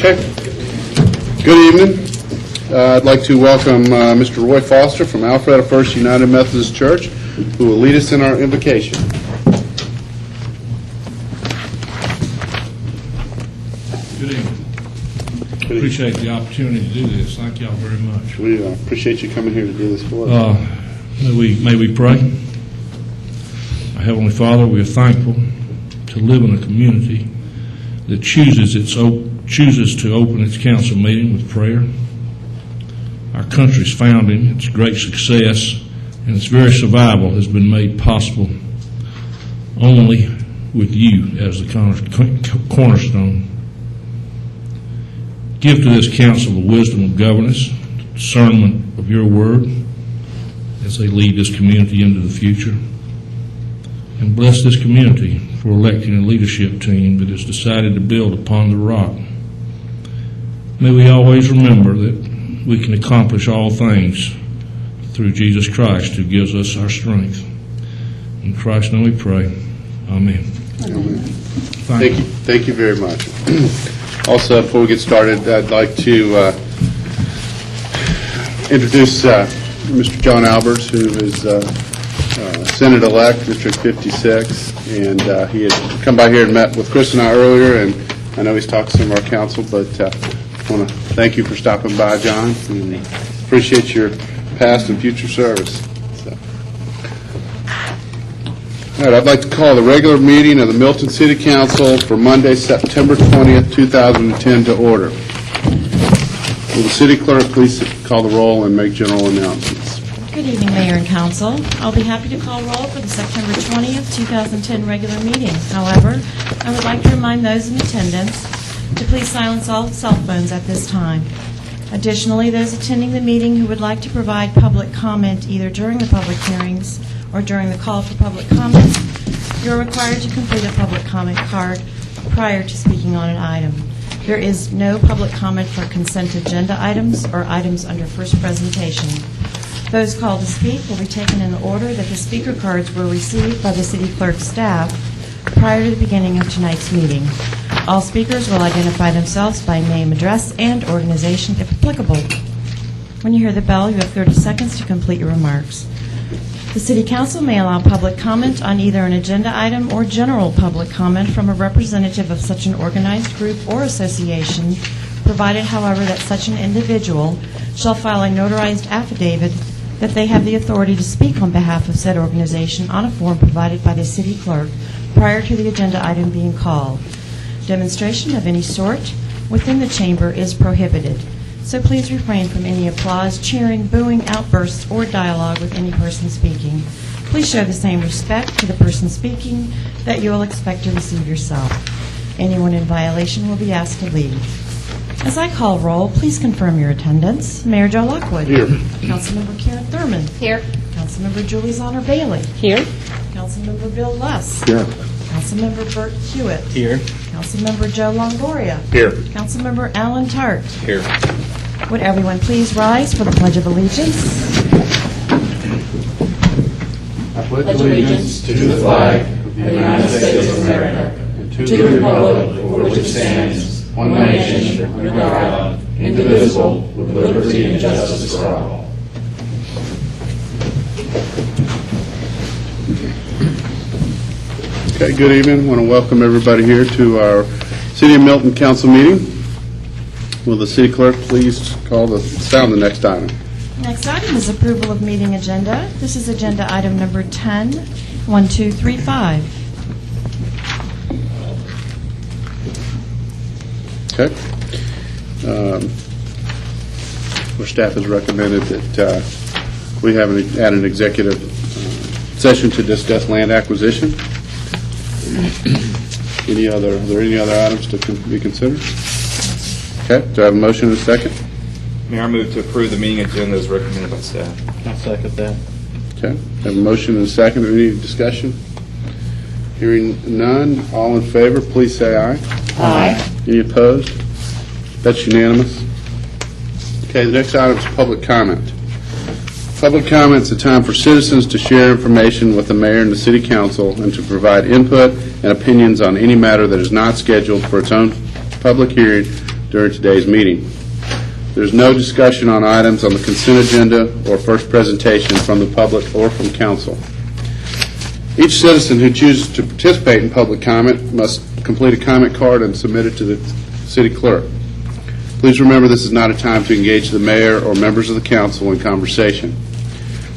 Okay. Good evening. I'd like to welcome Mr. Roy Foster from Alpharetta First United Methodist Church, who will lead us in our invocation. Good evening. Appreciate the opportunity to do this. Thank y'all very much. We appreciate you coming here to do this for us. May we pray? Our Heavenly Father, we are thankful to live in a community that chooses to open its council meeting with prayer. Our country's founding, its great success, and its very survival has been made possible only with you as the cornerstone. Give to this council the wisdom of governance, discernment of your word as they lead this community into the future. And bless this community for electing a leadership team that has decided to build upon the rock. May we always remember that we can accomplish all things through Jesus Christ, who gives us our strength. In Christ's name we pray. Amen. Amen. Thank you very much. Also, before we get started, I'd like to introduce Mr. John Alberts, who is Senate-elect, District 56, and he had come by here and met with Chris and I earlier, and I know he's talked to some of our council, but I want to thank you for stopping by, John, and appreciate your past and future service. All right, I'd like to call the regular meeting of the Milton City Council for Monday, September 20th, 2010 to order. Will the city clerk please call the roll and make general announcements? Good evening, Mayor and Council. I'll be happy to call roll for the September 20th, 2010 regular meeting. However, I would like to remind those in attendance to please silence all cell phones at this time. Additionally, those attending the meeting who would like to provide public comment either during the public hearings or during the call for public comment, you're required to complete a public comment card prior to speaking on an item. There is no public comment for consent agenda items or items under first presentation. Those called to speak will be taken in the order that the speaker cards were received by the city clerk's staff prior to the beginning of tonight's meeting. All speakers will identify themselves by name, address, and organization if applicable. When you hear the bell, you have 30 seconds to complete your remarks. The City Council may allow public comment on either an agenda item or general public comment from a representative of such an organized group or association, provided, however, that such an individual shall file a notarized affidavit that they have the authority to speak on behalf of said organization on a form provided by the city clerk prior to the agenda item being called. Demonstration of any sort within the chamber is prohibited. So please refrain from any applause, cheering, booing, outbursts, or dialogue with any person speaking. Please show the same respect to the person speaking that you will expect to receive yourself. Anyone in violation will be asked to leave. As I call roll, please confirm your attendance. Mayor Joe Lockwood. Here. Councilmember Karen Thurman. Here. Councilmember Julie Zonner Bailey. Here. Councilmember Bill Luss. Here. Councilmember Bert Hewitt. Here. Councilmember Joe Longoria. Here. Councilmember Alan Tart. Here. Would everyone please rise for the Pledge of Allegiance? I pledge allegiance to the flag of the United States of America and to the republic for which it stands, one nation, under God, indivisible, with liberty and justice for all. Okay, good evening. I want to welcome everybody here to our City of Milton Council meeting. Will the city clerk please sound the next item? Next item is approval of meeting agenda. This is agenda item number 10, 1235. Okay. Our staff has recommended that we have an executive session to discuss land acquisition. Are there any other items to be considered? Okay. Do I have a motion and a second? Mayor, I move to approve the meeting agenda as recommended by staff. I'll second that. Okay. I have a motion and a second. Any discussion? Hearing none. All in favor, please say aye. Aye. Any opposed? That's unanimous. Okay, the next item is public comment. Public comment is a time for citizens to share information with the mayor and the city council and to provide input and opinions on any matter that is not scheduled for its own public hearing during today's meeting. There's no discussion on items on the consent agenda or first presentation from the public or from council. Each citizen who chooses to participate in public comment must complete a comment card and submit it to the city clerk. Please remember this is not a time to engage the mayor or members of the council in conversation.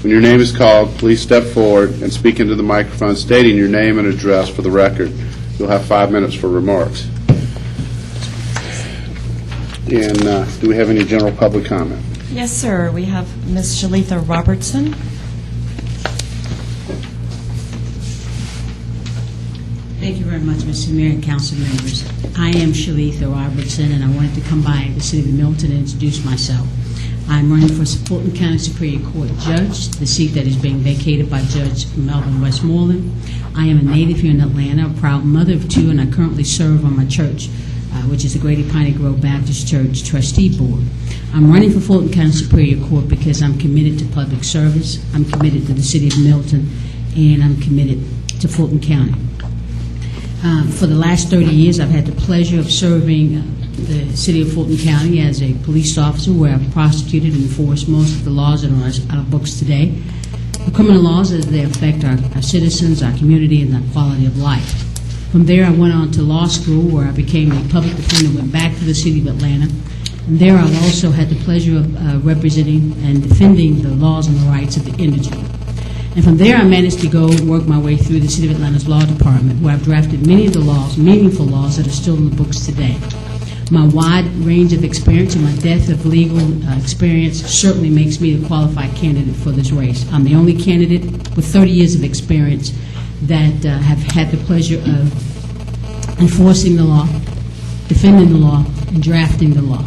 When your name is called, please step forward and speak into the microphone stating your name and address for the record. You'll have 5 minutes for remarks. And do we have any general public comment? Yes, sir. We have Ms. Shalitha Robertson. Thank you very much, Mr. Mayor and council members. I am Shalitha Robertson, and I wanted to come by the city of Milton and introduce myself. I'm running for Fulton County Superior Court Judge, the seat that is being vacated by Judge Melvin Westmoreland. I am a native here in Atlanta, a proud mother of two, and I currently serve on my church, which is the Grady Piney Grove Baptist Church Trustee Board. I'm running for Fulton County Superior Court because I'm committed to public service, I'm committed to the city of Milton, and I'm committed to Fulton County. For the last 30 years, I've had the pleasure of serving the city of Fulton County as a police officer, where I've prosecuted and enforced most of the laws that are on our books today. The criminal laws as they affect our citizens, our community, and our quality of life. From there, I went on to law school, where I became a public defender, went back to the city of Atlanta. And there, I've also had the pleasure of representing and defending the laws and the rights of the indigent. And from there, I managed to go and work my way through the City of Atlanta's law department, where I've drafted many of the laws, meaningful laws, that are still in the books today. My wide range of experience and my depth of legal experience certainly makes me a qualified candidate for this race. I'm the only candidate with 30 years of experience that have had the pleasure of enforcing the law, defending the law, and drafting the law.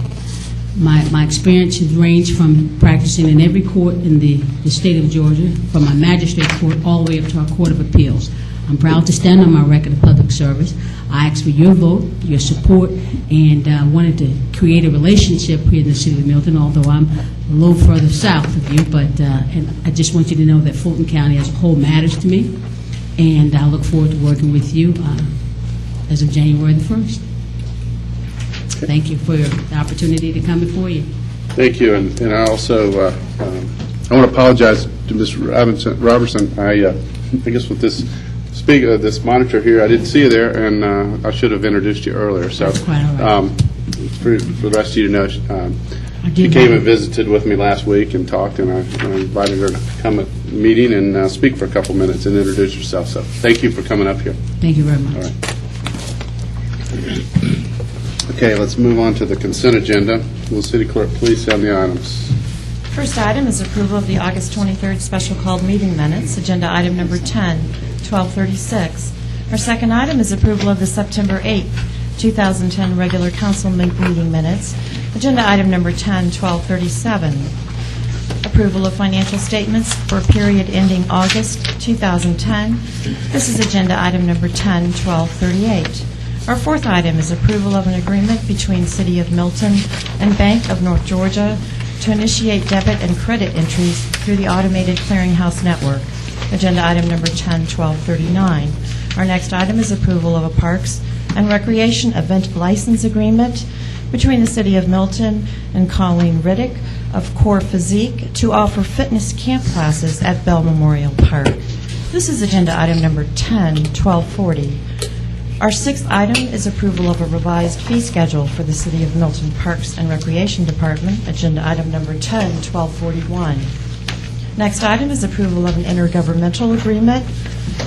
My experience has ranged from practicing in every court in the state of Georgia, from my magistrate court all the way up to our Court of Appeals. I'm proud to stand on my record of public service. I ask for your vote, your support, and wanted to create a relationship here in the city of Milton, although I'm a little further south of you, but and I just want you to know that Fulton County as a whole matters to me, and I look forward to working with you as of January the 1st. Thank you for the opportunity to come before you. Thank you, and I also I want to apologize to Ms. Robertson. I guess with this this monitor here, I didn't see you there, and I should have introduced you earlier. So, That's quite all right. For the rest of you to know, she came and visited with me last week and talked, and I invited her to come at the meeting and speak for a couple minutes and introduce herself. So, thank you for coming up here. Thank you very much. All right. Okay, let's move on to the consent agenda. Will the city clerk please send the items? First item is approval of the August 23rd special called meeting minutes, agenda item number 10, 1236. Our second item is approval of the September 8th, 2010 regular council meeting minutes, agenda item number 10, 1237. Approval of financial statements for a period ending August 2010. This is agenda item number 10, 1238. Our fourth item is approval of an agreement between City of Milton and Bank of North Georgia to initiate debit and credit entries through the automated clearinghouse network. Agenda item number 10, 1239. Our next item is approval of a Parks and Recreation event license agreement between the City of Milton and Colleen Riddick of Core Physique to offer fitness camp classes at Bell Memorial Park. This is agenda item number 10, 1240. Our sixth item is approval of a revised fee schedule for the City of Milton Parks and Recreation Department, agenda item number 10, 1241. Next item is approval of an intergovernmental agreement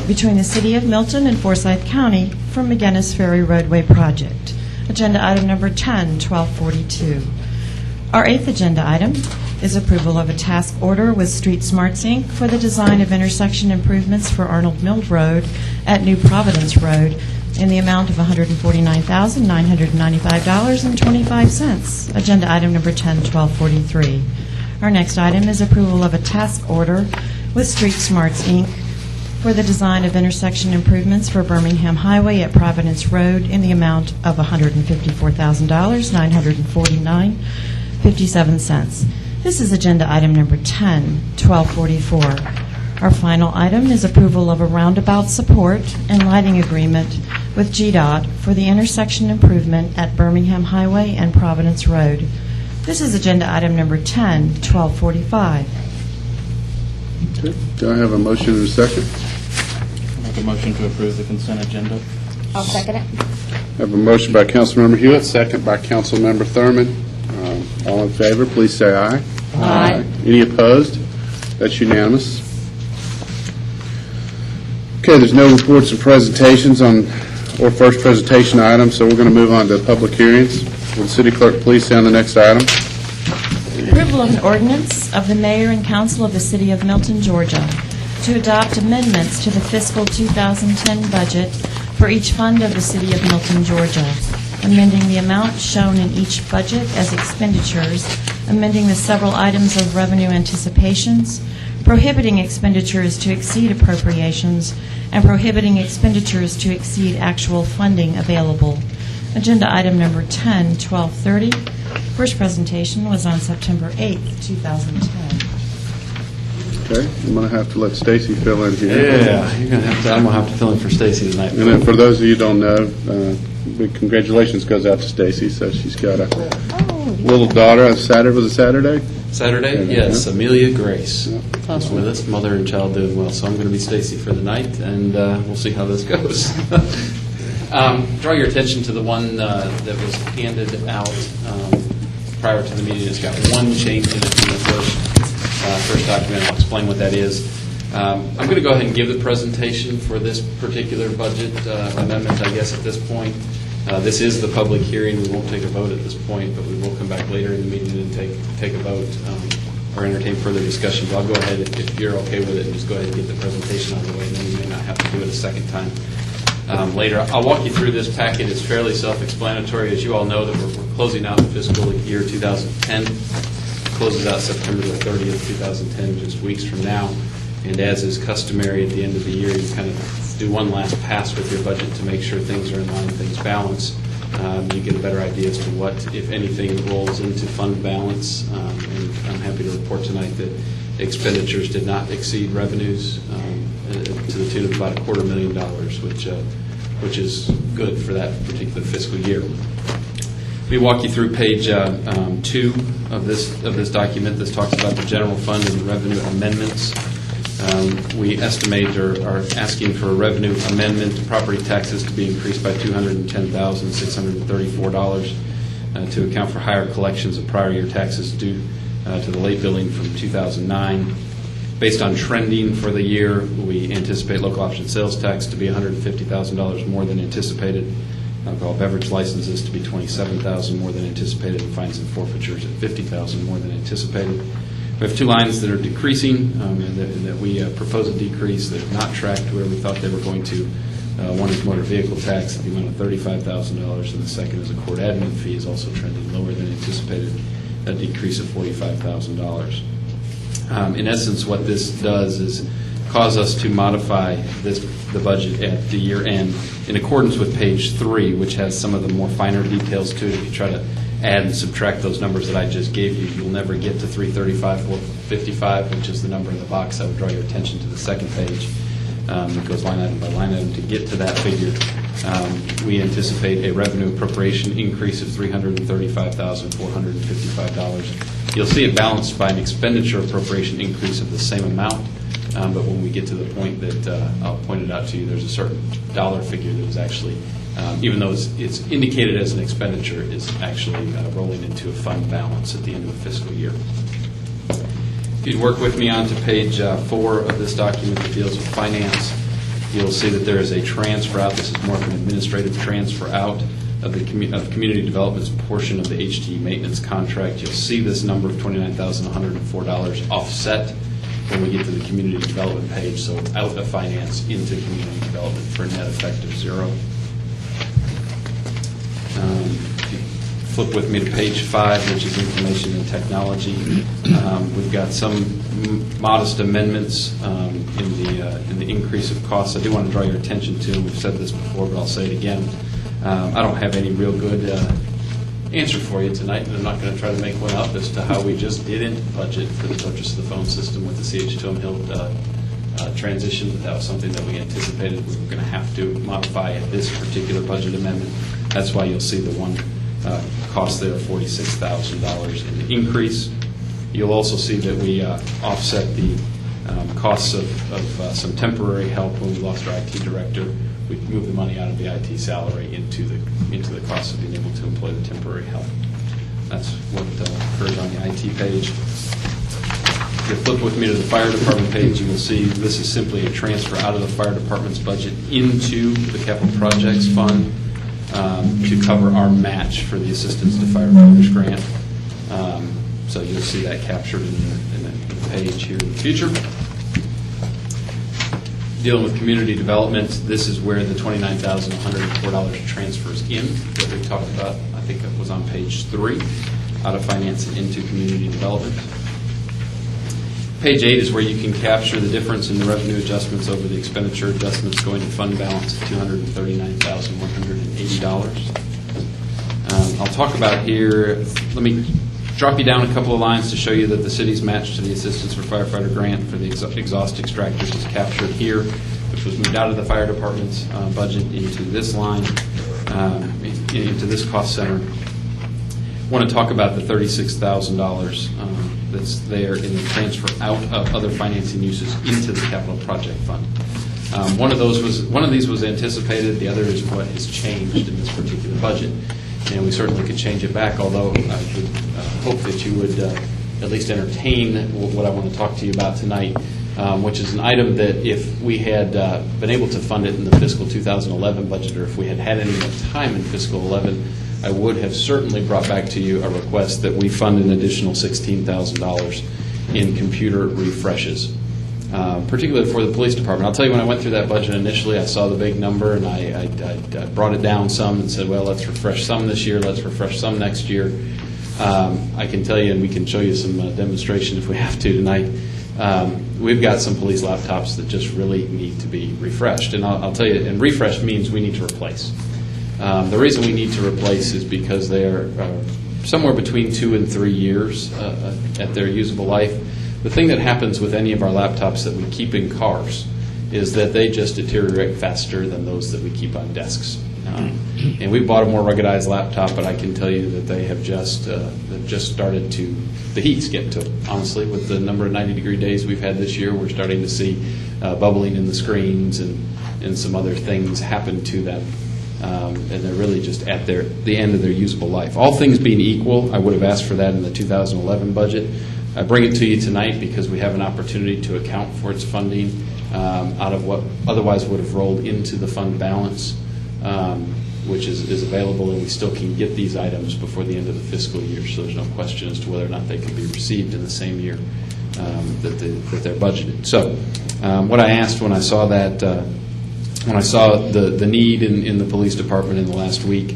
between the City of Milton and Forsyth County for McGinnis Ferry Roadway Project, agenda item number 10, 1242. Our eighth agenda item is approval of a task order with Street Smarts, Inc. for the design of intersection improvements for Arnold Mill Road at New Providence Road in the amount of $149,995.25. Agenda item number 10, 1243. Our next item is approval of a task order with Street Smarts, Inc. for the design of intersection improvements for Birmingham Highway at Providence Road in the amount of $154,949.57. This is agenda item number 10, 1244. Our final item is approval of a roundabout support and lighting agreement with GDOT for the intersection improvement at Birmingham Highway and Providence Road. This is agenda item number 10, 1245. Okay. Do I have a motion and a second? Make a motion to approve the consent agenda. I'll second it. I have a motion by Councilmember Hewitt, second by Councilmember Thurman. All in favor, please say aye. Aye. Any opposed? That's unanimous. Okay, there's no reports and presentations or first presentation items, so we're going to move on to public hearings. Will the city clerk please sound the next item? Approval of an ordinance of the mayor and council of the city of Milton, Georgia, to adopt amendments to the fiscal 2010 budget for each fund of the city of Milton, Georgia, amending the amount shown in each budget as expenditures, amending the several items of revenue anticipations, prohibiting expenditures to exceed appropriations, and prohibiting expenditures to exceed actual funding available. Agenda item number 10, 1230. First presentation was on September 8th, 2010. Okay, I'm going to have to let Stacy fill in here. Yeah, you're gonna have to. I'm gonna have to fill in for Stacy tonight. And then for those of you who don't know, big congratulations goes out to Stacy. So she's got a little daughter on Saturday. Was it Saturday? Saturday, yes, Amelia Grace is with us, mother and child doing well. So I'm going to be Stacy for the night, and we'll see how this goes. Draw your attention to the one that was handed out prior to the meeting. It's got one change in it from the first document. I'll explain what that is. I'm going to go ahead and give the presentation for this particular budget amendment, I guess, at this point. This is the public hearing. We won't take a vote at this point, but we will come back later in the meeting and take a vote or entertain further discussion. But I'll go ahead, if you're okay with it, and just go ahead and get the presentation out of the way, and then you may not have to do it a second time later. I'll walk you through this packet. It's fairly self-explanatory. As you all know, that we're closing out the fiscal year 2010. Closes out September the 30th, 2010, just weeks from now. And as is customary at the end of the year, you kind of do one last pass with your budget to make sure things are in line, things balance. You get a better idea as to what, if anything, rolls into fund balance. And I'm happy to report tonight that expenditures did not exceed revenues to the tune of about $250,000, which is good for that particular fiscal year. Let me walk you through page 2 of this document. This talks about the general fund and the revenue amendments. We estimate or are asking for a revenue amendment to property taxes to be increased by $210,634 to account for higher collections of prior year taxes due to the late billing from 2009. Based on trending for the year, we anticipate local option sales tax to be $150,000 more than anticipated, alcohol beverage licenses to be $27,000 more than anticipated, and fines and forfeitures at $50,000 more than anticipated. We have two lines that are decreasing, and that we propose a decrease that have not tracked where we thought they were going to. One is motor vehicle tax at the amount of $35,000, and the second is a court admin fee, is also trending lower than anticipated, a decrease of $45,000. In essence, what this does is cause us to modify the budget at the year end in accordance with page 3, which has some of the more finer details to it. If you try to add and subtract those numbers that I just gave you, you'll never get to 335, 455, which is the number in the box. I would draw your attention to the second page. It goes line item by line item to get to that figure. We anticipate a revenue appropriation increase of $335,455. You'll see it balanced by an expenditure appropriation increase of the same amount, but when we get to the point that I'll point it out to you, there's a certain dollar figure that is actually, even though it's indicated as an expenditure, is actually rolling into a fund balance at the end of the fiscal year. If you'd work with me on to page 4 of this document that deals with finance, you'll see that there is a transfer out. This is more of an administrative transfer out of the community development's portion of the HT maintenance contract. You'll see this number of $29,104 offset when we get to the community development page, so out of finance into community development for a net effect of 0. If you flip with me to page 5, which is information and technology, we've got some modest amendments in the increase of costs. I do want to draw your attention to, we've said this before, but I'll say it again. I don't have any real good answer for you tonight, and I'm not going to try to make one up as to how we just didn't budget for the purchase of the phone system with the CH2M Hill transition. That was something that we anticipated we were going to have to modify at this particular budget amendment. That's why you'll see the one cost there of $46,000 in the increase. You'll also see that we offset the costs of some temporary help when we lost our IT director. We moved the money out of the IT salary into the cost of being able to employ the temporary help. That's what occurs on the IT page. If you flip with me to the fire department page, you will see this is simply a transfer out of the fire department's budget into the capital projects fund to cover our match for the assistance to firefighters grant. So you'll see that captured in the page here in the future. Dealing with community development, this is where the $29,104 transfers in that we talked about. I think it was on page 3, out of finance and into community development. Page 8 is where you can capture the difference in the revenue adjustments over the expenditure adjustments going to fund balance of $239,180. I'll talk about here, let me drop you down a couple of lines to show you that the city's match to the Assistance for Firefighter grant for the exhaust extractors is captured here, which was moved out of the fire department's budget into this line, into this cost center. I want to talk about the $36,000 that's there in the transfer out of other financing uses into the capital project fund. One of these was anticipated. The other is what has changed in this particular budget. And we certainly could change it back, although I would hope that you would at least entertain what I want to talk to you about tonight, which is an item that if we had been able to fund it in the fiscal 2011 budget, or if we had had any more time in fiscal 11, I would have certainly brought back to you a request that we fund an additional $16,000 in computer refreshes, particularly for the police department. I'll tell you, when I went through that budget initially, I saw the big number, and I brought it down some and said, well, let's refresh some this year, let's refresh some next year. I can tell you, and we can show you some demonstration if we have to tonight, we've got some police laptops that just really need to be refreshed. And I'll tell you, and refresh means we need to replace. The reason we need to replace is because they are somewhere between 2 and 3 years at their usable life. The thing that happens with any of our laptops that we keep in cars is that they just deteriorate faster than those that we keep on desks. And we bought a more ruggedized laptop, but I can tell you that they have just started to, the heat's getting to it. Honestly, with the number of 90-degree days we've had this year, we're starting to see bubbling in the screens and some other things happen to them. And they're really just at the end of their usable life. All things being equal, I would have asked for that in the 2011 budget. I bring it to you tonight because we have an opportunity to account for its funding out of what otherwise would have rolled into the fund balance, which is available, and we still can get these items before the end of the fiscal year, so there's no question as to whether or not they can be received in the same year that they're budgeted. So what I asked when I saw that, when I saw the need in the police department in the last week,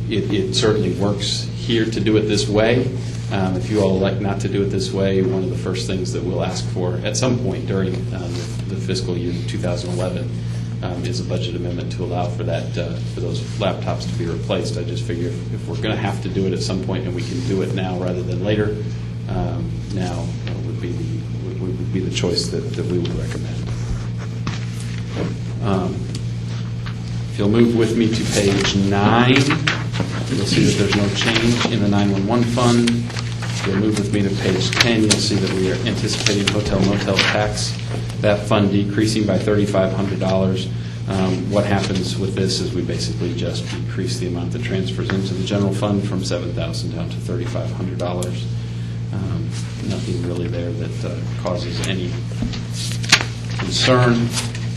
it certainly works here to do it this way. If you all elect not to do it this way, one of the first things that we'll ask for at some point during the fiscal year 2011 is a budget amendment to allow for that for those laptops to be replaced. I just figure if we're going to have to do it at some point and we can do it now rather than later, now would be the choice that we would recommend. If you'll move with me to page 9, you'll see that there's no change in the 911 fund. If you'll move with me to page 10, you'll see that we are anticipating hotel-motel tax, that fund decreasing by $3,500. What happens with this is we basically just decrease the amount that transfers into the general fund from $7,000 down to $3,500. Nothing really there that causes any concern.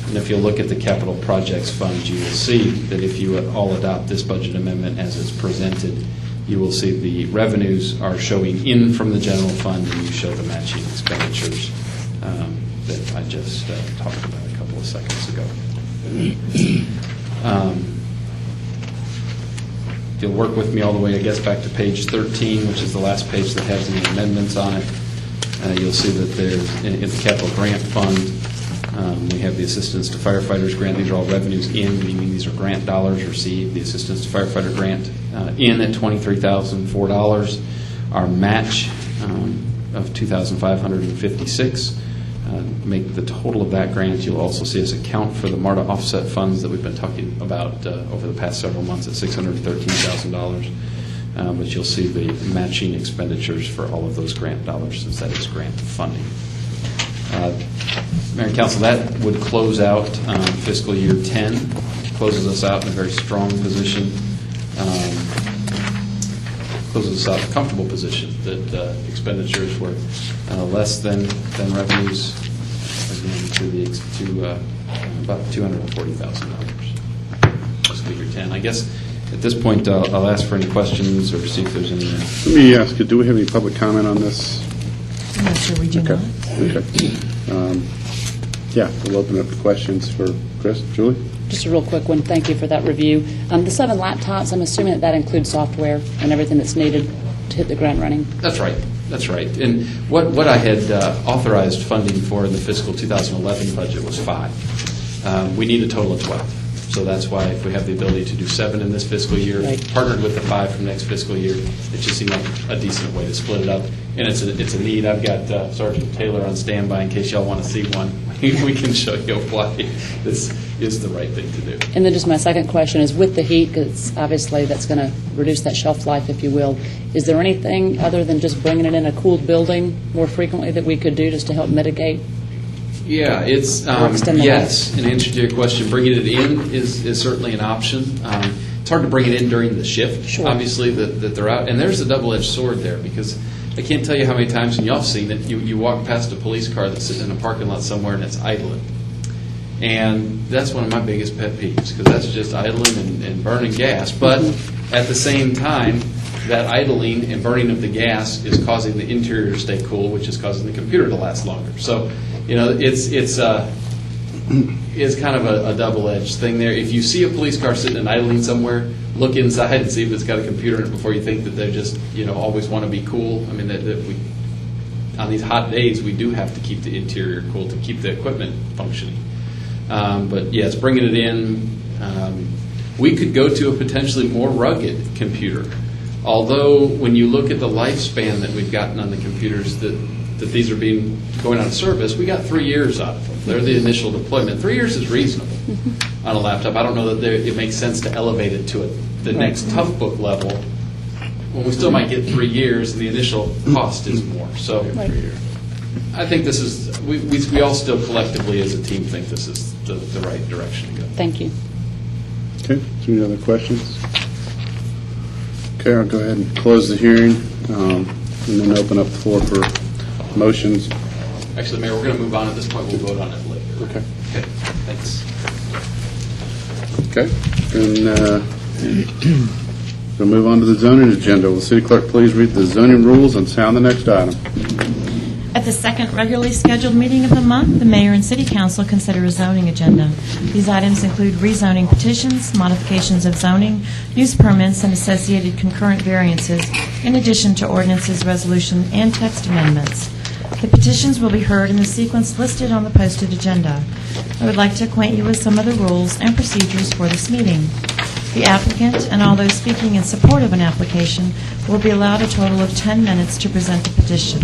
And if you look at the capital projects fund, you will see that if you all adopt this budget amendment as it's presented, you will see the revenues are showing in from the general fund, and you show the matching expenditures that I just talked about a couple of seconds ago. If you'll work with me all the way, I guess, back to page 13, which is the last page that has any amendments on it, you'll see that there's, in the capital grant fund, we have the Assistance to Firefighters grant. These are all revenues in, meaning these are grant dollars received. The Assistance to Firefighter grant in at $23,004. Our match of $2,556. make the total of that grant. You'll also see us account for the MARTA offset funds that we've been talking about over the past several months at $613,000. But you'll see the matching expenditures for all of those grant dollars, since that is grant funding. Mayor and Council, that would close out fiscal year 10, closes us out in a very strong position, closes us out in a comfortable position that expenditures were less than revenues, again, to about $240,000. Fiscal year 10. I guess at this point, I'll ask for any questions or see if there's any. Let me ask you, do we have any public comment on this? I'm not sure we do Okay. not. Okay. Yeah, we'll open up the questions for Chris. Julie? Just a real quick one. Thank you for that review. The 7 laptops, I'm assuming that includes software and everything that's needed to hit the ground running. That's right. That's right. And what I had authorized funding for in the fiscal 2011 budget was 5. We need a total of 12. So that's why if we have the ability to do 7 in this fiscal year, Right. partnered with the 5 from next fiscal year, it just seemed like a decent way to split it up. And it's a need. I've got Sergeant Taylor on standby in case y'all want to see one. We can show you why this is the right thing to do. And then just my second question is with the heat, because obviously that's going to reduce that shelf life, if you will. Is there anything other than just bringing it in a cooled building more frequently that we could do just to help mitigate? Yeah, it's, extend the yes, in answer to your question, bringing it in is certainly an option. It's hard to bring it in during the shift, Sure. obviously, that they're out. And there's a double-edged sword there, because I can't tell you how many times, and y'all have seen it, you walk past a police car that's sitting in a parking lot somewhere and it's idling. And that's one of my biggest pet peeves, because that's just idling and burning gas. But at the same time, that idling and burning of the gas is causing the interior to stay cool, which is causing the computer to last longer. So, it's kind of a double-edged thing there. If you see a police car sitting and idling somewhere, look inside and see if it's got a computer in it before you think that they just, always want to be cool. I mean, that we, on these hot days, we do have to keep the interior cool to keep the equipment functioning. But yes, bringing it in, we could go to a potentially more rugged computer. Although, when you look at the lifespan that we've gotten on the computers that these are going out of service, we got 3 years out of them. They're the initial deployment. 3 years is reasonable on a laptop. I don't know that it makes sense to elevate it to the next tough book level when we still might get 3 years and the initial cost is more. So I think this is, we all still collectively as a team think this is the right direction to go. Thank you. Okay, is there any other questions? Okay, I'll go ahead and close the hearing and then open up the floor for motions. Actually, Mayor, we're going to move on at this point. We'll vote on it later. Okay. Okay, thanks. Okay, and we'll move on to the zoning agenda. Will the city clerk please read the zoning rules and sound the next item? At the second regularly scheduled meeting of the month, the mayor and city council consider a zoning agenda. These items include rezoning petitions, modifications of zoning, use permits, and associated concurrent variances, in addition to ordinances, resolution, and text amendments. The petitions will be heard in the sequence listed on the posted agenda. I would like to acquaint you with some of the rules and procedures for this meeting. The applicant and all those speaking in support of an application will be allowed a total of 10 minutes to present the petition.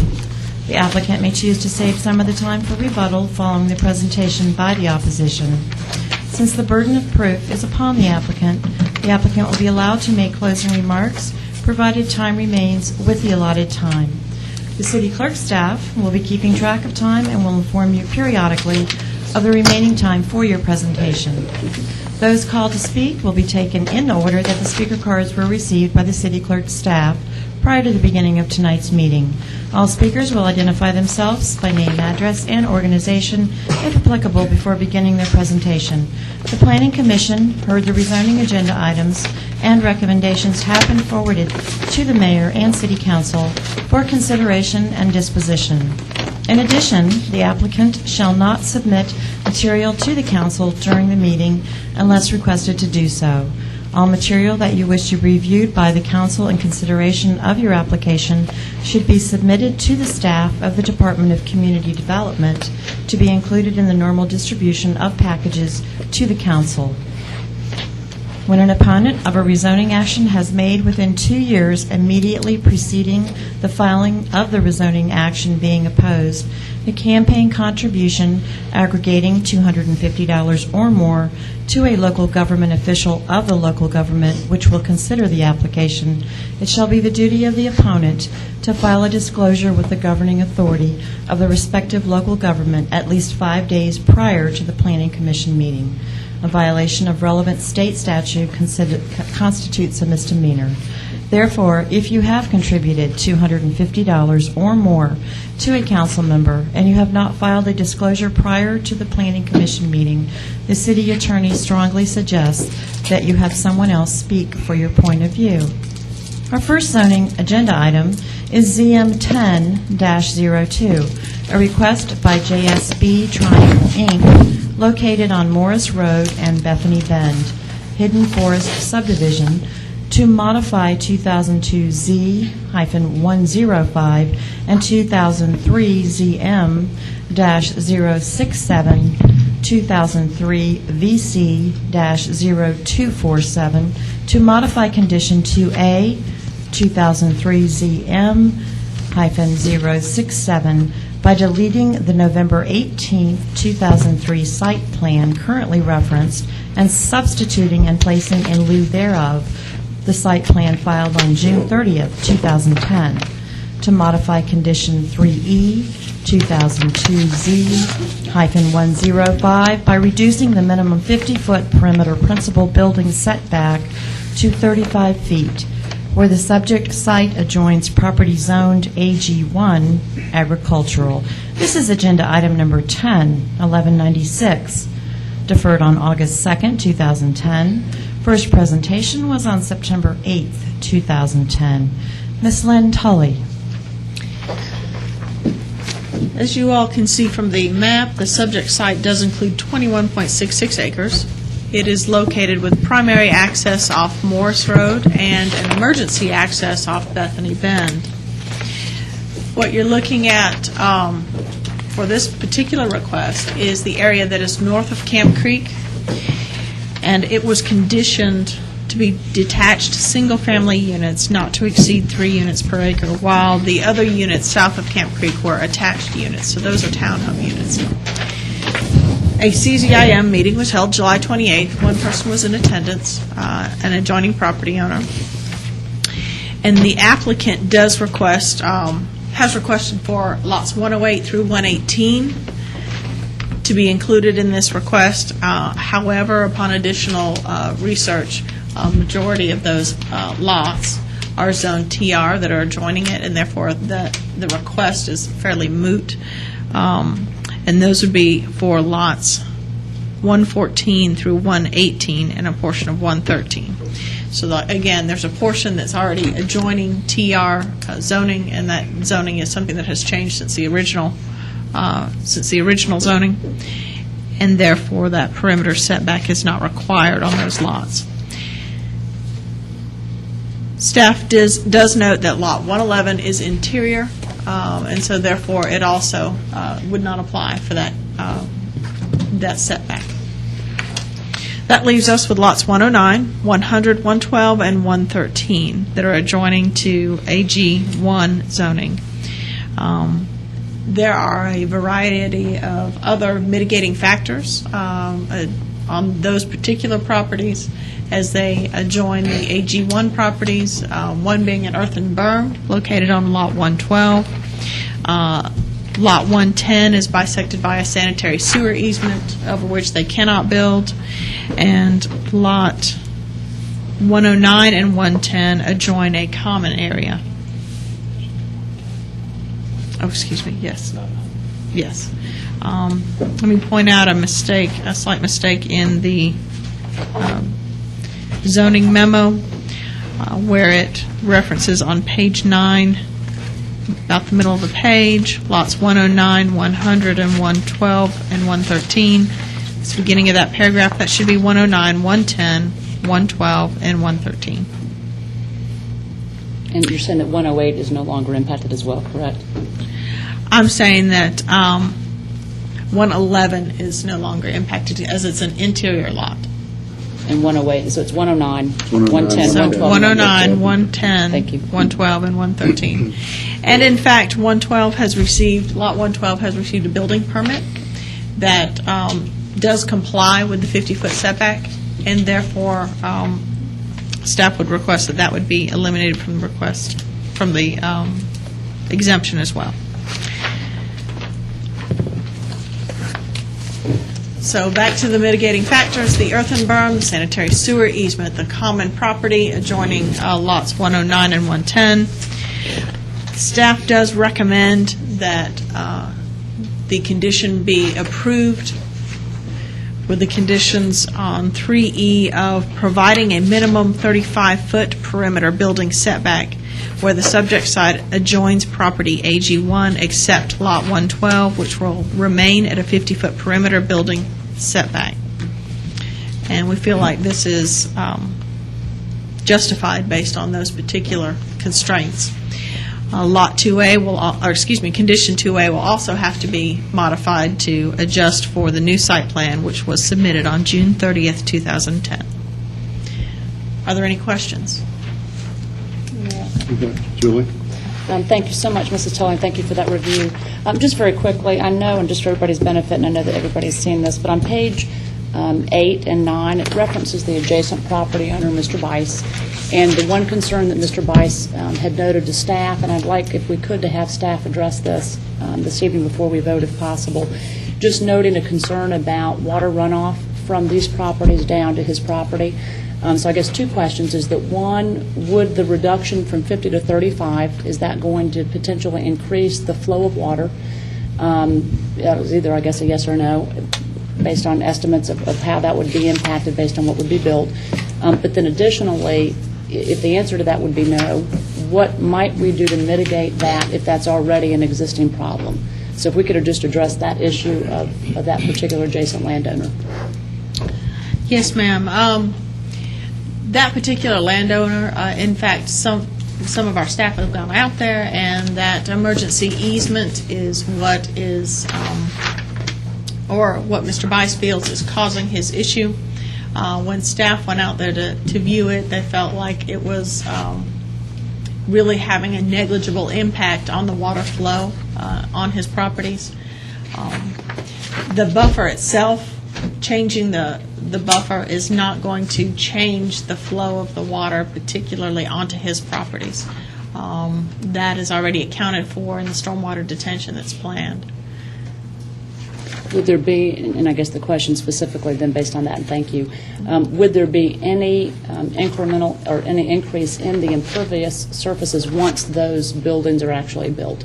The applicant may choose to save some of the time for rebuttal following the presentation by the opposition. Since the burden of proof is upon the applicant will be allowed to make closing remarks, provided time remains with the allotted time. The city clerk staff will be keeping track of time and will inform you periodically of the remaining time for your presentation. Those called to speak will be taken in the order that the speaker cards were received by the city clerk staff prior to the beginning of tonight's meeting. All speakers will identify themselves by name, address, and organization, if applicable, before beginning their presentation. The Planning Commission heard the rezoning agenda items and recommendations have been forwarded to the mayor and city council for consideration and disposition. In addition, the applicant shall not submit material to the council during the meeting unless requested to do so. All material that you wish to be reviewed by the council in consideration of your application should be submitted to the staff of the Department of Community Development to be included in the normal distribution of packages to the council. When an opponent of a rezoning action has made within 2 years immediately preceding the filing of the rezoning action being opposed, a campaign contribution aggregating $250 or more to a local government official of the local government which will consider the application, it shall be the duty of the opponent to file a disclosure with the governing authority of the respective local government at least 5 days prior to the Planning Commission meeting. A violation of relevant state statute constitutes a misdemeanor. Therefore, if you have contributed $250 or more to a council member and you have not filed a disclosure prior to the Planning Commission meeting, the city attorney strongly suggests that you have someone else speak for your point of view. Our first zoning agenda item is ZM 10-02, a request by JSB Triangle, Inc., located on Morris Road and Bethany Bend, Hidden Forest Subdivision, to modify 2002 Z-105 and 2003 ZM-067, 2003 VC-0247, to modify Condition 2A, 2003 ZM-067, by deleting the November 18, 2003 site plan currently referenced and substituting and placing in lieu thereof the site plan filed on June 30, 2010, to modify Condition 3E, 2002 Z-105 by reducing the minimum 50-foot perimeter principal building setback to 35 feet, where the subject site adjoins property zoned AG1 agricultural. This is agenda item number 10-1196, deferred on August 2nd, 2010. First presentation was on September 8th, 2010. Ms. Lynn Tully. As you all can see from the map, the subject site does include 21.66 acres. It is located with primary access off Morris Road and an emergency access off Bethany Bend. What you're looking at for this particular request is the area that is north of Camp Creek, and it was conditioned to be detached single-family units not to exceed 3 units per acre, while the other units south of Camp Creek were attached units, so those are townhome units. A CZIM meeting was held July 28th. One person was in attendance, an adjoining property owner. And the applicant does request, has requested for lots 108 through 118 to be included in this request. However, upon additional research, a majority of those lots are zone TR that are adjoining it, and therefore the request is fairly moot. And those would be for lots 114 through 118 and a portion of 113. So again, there's a portion that's already adjoining TR zoning, and that zoning is something that has changed since the original zoning, and therefore that perimeter setback is not required on those lots. Staff does note that lot 111 is interior, and so therefore it also would not apply for that setback. That leaves us with lots 109, 100, 112, and 113 that are adjoining to AG1 zoning. There are a variety of other mitigating factors on those particular properties as they adjoin the AG1 properties, one being an earthen berm located on lot 112. Lot 110 is bisected by a sanitary sewer easement over which they cannot build, and lot 109 and 110 adjoin a common area. Oh, excuse me, yes. Yes. Let me point out a slight mistake in the zoning memo where it references on page 9, about the middle of the page, lots 109, 100, and 112, and 113. It's the beginning of that paragraph. That should be 109, 110, 112, and 113. And you're saying that 108 is no longer impacted as well, correct? I'm saying that 111 is no longer impacted as it's an interior lot. And 108, so it's 109, 109, 110, So 112. 109, 110, Thank you. 112, and 113. And in fact, Lot 112 has received a building permit that does comply with the 50-foot setback, and therefore staff would request that would be eliminated from the request, from the exemption as well. So back to the mitigating factors: the earthen berm, the sanitary sewer easement, the common property adjoining lots 109 and 110. Staff does recommend that the condition be approved with the conditions on 3E of providing a minimum 35-foot perimeter building setback where the subject site adjoins property AG1 except Lot 112, which will remain at a 50-foot perimeter building setback. And we feel like this is justified based on those particular constraints. Condition 2A will also have to be modified to adjust for the new site plan, which was submitted on June 30th, 2010. Are there any questions? Okay. Julie? Thank you so much, Mrs. Tully, and thank you for that review. Just very quickly, I know, and just for everybody's benefit, and I know that everybody's seen this, but on page 8 and 9, it references the adjacent property owner, Mr. Bice, and the one concern that Mr. Bice had noted to staff, and I'd like, if we could, to have staff address this evening before we vote, if possible, just noting a concern about water runoff from these properties down to his property. So I guess two questions is that, one, would the reduction from 50 to 35, is that going to potentially increase the flow of water? That was either, I guess, a yes or no, based on estimates of how that would be impacted based on what would be built. But then additionally, if the answer to that would be no, what might we do to mitigate that if that's already an existing problem? So if we could just address that issue of that particular adjacent landowner. Yes, ma'am. That particular landowner, in fact, some of our staff have gone out there, and that emergency easement is what is, or what Mr. Bice feels is causing his issue. When staff went out there to view it, they felt like it was really having a negligible impact on the water flow on his properties. The buffer itself, changing the buffer is not going to change the flow of the water, particularly onto his properties. That is already accounted for in the stormwater detention that's planned. Would there be, and I guess the question specifically then based on that, and thank you, would there be any incremental or any increase in the impervious surfaces once those buildings are actually built?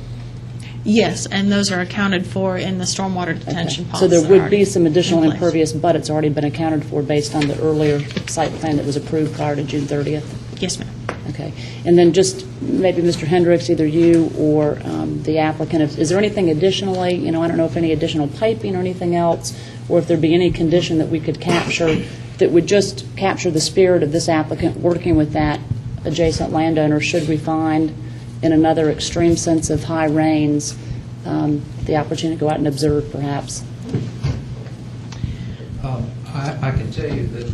Yes, and those are accounted for in the stormwater detention So policy. there would be some additional in place. impervious, but it's already been accounted for based on the earlier site plan that was approved prior to June 30th? Yes, ma'am. Okay. And then just maybe Mr. Hendricks, either you or the applicant, is there anything additionally, I don't know if any additional piping or anything else, or if there'd be any condition that we could capture that would just capture the spirit of this applicant working with that adjacent landowner should we find in another extreme sense of high rains the opportunity to go out and observe perhaps? I can tell you that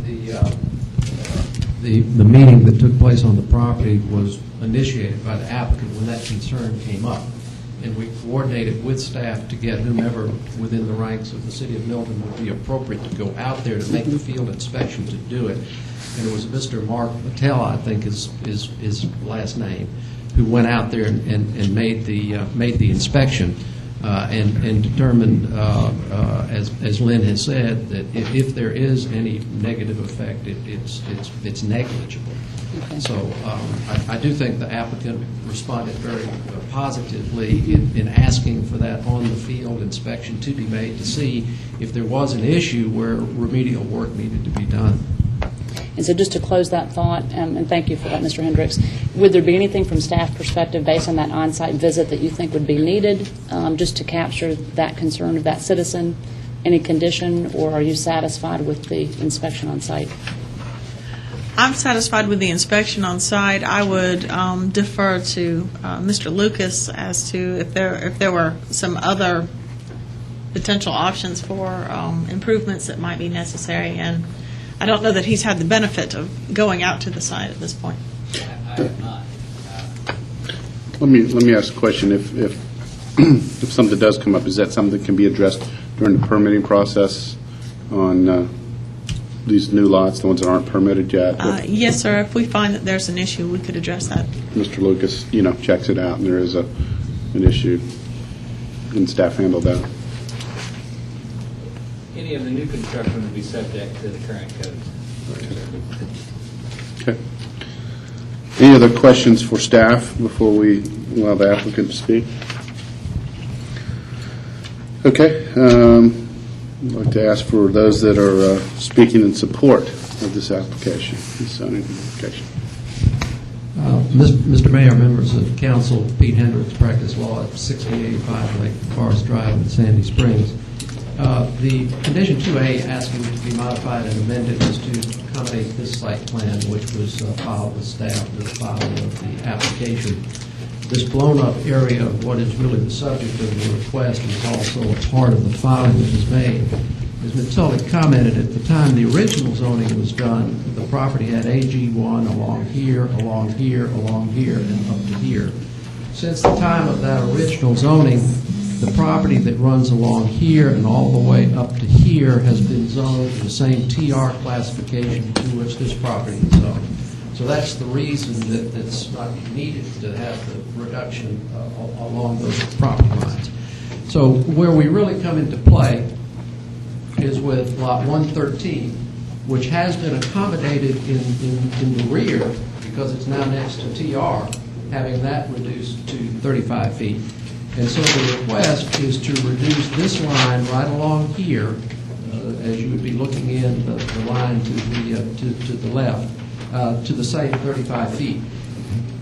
the meeting that took place on the property was initiated by the applicant when that concern came up. And we coordinated with staff to get whomever within the ranks of the city of Milton would be appropriate to go out there to make the field inspection to do it. And it was Mr. Mark Patel, I think is his last name, who went out there and made the inspection and determined, as Lynn has said, that if there is any negative effect, it's negligible. Okay. So I do think the applicant responded very positively in asking for that on-the-field inspection to be made to see if there was an issue where remedial work needed to be done. And so just to close that thought, and thank you for that, Mr. Hendricks, would there be anything from staff perspective based on that on-site visit that you think would be needed just to capture that concern of that citizen? Any condition, or are you satisfied with the inspection on site? I'm satisfied with the inspection on site. I would defer to Mr. Lucas as to if there were some other potential options for improvements that might be necessary. And I don't know that he's had the benefit of going out to the site at this point. I have not. Let me ask a question. If if something does come up, is that something that can be addressed during the permitting process on these new lots, the ones that aren't permitted yet? If Yes, sir. If we find that there's an issue, we could address that. Mr. Lucas, checks it out and there is an issue, and staff handle that. Any of the new construction would be subject to the current code. Okay. Any other questions for staff before we allow the applicant to speak? Okay. I'd like to ask for those that are speaking in support of this application, this zoning application. Mr. Mayor, members of council, Pete Hendricks, practice law at 6085 Lake Forest Drive in Sandy Springs. The condition 2A asking to be modified and amended is to accommodate this site plan, which was filed with staff with the filing of the application. This blown-up area of what is really the subject of the request is also a part of the filing that was made. As Ms. Tully commented, at the time the original zoning was done, the property had AG1 along here, along here, along here, and up to here. Since the time of that original zoning, the property that runs along here and all the way up to here has been zoned to the same TR classification to which this property is zoned. So that's the reason that it's not needed to have the reduction along those property lines. So where we really come into play is with Lot 113, which has been accommodated in the rear because it's now next to TR, having that reduced to 35 feet. And so the request is to reduce this line right along here, as you would be looking in the line to the left, to the same 35 feet.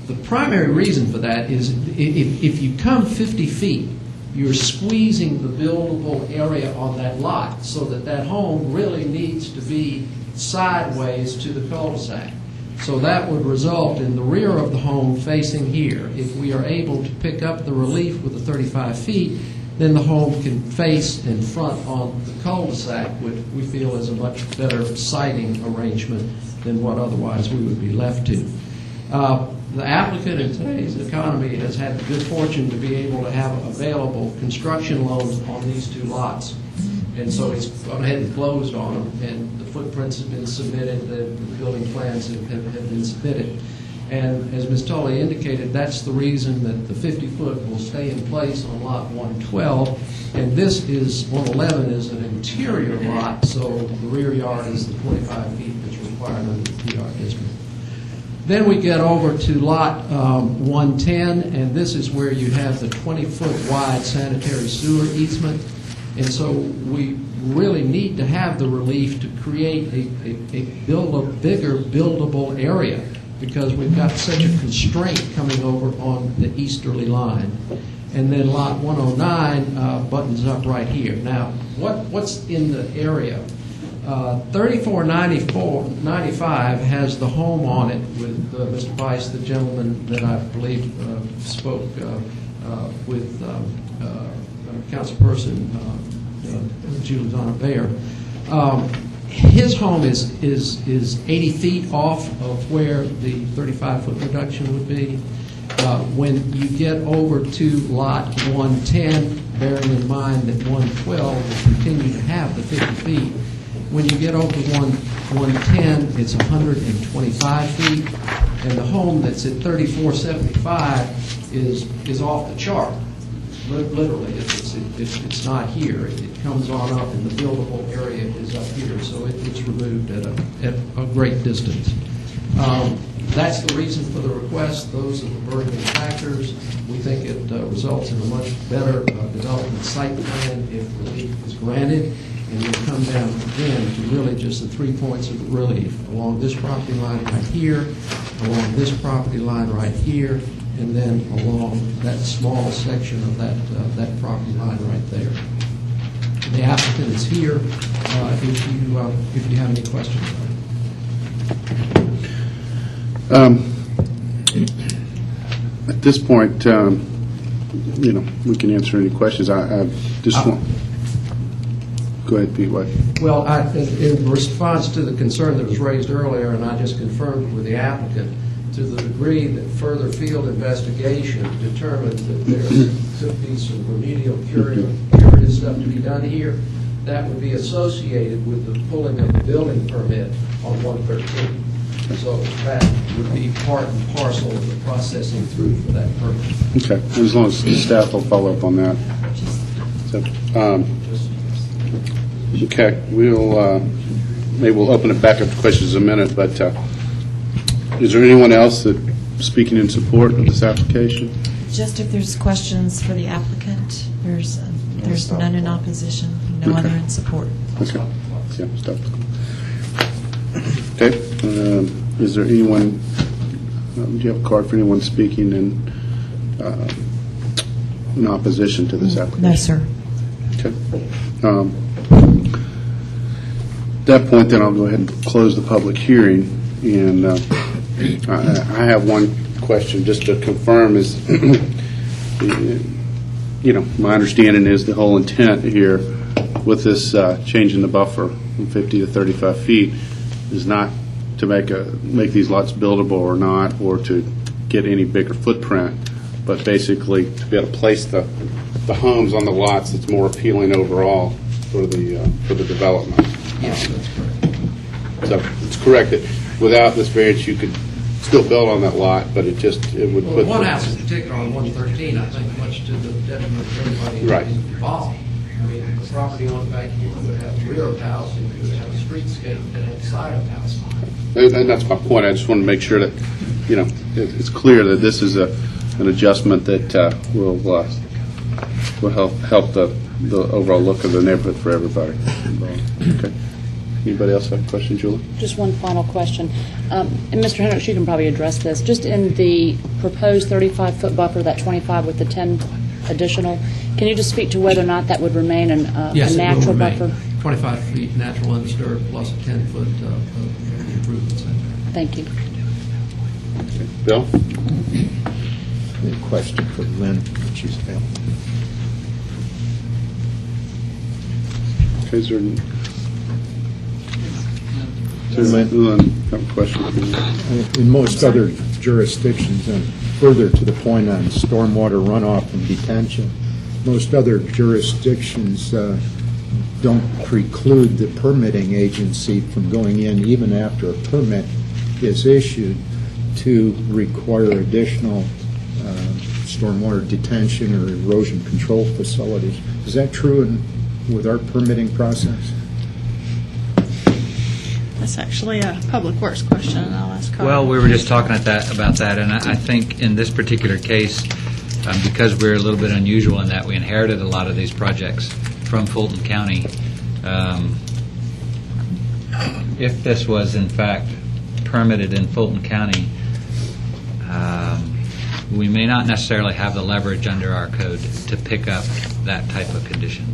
The primary reason for that is if you come 50 feet, you're squeezing the buildable area on that lot so that home really needs to be sideways to the cul-de-sac. So that would result in the rear of the home facing here. If we are able to pick up the relief with the 35 feet, then the home can face in front on the cul-de-sac, which we feel is a much better siting arrangement than what otherwise we would be left to. The applicant in today's economy has had the good fortune to be able to have available construction loans on these two lots. And so it's gone ahead and closed on them, and the footprints have been submitted, the building plans have been submitted. And as Ms. Tully indicated, that's the reason that the 50-foot will stay in place on Lot 112, and this is, 111 is an interior lot, so the rear yard is the 25 feet that's required under the PR district. Then we get over to Lot 110, and this is where you have the 20-foot wide sanitary sewer easement. And so we really need to have the relief to create a bigger buildable area because we've got such a constraint coming over on the easterly line. And then Lot 109 buttons up right here. Now, what's in the area? 3495 has the home on it with Mr. Weiss, the gentleman that I believe spoke with councilperson Juliana Bayer. His home is 80 feet off of where the 35-foot reduction would be. When you get over to Lot 110, bearing in mind that 112 will continue to have the 50 feet, when you get over to 110, it's 125 feet, and the home that's at 3475 is off the chart. Literally, it's not here. It comes on up, and the buildable area is up here, so it's removed at a great distance. That's the reason for the request. Those are the burdening factors. We think it results in a much better development site plan if relief is granted. And we come down again to really just the 3 points of relief along this property line right here, along this property line right here, and then along that small section of that property line right there. The applicant is here if you have any questions. At this point, we can answer any questions. I just want. Go ahead, Pete. What? Well, in response to the concern that was raised earlier, and I just confirmed with the applicant, to the degree that further field investigation determines that there could be some remedial curative stuff to be done here, that would be associated with the pulling of the building permit on 113. So that would be part and parcel of the processing through for that permit. Okay, as long as the staff will follow up on that. So, okay, maybe we'll open it back up to questions in a minute, but is there anyone else that speaking in support of this application? Just if there's questions for the applicant, there's none in opposition, no Okay. other in support. Okay. Yeah, stop. Okay. Is there anyone, do you have a card for anyone speaking in opposition to this application? No, sir. Okay. At that point, then I'll go ahead and close the public hearing. And I have one question just to confirm is, my understanding is the whole intent here with this change in the buffer from 50 to 35 feet is not to make these lots buildable or not, or to get any bigger footprint, but basically to be able to place the homes on the lots that's more appealing overall for the development. Yes, that's correct. So it's correct that without this variance, you could still build on that lot, but it would Well, put one house in particular on 113, I think much to the detriment of everybody Right. involved. I mean, the property on the back here would have a rear of the house, and you would have a streetscape that had the side of the house. And that's my point. I just want to make sure that, it's clear that this is an adjustment that will help the overall look of the neighborhood for everybody involved. Okay. Anybody else have a question, Julie? Just one final question. And Mr. Hendricks, you can probably address this. Just in the proposed 35-foot buffer, that 25 with the 10 additional, can you just speak to whether or not that would remain a Yes, natural it will remain. buffer? 25 feet natural undisturbed plus a 10-foot improvement center. Thank you. Bill? A question for Lynn, if she's available. Okay, is there any? Lynn? Have a question for you. In most other jurisdictions, and further to the point on stormwater runoff and detention, most other jurisdictions don't preclude the permitting agency from going in even after a permit is issued to require additional stormwater detention or erosion control facilities. Is that true with our permitting process? That's actually a public works question, and I'll ask Carl. Well, we were just talking about that, and I think in this particular case, because we're a little bit unusual in that we inherited a lot of these projects from Fulton County, if this was in fact permitted in Fulton County, we may not necessarily have the leverage under our code to pick up that type of condition.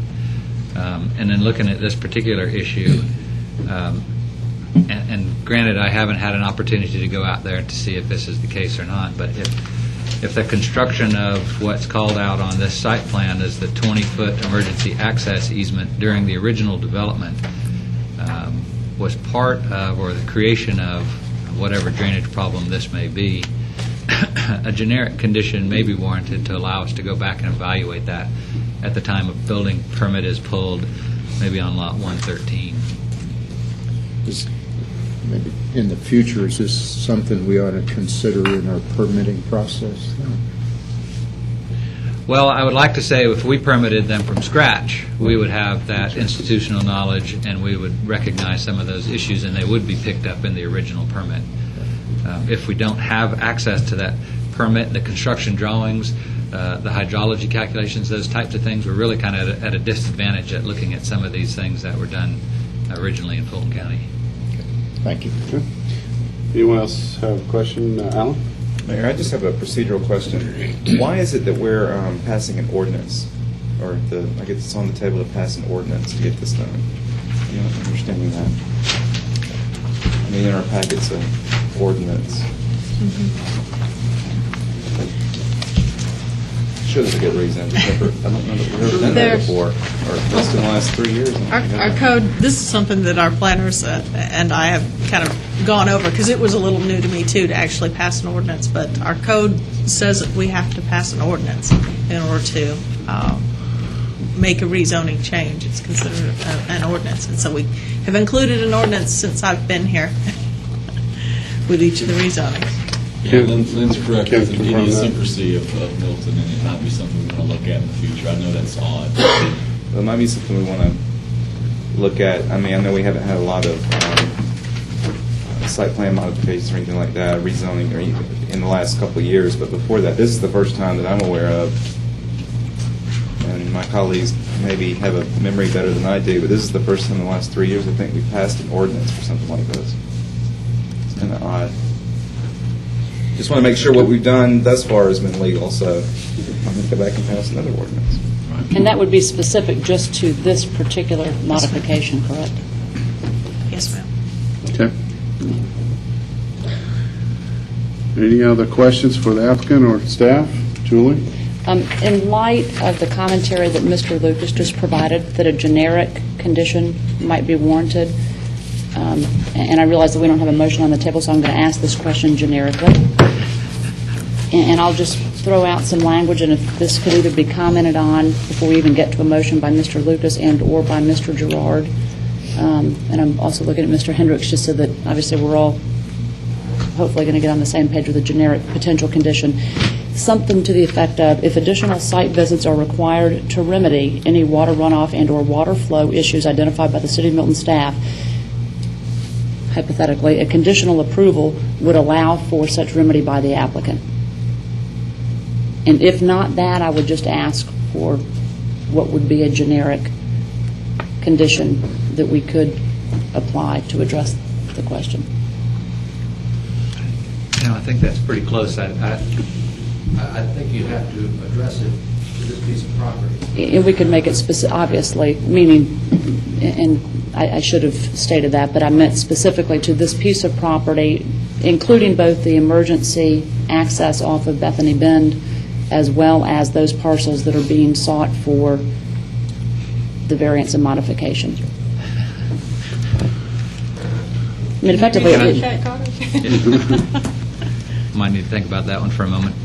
And in looking at this particular issue, and granted, I haven't had an opportunity to go out there to see if this is the case or not, but if the construction of what's called out on this site plan is the 20-foot emergency access easement during the original development was part of, or the creation of, whatever drainage problem this may be, a generic condition may be warranted to allow us to go back and evaluate that at the time a building permit is pulled, maybe on lot 113. Maybe in the future, is this something we ought to consider in our permitting process? Well, I would like to say if we permitted them from scratch, we would have that institutional knowledge and we would recognize some of those issues and they would be picked up in the original permit. If we don't have access to that permit, the construction drawings, the hydrology calculations, those types of things, we're really kind of at a disadvantage at looking at some of these things that were done originally in Fulton County. Thank you. Okay. Anyone else have a question? Alan? Mayor, I just have a procedural question. Why is it that we're passing an ordinance, or I guess it's on the table to pass an ordinance to get this done? I'm not understanding that. I mean, in our packet's an ordinance. sure there's a good reason. I don't know that we've ever done that There's- before, or at least in the last 3 years. Our code, this is something that our planners and I have kind of gone over, because it was a little new to me, too, to actually pass an ordinance, but our code says that we have to pass an ordinance in order to make a rezoning change. It's considered an ordinance, and so we have included an ordinance since I've been here with each of the rezonings. Yeah, Lynn's correct. Can It's an confirm that. idiosyncrasy of Milton, and it might be something we want to look at in the future. I know that's odd. It might be something we want to look at. I mean, I know we haven't had a lot of site plan modifications or anything like that, rezoning, or in the last couple of years, but before that, this is the first time that I'm aware of, and my colleagues maybe have a memory better than I do, but this is the first time in the last 3 years I think we've passed an ordinance for something like this. It's kind of odd. Just want to make sure what we've done thus far has been legal, so I'm going to go back and pass another ordinance. And that would be specific just to this particular modification, correct? Yes, ma'am. Okay. Any other questions for the applicant or staff? Julie? In light of the commentary that Mr. Lucas just provided, that a generic condition might be warranted, and I realize that we don't have a motion on the table, so I'm going to ask this question generically. And I'll just throw out some language, and if this could either be commented on before we even get to a motion by Mr. Lucas and/or by Mr. Gerard. And I'm also looking at Mr. Hendricks, just so that obviously we're all hopefully going to get on the same page with a generic potential condition. Something to the effect of, if additional site visits are required to remedy any water runoff and/or water flow issues identified by the City of Milton staff, hypothetically, a conditional approval would allow for such remedy by the applicant. And if not that, I would just ask for what would be a generic condition that we could apply to address the question. I think that's pretty close. I think you have to address it to this piece of property. And we could make it obviously, meaning, and I should have stated that, but I meant specifically to this piece of property, including both the emergency access off of Bethany Bend, as well as those parcels that are being sought for the variance and modification. I mean, effectively, Might need to think about that one for a moment.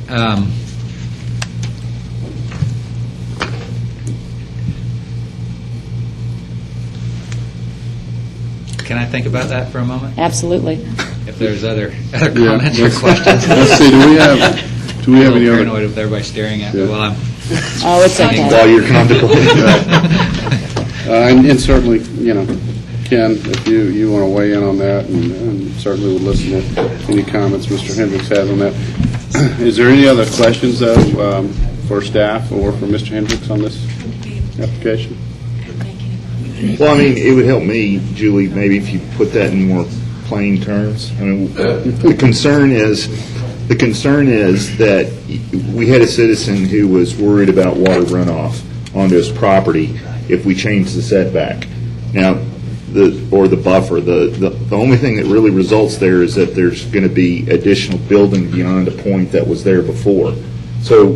Can I think about that for a moment? absolutely. If there's other comments or let's- questions? Let's see, do we have I'm any a little other? paranoid with everybody staring at me Yeah. while I'm Oh, it's okay. While you're contemplating. And certainly, Ken, if you want to weigh in on that, and certainly would listen to any comments Mr. Hendricks has on that. Is there any other questions, though, for staff or for Mr. Hendricks on this application? Well, I mean, it would help me, Julie, maybe if you put that in more plain terms. I mean, the concern is that we had a citizen who was worried about water runoff onto his property if we change the setback. Now, or the buffer. The only thing that really results there is that there's going to be additional building beyond a point that was there before. So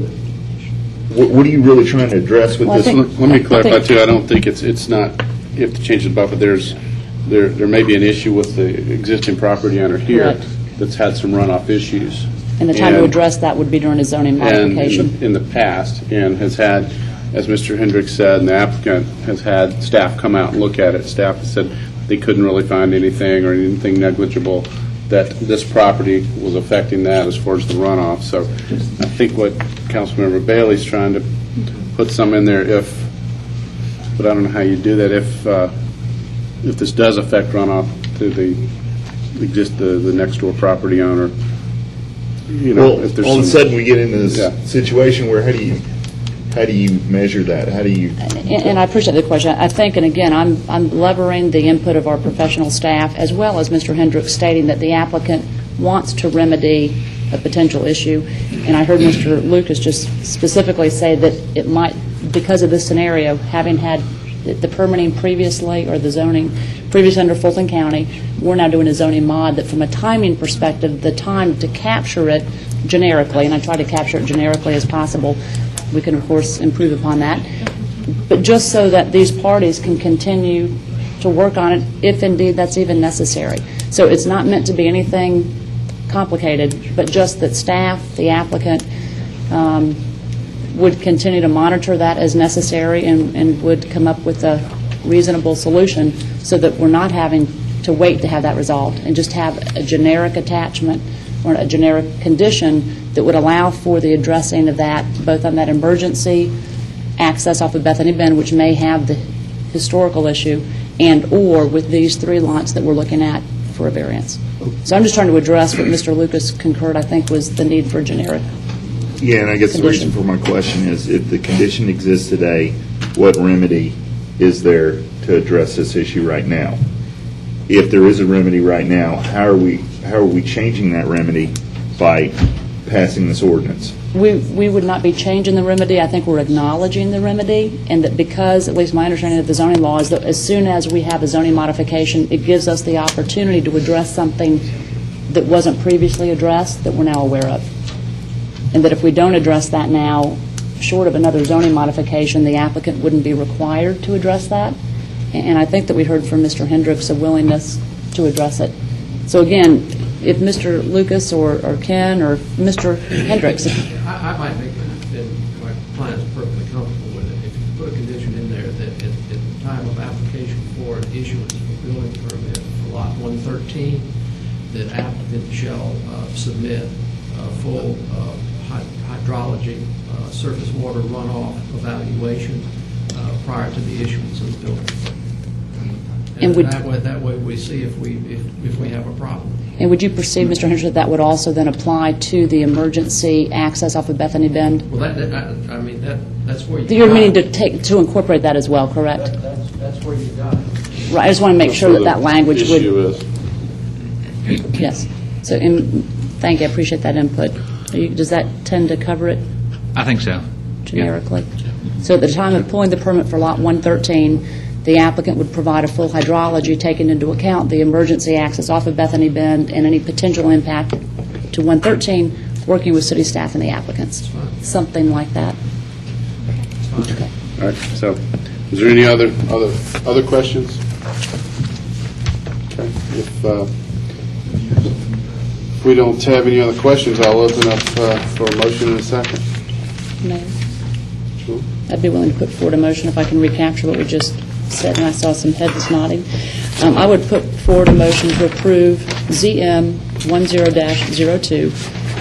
what are you really trying to address with Well, I this? think- Let me clarify, too. I don't think it's not, you have to change the buffer. There may be an issue with the existing property owner here Correct. that's had some runoff issues. And the time to address that would be during a zoning And modification. in the past, and has had, as Mr. Hendricks said, and the applicant has had staff come out and look at it. Staff has said they couldn't really find anything or anything negligible that this property was affecting that as far as the runoff. So I think what Councilmember Bailey's trying to put some in there but I don't know how you do that if this does affect runoff to the next door property owner. Well, if there's all of a some- sudden we get into this Yeah. situation where how do you measure that? How do you? And I appreciate the question. I think, and again, I'm levering the input of our professional staff, as well as Mr. Hendricks stating that the applicant wants to remedy a potential issue. And I heard Mr. Lucas just specifically say that it might, because of this scenario, having had the permitting previously, or the zoning previously under Fulton County, we're now doing a zoning mod that from a timing perspective, the time to capture it generically, and I try to capture it generically as possible, we can, of course, improve upon that. But just so that these parties can continue to work on it, if indeed that's even necessary. So it's not meant to be anything complicated, but just that staff, the applicant, would continue to monitor that as necessary and would come up with a reasonable solution so that we're not having to wait to have that resolved and just have a generic attachment or a generic condition that would allow for the addressing of that, both on that emergency access off of Bethany Bend, which may have the historical issue, and/or with these 3 lots that we're looking at for a variance. So I'm just trying to address what Mr. Lucas concurred, I think, was the need for generic. Yeah, and I guess the reason for my question is, if the condition exists today, what remedy is there to address this issue right now? If there is a remedy right now, how are we changing that remedy by passing this ordinance? We would not be changing the remedy. I think we're acknowledging the remedy, and that because, at least my understanding of the zoning law, is that as soon as we have a zoning modification, it gives us the opportunity to address something that wasn't previously addressed that we're now aware of. And that if we don't address that now, short of another zoning modification, the applicant wouldn't be required to address that. And I think that we heard from Mr. Hendricks a willingness to address it. So again, if Mr. Lucas or Ken or Mr. Hendricks, I might make it, and my client's perfectly comfortable with it, if you put a condition in there that at the time of application for an issuance of a building permit for lot 113, that applicant shall submit a full hydrology, surface water runoff evaluation prior to the issuance of the building permit. And that way we see if we have a problem. and would you perceive, Mr. Hendricks, that would also then apply to the emergency access off of Bethany Bend? Well, that's where you. You're meaning to incorporate that as well, correct? That's where you got it. Right, I just want to make sure that that language would. Issue is. Yes. So, thank you, I appreciate that input. Does that tend to cover it I think so. generically? So at the time of pulling the permit for Lot 113, the applicant would provide a full hydrology, taking into account the emergency access off of Bethany Bend and any potential impact to 113, working with city staff and the applicants. Something like that. Okay. All right, so, is there any other questions? Okay, if we don't have any other questions, I'll open up for a motion in a second. Mayor? Sure. I'd be willing to put forward a motion if I can recapture what we just said, and I saw some heads nodding. I would put forward a motion to approve ZM 10-02,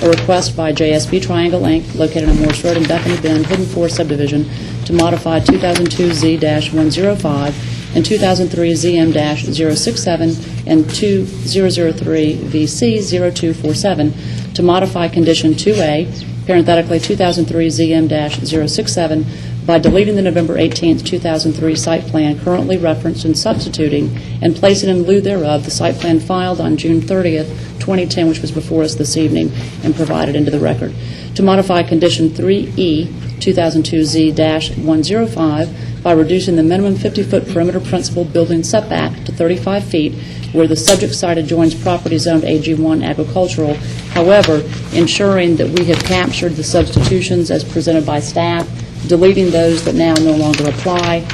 a request by JSB Triangle Inc., located on Morse Road in Bethany Bend, Hidden Forest subdivision, to modify 2002 Z-105 and 2003 ZM-067 and 2003 VC-0247 to modify Condition 2A, parenthetically 2003 ZM-067, by deleting the November 18, 2003 site plan currently referenced and substituting and placing in lieu thereof the site plan filed on June 30, 2010, which was before us this evening, and provided into the record. To modify Condition 3E, 2002 Z-105, by reducing the minimum 50-foot perimeter principal building setback to 35 feet where the subject site adjoins property zoned AG1 agricultural, however, ensuring that we have captured the substitutions as presented by staff, deleting those that now no longer apply,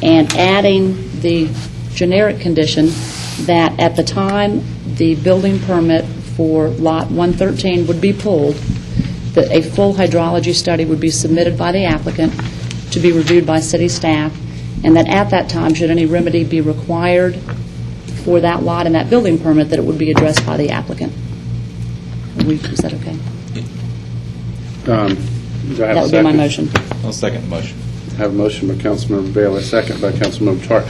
and adding the generic condition that at the time the building permit for Lot 113 would be pulled, that a full hydrology study would be submitted by the applicant to be reviewed by city staff, and that at that time, should any remedy be required for that lot and that building permit, that it would be addressed by the applicant. Is that okay? Do I have That a would be my second? motion. I'll second the motion. I have a motion by Councilmember Bailey, a second by Councilmember Tarr. I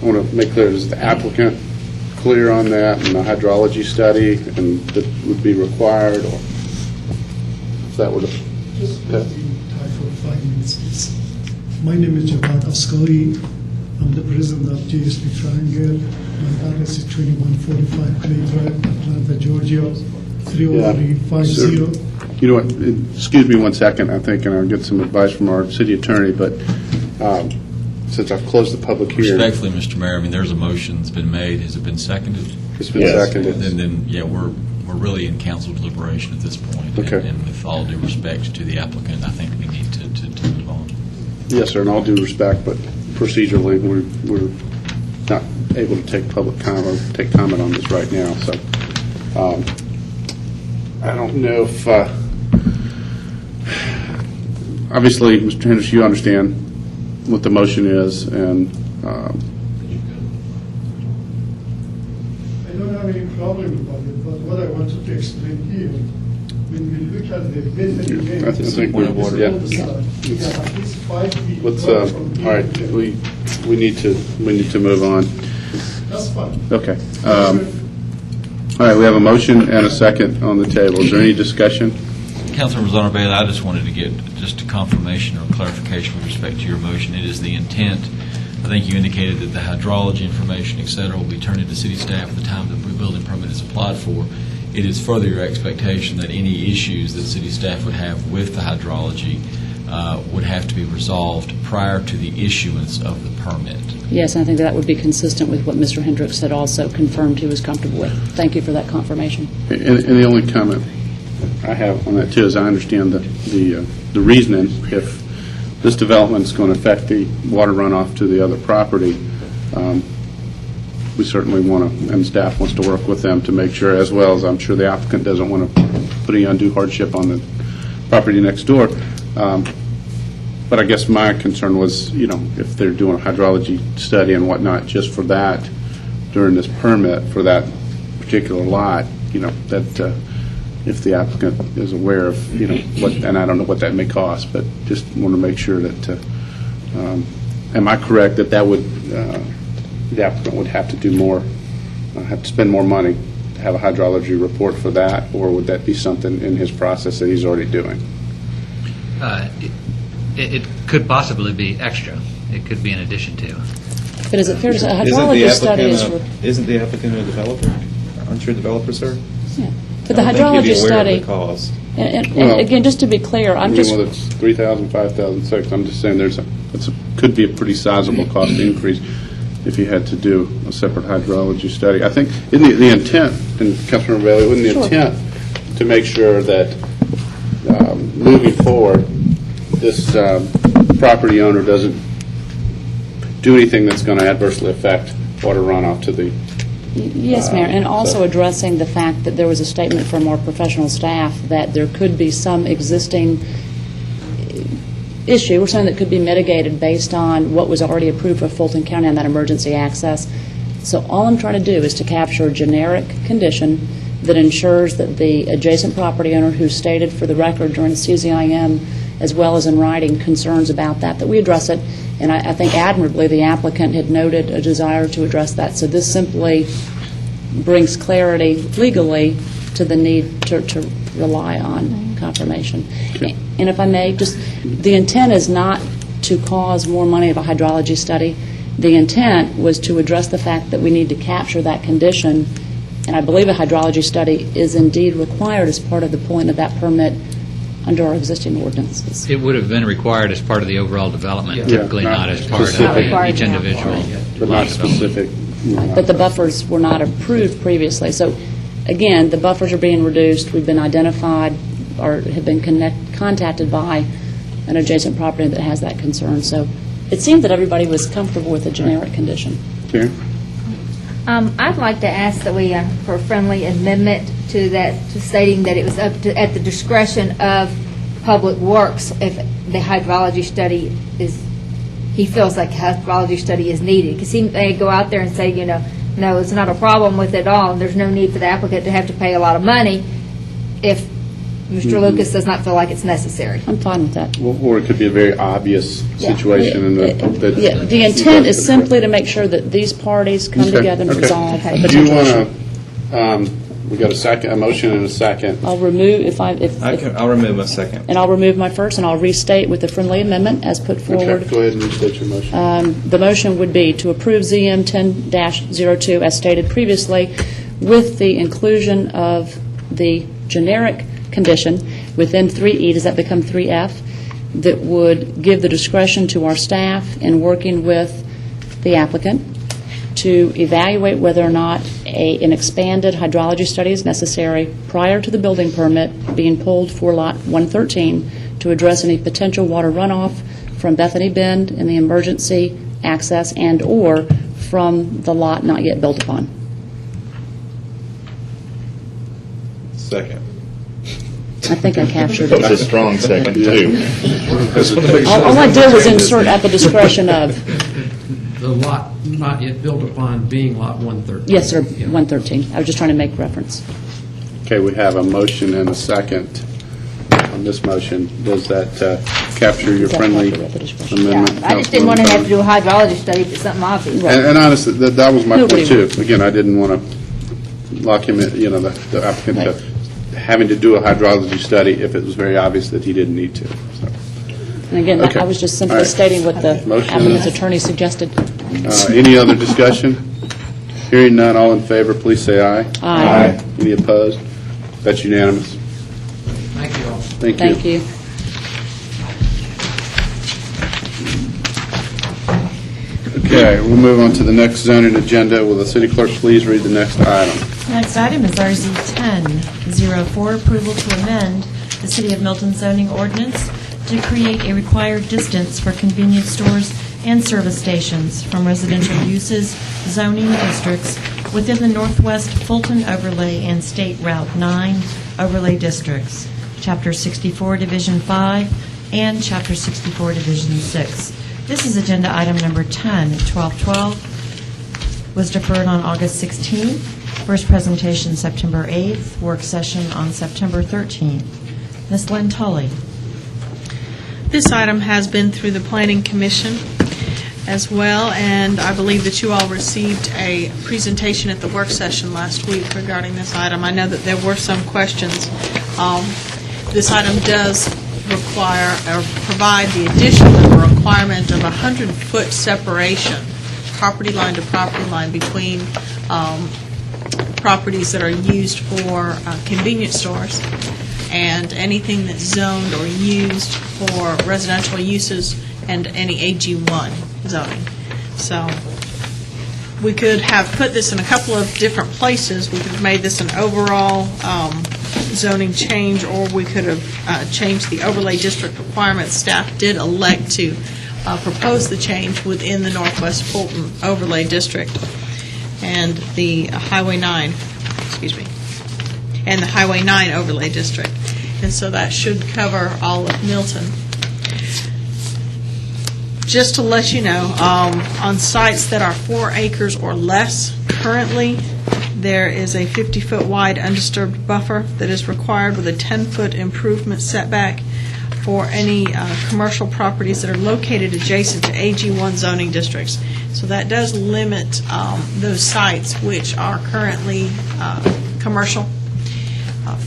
want to make clear, is the applicant clear on that, and the hydrology study, and that would be required, or if that would have... Time for 5 minutes, please. My name is Javad Asghari. I'm the president of JSP Triangle. My address is 2145 Clay Drive, Atlanta, Georgia, 30350. You know what, excuse me one second, I think, and I'll get some advice from our city attorney, but since I've closed the public hearing... Respectfully, Mr. Mayor, I mean, there's a motion that's been made. Has it been seconded? It's been seconded. Then, yeah, we're really in council deliberation at this point. Okay. And with all due respect to the applicant, I think we need to Yes, sir, in all due respect, but procedurally, we're not able to take public comment, take comment on this right now, so I don't know if, obviously, Mr. Hendricks, you understand what the motion is, and I don't have any problem about it, but what I wanted to explain here, when we look at the width and I length, think on we're, this yeah. old side, we have at least 5 feet. Let's, drop from all here right, to there. we need to move on. That's fine. Okay. All right, we have a motion and a second on the table. Is there any discussion? Councilman Rosanna Bailey, I just wanted to get just a confirmation or clarification with respect to your motion. It is the intent, I think you indicated that the hydrology information, et cetera, will be turned into city staff at the time the building permit is applied for. It is further your expectation that any issues that city staff would have with the hydrology would have to be resolved prior to the issuance of the permit. Yes, I think that would be consistent with what Mr. Hendricks had also confirmed he was comfortable with. Thank you for that confirmation. And the only comment I have on that, too, is I understand the reasoning. If this development is going to affect the water runoff to the other property, we certainly want to, and staff wants to work with them to make sure, as well as I'm sure the applicant doesn't want to put any undue hardship on the property next door. But I guess my concern was, if they're doing a hydrology study and whatnot just for that, during this permit for that particular lot, that if the applicant is aware of, what, and I don't know what that may cost, but just want to make sure that, am I correct that would, the applicant would have to do more, have to spend more money to have a hydrology report for that, or would that be something in his process that he's already doing? It could possibly be extra. It could be in addition to. But is it fair to say a hydrology study is... Isn't the applicant a developer? Aren't you a developer, sir? Yeah. But the I don't think hydrology he'd be aware of study... the cost. And Well, again, just to be clear, I'm just... Whether it's 3,000, 5,000, 6,000, I'm just saying could be a pretty sizable cost increase if you had to do a separate hydrology study. I think, isn't the intent, and Councilmember Bailey, wasn't the intent to make sure that moving forward, this property owner doesn't do anything that's going to adversely affect water runoff to the... Yes, Mayor, and also addressing the fact that there was a statement from our professional staff that there could be some existing issue or something that could be mitigated based on what was already approved for Fulton County on that emergency access. So all I'm trying to do is to capture a generic condition that ensures that the adjacent property owner who stated for the record during the CZIM as well as in writing concerns about that we address it. And I think admirably the applicant had noted a desire to address that. So this simply brings clarity legally to the need to rely on confirmation. And if I may, just the intent is not to cause more money of a hydrology study. The intent was to address the fact that we need to capture that condition, and I believe a hydrology study is indeed required as part of the pulling of that permit under our existing ordinances. It would have been required as part of the overall development, Yeah, typically not not as part of specific. each individual But lot not development. specific. But the buffers were not approved previously. So, again, the buffers are being reduced. We've been identified or have been contacted by an adjacent property that has that concern. So it seemed that everybody was comfortable with a generic condition. Karen? I'd like to ask that we, for a friendly amendment to that, to stating that it was up to, at the discretion of Public Works if the hydrology study is, he feels like a hydrology study is needed. Because he may go out there and say, no, it's not a problem with it all, and there's no need for the applicant to have to pay a lot of money if Mr. Lucas does not feel like it's necessary. I'm fine with that. Or it could be a very obvious situation. And Yeah, the intent is simply to make sure that these parties come together and resolve a Do you potential want issue. to, we got a motion and a second. I'll remove, I'll remove my second. and I'll remove my first, and I'll restate with the friendly amendment as put forward. Okay, go ahead and restate your motion. The motion would be to approve ZM 10-02 as stated previously, with the inclusion of the generic condition within 3E, does that become 3F, that would give the discretion to our staff in working with the applicant to evaluate whether or not an expanded hydrology study is necessary prior to the building permit being pulled for Lot 113 to address any potential water runoff from Bethany Bend in the emergency access and/or from the lot not yet built upon. Second. I think I captured That's a it. strong second, too. All I did was insert at the discretion of. The lot not yet built upon being Lot 113. Yes, sir, 113. I was just trying to make reference. Okay, we have a motion and a second on this motion. Does that capture your friendly amendment? I just didn't want to have to do a hydrology study if it's something obvious. And honestly, that was my Nobody point too. Again, I didn't want to lock him in, the applicant to having to do a hydrology study if it was very obvious that he didn't need to. So, And again, Okay. I was just All simply right. stating what the Motion. applicant's attorney suggested. Any other discussion? Hearing none, all in favor, please say aye. Aye. Any opposed? That's unanimous. Thank you all. Thank you. Thank you. Okay, we'll move on to the next zoning agenda. Will the city clerk please read the next item? Next item is RZ 1004, approval to amend the City of Milton zoning ordinance to create a required distance for convenience stores and service stations from residential uses zoning districts within the Northwest Fulton Overlay and State Route 9 Overlay Districts, Chapter 64, Division 5, and Chapter 64, Division 6. This is agenda item number 10. 1212 was deferred on August 16th. First presentation September 8th. Work session on September 13th. Ms. Lynn Tully. This item has been through the Planning Commission as well, and I believe that you all received a presentation at the work session last week regarding this item. I know that there were some questions. This item does require or provide the addition of a requirement of 100-foot separation, property line to property line, between properties that are used for convenience stores and anything that's zoned or used for residential uses and any AG1 zoning. So we could have put this in a couple of different places. We could have made this an overall zoning change, or we could have changed the overlay district requirements. Staff did elect to propose the change within the Northwest Fulton Overlay District and the Highway 9, and the Highway 9 Overlay District. And so that should cover all of Milton. Just to let you know, on sites that are 4 acres or less, currently, there is a 50-foot wide undisturbed buffer that is required with a 10-foot improvement setback for any commercial properties that are located adjacent to AG1 zoning districts. So that does limit those sites which are currently commercial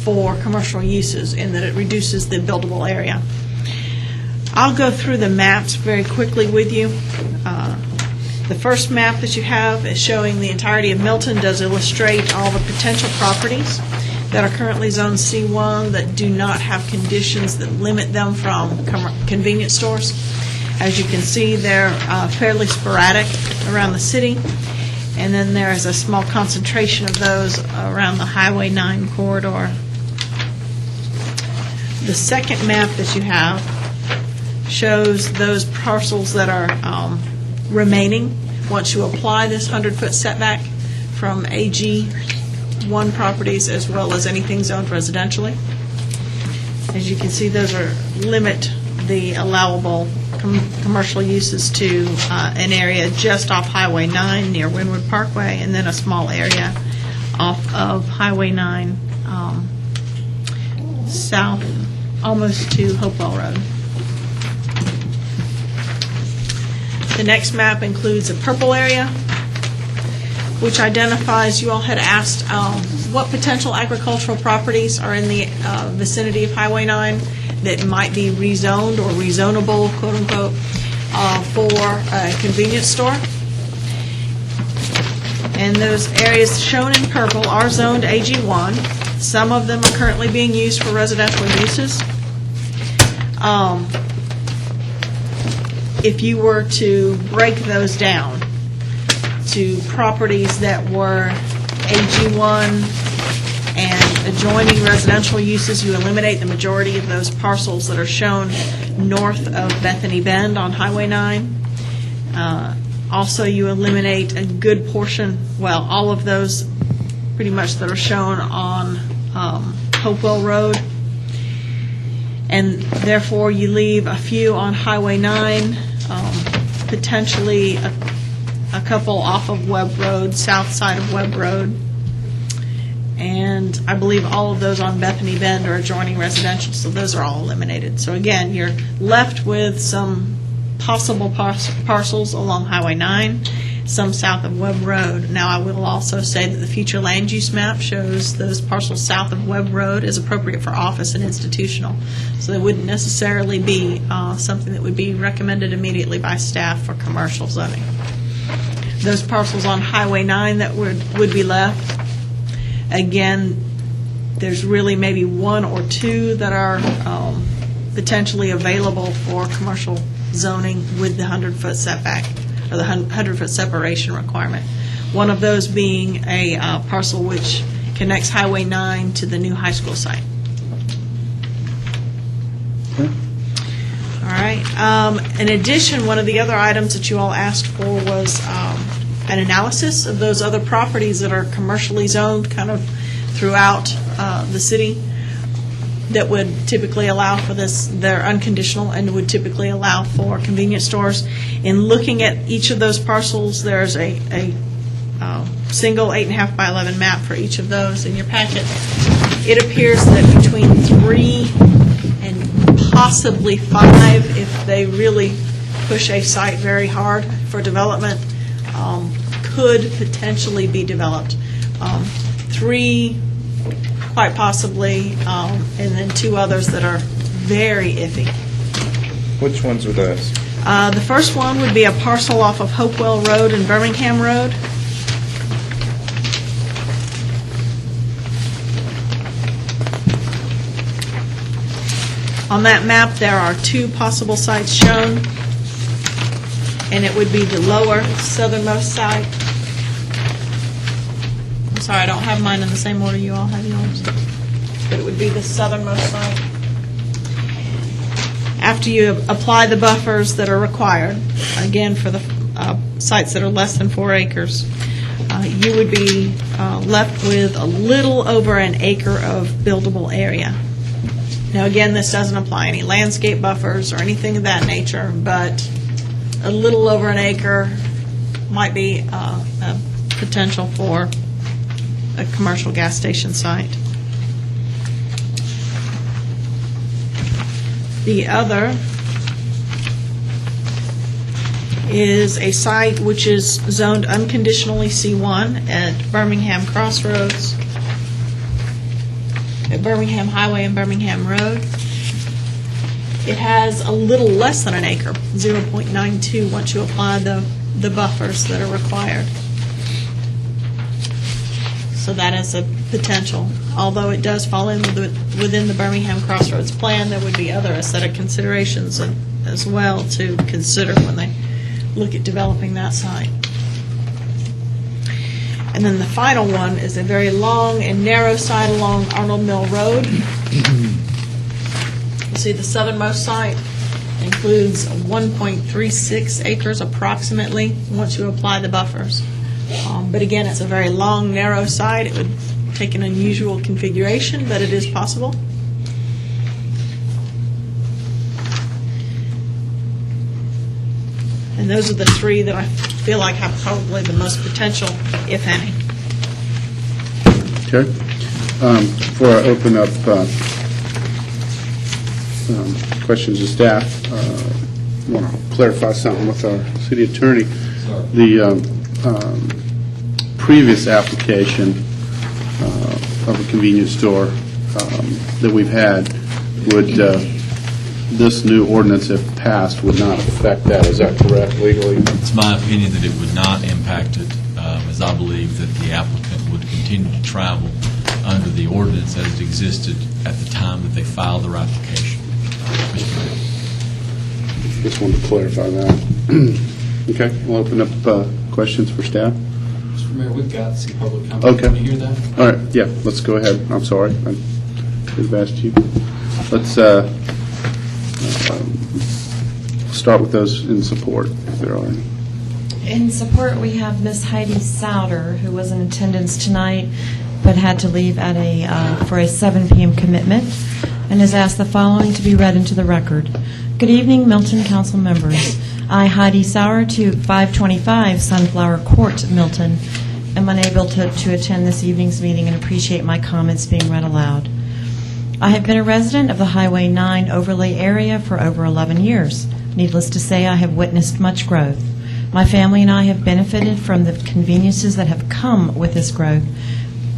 for commercial uses, in that it reduces the buildable area. I'll go through the maps very quickly with you. The first map that you have is showing the entirety of Milton, does illustrate all the potential properties that are currently zoned C1 that do not have conditions that limit them from convenience stores. As you can see, they're fairly sporadic around the city, and then there is a small concentration of those around the Highway 9 corridor. The second map that you have shows those parcels that are remaining once you apply this 100-foot setback from AG1 properties as well as anything zoned residentially. As you can see, those are limit the allowable commercial uses to an area just off Highway 9 near Wynwood Parkway, and then a small area off of Highway 9 south almost to Hopewell Road. The next map includes a purple area, which identifies, you all had asked what potential agricultural properties are in the vicinity of Highway 9 that might be rezoned or rezonable, quote unquote, for a convenience store. And those areas shown in purple are zoned AG1. Some of them are currently being used for residential uses. If you were to break those down to properties that were AG1 and adjoining residential uses, you eliminate the majority of those parcels that are shown north of Bethany Bend on Highway 9. Also, you eliminate a good portion, well, all of those pretty much that are shown on Hopewell Road. And therefore, you leave a few on Highway 9, potentially a couple off of Webb Road, south side of Webb Road. And I believe all of those on Bethany Bend are adjoining residential, so those are all eliminated. So again, you're left with some possible parcels along Highway 9, some south of Webb Road. Now, I will also say that the future land use map shows those parcels south of Webb Road is appropriate for office and institutional. So they wouldn't necessarily be something that would be recommended immediately by staff for commercial zoning. Those parcels on Highway 9 that would be left, again, there's really maybe one or two that are potentially available for commercial zoning with the 100-foot setback or the 100-foot separation requirement. One of those being a parcel which connects Highway 9 to the new high school site. All right. In addition, one of the other items that you all asked for was an analysis of those other properties that are commercially zoned kind of throughout the city that would typically allow for this. They're unconditional and would typically allow for convenience stores. In looking at each of those parcels, there's a single 8.5 by 11 map for each of those in your packet. It appears that between 3 and possibly 5, if they really push a site very hard for development, could potentially be developed. 3, quite possibly, and then 2 others that are very iffy. Which ones are those? The first one would be a parcel off of Hopewell Road and Birmingham Road. On that map, there are 2 possible sites shown, and it would be the lower southernmost site. I'm sorry, I don't have mine in the same order you all have yours, but it would be the southernmost site. After you apply the buffers that are required, again, for the sites that are less than 4 acres, you would be left with a little over an acre of buildable area. Now, again, this doesn't apply any landscape buffers or anything of that nature, but a little over an acre might be a potential for a commercial gas station site. The other is a site which is zoned unconditionally C1 at Birmingham Crossroads, at Birmingham Highway and Birmingham Road. It has a little less than an acre, 0.92, once you apply the buffers that are required. So that is a potential. Although it does fall in within the Birmingham Crossroads plan, there would be other aesthetic considerations as well to consider when they look at developing that site. And then the final one is a very long and narrow site along Arnold Mill Road. You see the southernmost site includes 1.36 acres approximately once you apply the buffers. But again, it's a very long, narrow site. It would take an unusual configuration, but it is possible. And those are the 3 that I feel like have probably the most potential, if any. Okay. Before I open up questions to staff, I want to clarify something with our city attorney. The previous application of a convenience store that we've had, would this new ordinance, if passed, would not affect that. Is that correct legally? It's my opinion that it would not impact it, as I believe that the applicant would continue to travel under the ordinance as it existed at the time that they filed their application. Mr. Mayor. Just wanted to clarify that. Okay, we'll open up questions for staff. Mr. Mayor, we've got some public comment. Okay. Can you hear that? All right, yeah, let's go ahead. I'm sorry. I could have asked you. Let's start with those in support, if there are any. In support, we have Miss Heidi Souter, who was in attendance tonight, but had to leave at for a 7 p.m. commitment, and has asked the following to be read into the record. Good evening, Milton Council members. I, Heidi Sauer, to 525 Sunflower Court, Milton, am unable to attend this evening's meeting and appreciate my comments being read aloud. I have been a resident of the Highway 9 overlay area for over 11 years. Needless to say, I have witnessed much growth. My family and I have benefited from the conveniences that have come with this growth.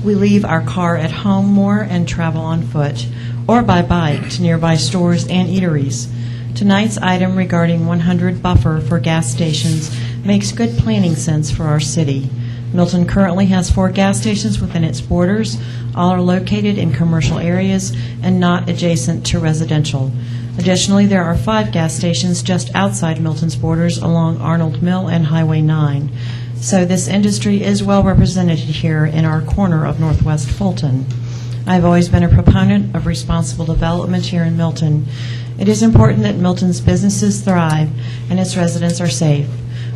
We leave our car at home more and travel on foot or by bike to nearby stores and eateries. Tonight's item regarding 100 buffer for gas stations makes good planning sense for our city. Milton currently has 4 gas stations within its borders. All are located in commercial areas and not adjacent to residential. Additionally, there are 5 gas stations just outside Milton's borders along Arnold Mill and Highway 9. So this industry is well represented here in our corner of Northwest Fulton. I've always been a proponent of responsible development here in Milton. It is important that Milton's businesses thrive and its residents are safe.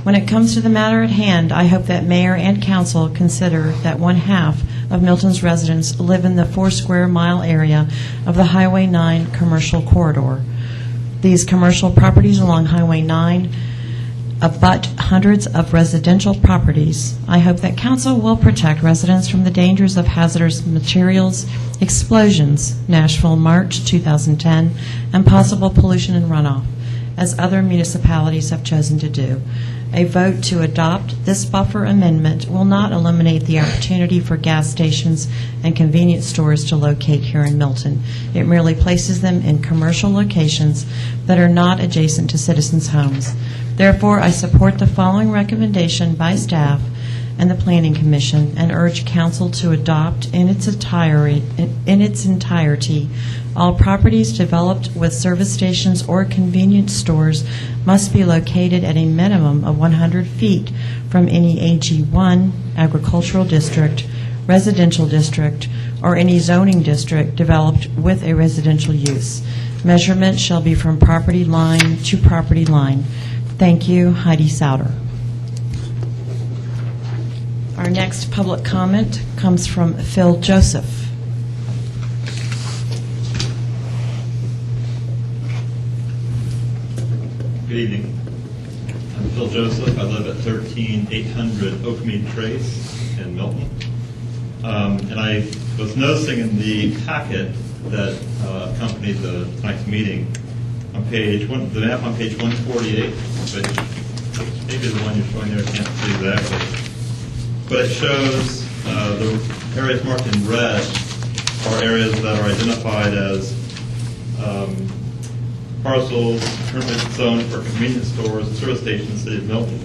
When it comes to the matter at hand, I hope that Mayor and Council consider that 1/2 of Milton's residents live in the 4 square mile area of the Highway 9 commercial corridor. These commercial properties along Highway 9 abut hundreds of residential properties. I hope that Council will protect residents from the dangers of hazardous materials, explosions, Nashville March 2010, and possible pollution and runoff, as other municipalities have chosen to do. A vote to adopt this buffer amendment will not eliminate the opportunity for gas stations and convenience stores to locate here in Milton. It merely places them in commercial locations that are not adjacent to citizens' homes. Therefore, I support the following recommendation by staff and the Planning Commission and urge Council to adopt in its entirety. All properties developed with service stations or convenience stores must be located at a minimum of 100 feet from any AG1 agricultural district, residential district, or any zoning district developed with a residential use. Measurement shall be from property line to property line. Thank you, Heidi Souter. Our next public comment comes from Phil Joseph. Good evening. I'm Phil Joseph. I live at 13800 Oakmead Trace in Milton. And I was noticing in the packet that accompanied tonight's meeting, on the map on page 148, which maybe the one you're showing there, I can't see exactly. But it shows the areas marked in red are areas that are identified as parcels currently zoned for convenience stores and service stations in the city of Milton.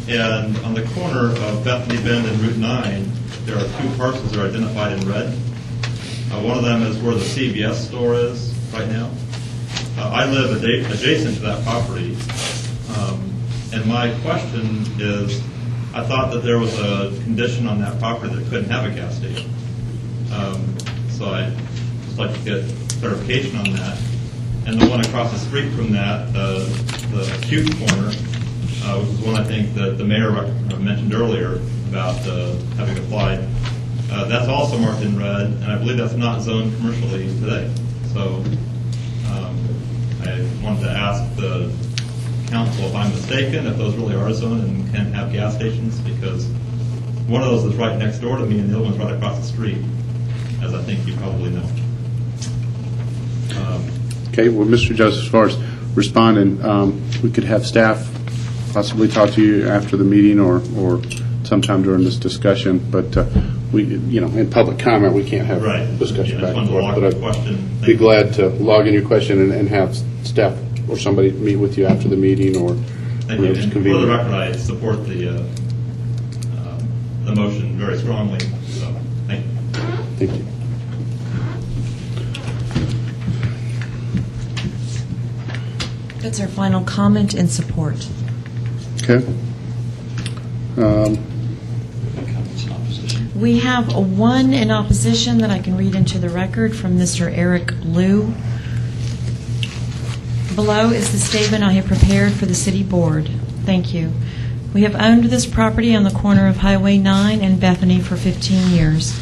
And on the corner of Bethany Bend and Route 9, there are 2 parcels that are identified in red. One of them is where the CVS store is right now. I live adjacent to that property. And my question is, I thought that there was a condition on that property that couldn't have a gas station. So I'd just like to get clarification on that. And the one across the street from that, the acute corner, which is one I think that the mayor mentioned earlier about having applied, that's also marked in red, and I believe that's not zoned commercially today. So I wanted to ask the council if I'm mistaken, if those really are zoned and can have gas stations, because one of those is right next door to me and the other one's right across the street, as I think you probably know. Okay, well, Mr. Joseph, as far as responding, we could have staff possibly talk to you after the meeting or sometime during this discussion, but we, in public comment, we can't have discussion back and forth. But I'd be glad to log in your question and have staff or somebody meet with you after the meeting or Thank you. And for the record, I support the motion very strongly. So, thank you. Thank you. That's our final comment in support. Okay. We have one in opposition that I can read into the record from Mr. Eric Liu. Below is the statement I have prepared for the City Board. Thank you. We have owned this property on the corner of Highway 9 and Bethany for 15 years,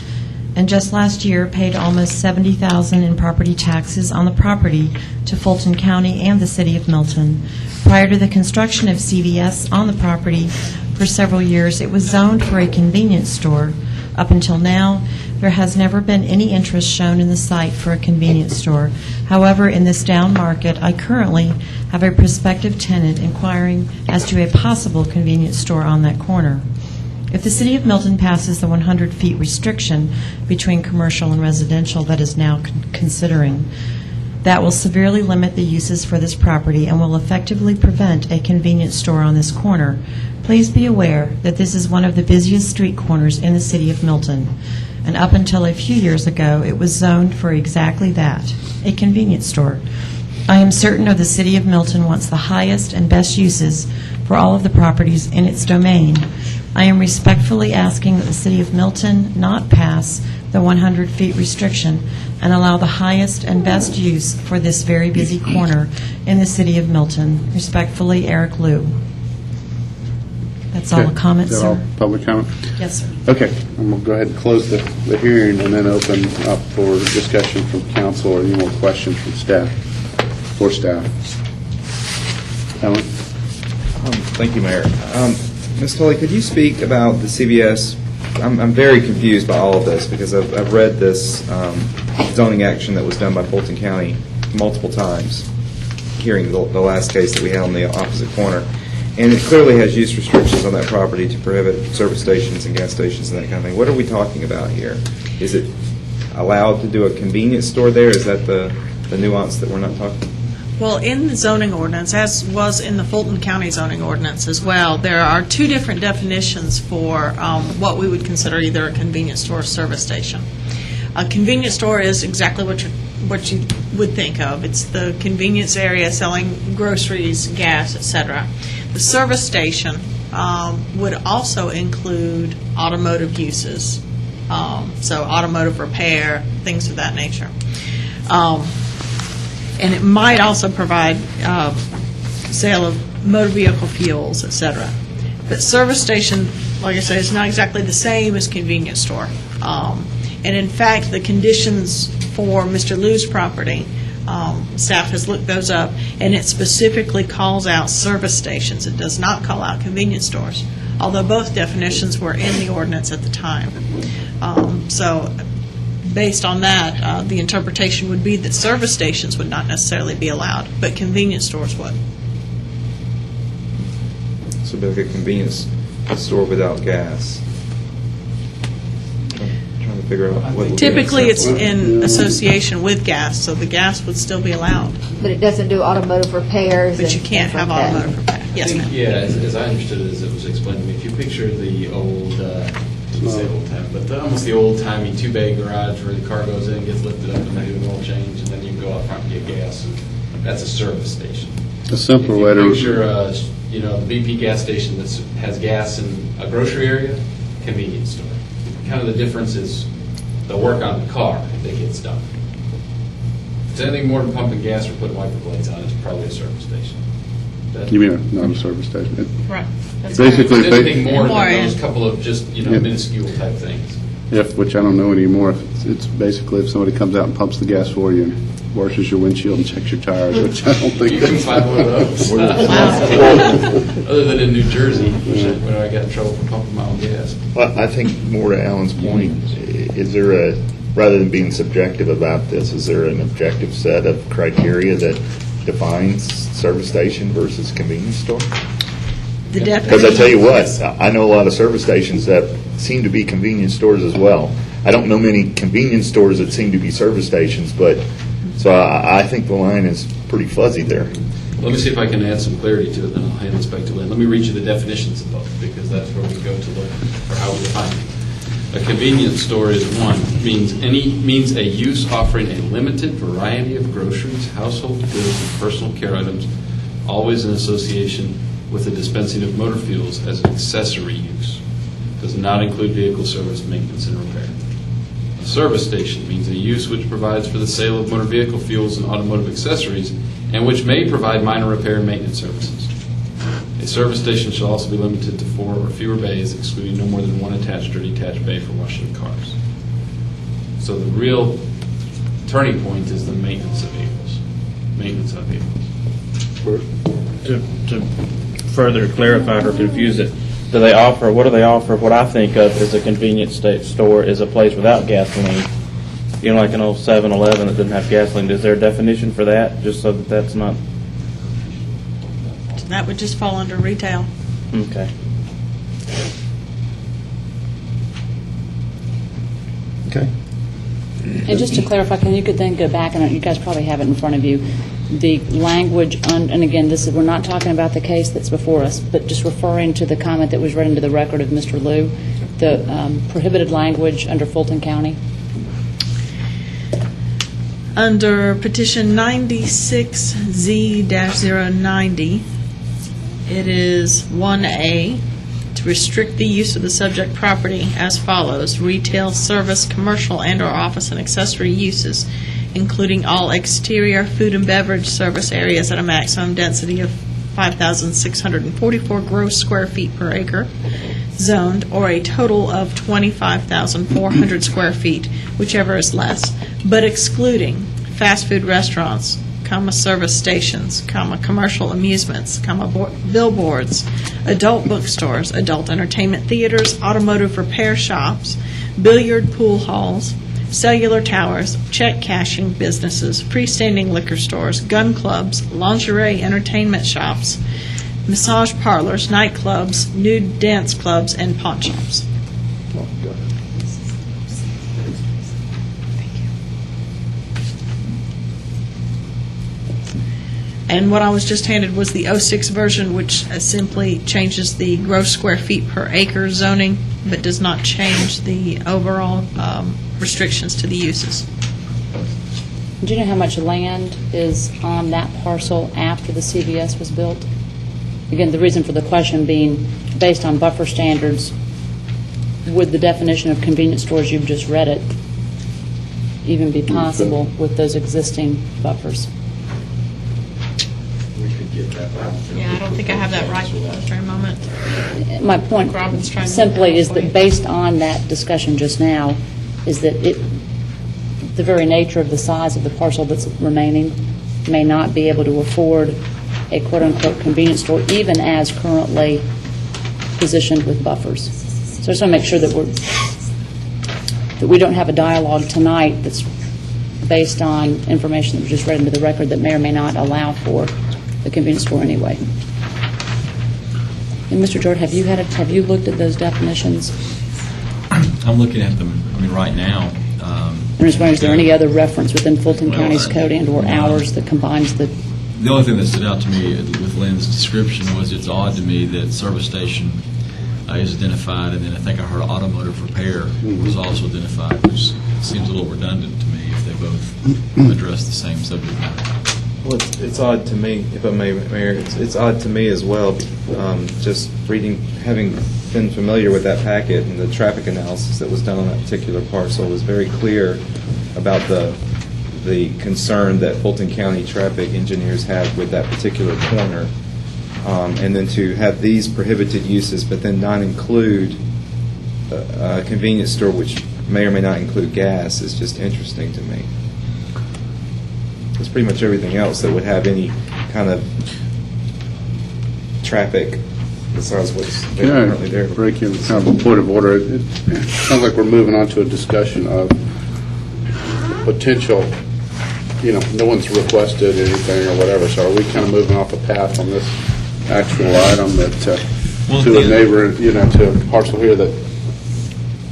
and just last year paid almost $70,000 in property taxes on the property to Fulton County and the City of Milton. Prior to the construction of CVS on the property for several years, it was zoned for a convenience store. Up until now, there has never been any interest shown in the site for a convenience store. However, in this down market, I currently have a prospective tenant inquiring as to a possible convenience store on that corner. If the City of Milton passes the 100 feet restriction between commercial and residential that is now considering, that will severely limit the uses for this property and will effectively prevent a convenience store on this corner. Please be aware that this is one of the busiest street corners in the City of Milton, and up until a few years ago, it was zoned for exactly that, a convenience store. I am certain of the City of Milton wants the highest and best uses for all of the properties in its domain. I am respectfully asking that the City of Milton not pass the 100 feet restriction and allow the highest and best use for this very busy corner in the City of Milton. Respectfully, Eric Liu. That's all the comments, Is that all sir. public comment? Yes, sir. Okay, I'm going to go ahead and close the hearing and then open up for discussion from council or any more questions from staff, for staff. Alan? Thank you, Mayor. Ms. Tully, could you speak about the CVS? I'm very confused by all of this because I've read this zoning action that was done by Fulton County multiple times, hearing the last case that we had on the opposite corner. And it clearly has use restrictions on that property to prohibit service stations and gas stations and that kind of thing. What are we talking about here? Is it allowed to do a convenience store there? Is that the nuance that we're not talking? Well, in the zoning ordinance, as was in the Fulton County zoning ordinance as well, there are two different definitions for what we would consider either a convenience store or service station. A convenience store is exactly what you would think of. It's the convenience area selling groceries, gas, etc. The service station would also include automotive uses, so automotive repair, things of that nature. And it might also provide sale of motor vehicle fuels, etc. But service station, like I said, is not exactly the same as convenience store. And in fact, the conditions for Mr. Liu's property, staff has looked those up, and it specifically calls out service stations. It does not call out convenience stores, although both definitions were in the ordinance at the time. So based on that, the interpretation would be that service stations would not necessarily be allowed, but convenience stores would. So it'd be like a convenience store without gas. I'm trying to figure out what would be Typically, it's acceptable. in association with gas, so the gas would still be allowed. But it doesn't do automotive repairs. But you and can't things have like that. automotive repair. Yes, ma'am. Yeah, as I understood it, as it was explained to me, if you picture the old, I didn't say old time, but almost the old-timey two-bay garage where the car goes in, gets lifted up, and they do an oil change, and then you can go out front and get gas. And that's a service station. A simpler If way you to... picture, the BP gas station that has gas in a grocery area, convenience store. Kind of the difference is the work on the car that gets done. If it's anything more than pumping gas or putting wiper blades on, it's probably a service station. You mean not a service station? Right. That's Basically, If it's anything more More than those in. couple of just, Yeah. minuscule type things. Which I don't know anymore. It's basically if somebody comes out and pumps the gas for you and washes your windshield and checks your tires, which I don't think... You can find one of those. Other than in New Jersey, when I got in trouble for pumping my own gas. Well, I think more to Alan's point, is there rather than being subjective about this, is there an objective set of criteria that defines service station versus convenience store? The definition. Because I tell you what, I know a lot of service stations that seem to be convenience stores as well. I don't know many convenience stores that seem to be service stations, but, so I think the line is pretty fuzzy there. Let me see if I can add some clarity to it, then I'll hand this back to Lynn. Let me read you the definitions of both, because that's where we go to look for how we define it. A convenience store is means a use offering a limited variety of groceries, household goods, and personal care items, always in association with the dispensing of motor fuels as an accessory use. does not include vehicle service, maintenance, and repair. A service station means a use which provides for the sale of motor vehicle fuels and automotive accessories, and which may provide minor repair and maintenance services. A service station shall also be limited to 4 or fewer bays, excluding no more than 1 attached or detached bay for washing of cars. So the real turning point is the maintenance of vehicles. Maintenance of vehicles. To further clarify or confuse it, what do they offer? What I think of as a convenience store is a place without gasoline. You know, like an old 7-Eleven that doesn't have gasoline. Is there a definition for that, just so that that's not... That would just fall under retail. Okay. Okay. And just to clarify, can you could then go back, and you guys probably have it in front of you, the language, and again, we're not talking about the case that's before us, but just referring to the comment that was read into the record of Mr. Liu, the prohibited language under Fulton County. Under petition 96Z-090, it is 1A, to restrict the use of the subject property as follows: retail, service, commercial, and/or office and accessory uses, including all exterior food and beverage service areas at a maximum density of 5,644 gross square feet per acre, zoned, or a total of 25,400 square feet, whichever is less, but excluding fast food restaurants, service stations, commercial amusements, billboards, adult bookstores, adult entertainment theaters, automotive repair shops, billiard pool halls, cellular towers, check cashing businesses, freestanding liquor stores, gun clubs, lingerie entertainment shops, massage parlors, nightclubs, nude dance clubs, and pawn shops. And what I was just handed was the 06 version, which simply changes the gross square feet per acre zoning, but does not change the overall restrictions to the uses. Do you know how much land is on that parcel after the CVS was built? Again, the reason for the question being, based on buffer standards, would the definition of convenience stores, you've just read it, even be possible with those existing buffers? Yeah, I don't think I have that right at this very moment. My point Robin's trying to simply is that based on that discussion just now, is that the very nature of the size of the parcel that's remaining may not be able to afford a quote-unquote convenience store, even as currently positioned with buffers. So I just want to make sure that we don't have a dialogue tonight that's based on information that was just read into the record that may or may not allow for the convenience store anyway. And Mr. Jordan, have you looked at those definitions? I'm looking at them, right now. I'm just wondering, is there any other reference within Fulton County's code and/or ours that combines the... The only thing that stood out to me with Lynn's description was it's odd to me that service station is identified, and then I think I heard automotive repair was also identified, which seems a little redundant to me if they both address the same subject matter. Well, it's odd to me, if I may, Mayor, it's odd to me as well, just reading, having been familiar with that packet and the traffic analysis that was done on that particular parcel was very clear about the concern that Fulton County traffic engineers had with that particular corner. And then to have these prohibited uses, but then not include a convenience store, which may or may not include gas, is just interesting to me. It's pretty much everything else that would have any kind of traffic besides what's currently there. Break in kind of a point of order. It sounds like we're moving on to a discussion of potential, no one's requested anything or whatever, so are we kind of moving off a path on this actual item that to a neighbor, to a parcel here that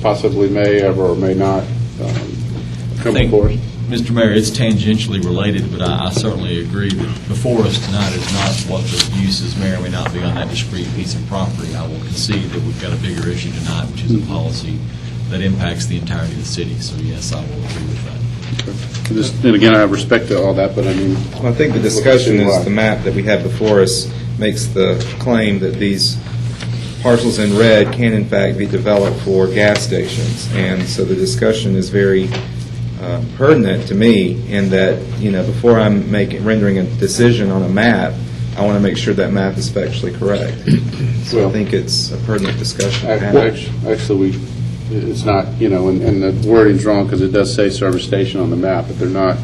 possibly may ever or may not come before us? Mr. Mayor, it's tangentially related, but I certainly agree that before us tonight is not what the uses may or may not be on that discrete piece of property. I will concede that we've got a bigger issue tonight, which is a policy that impacts the entirety of the city. So, yes, I will agree with that. And again, I have respect to all that, but I mean... Well, I think the discussion is the map that we have before us makes the claim that these parcels in red can in fact be developed for gas stations. And so the discussion is very pertinent to me in that, before I'm rendering a decision on a map, I want to make sure that map is factually correct. So I think it's a pertinent discussion to have. Actually, it's not, and the wording's wrong because it does say service station on the map, but they're not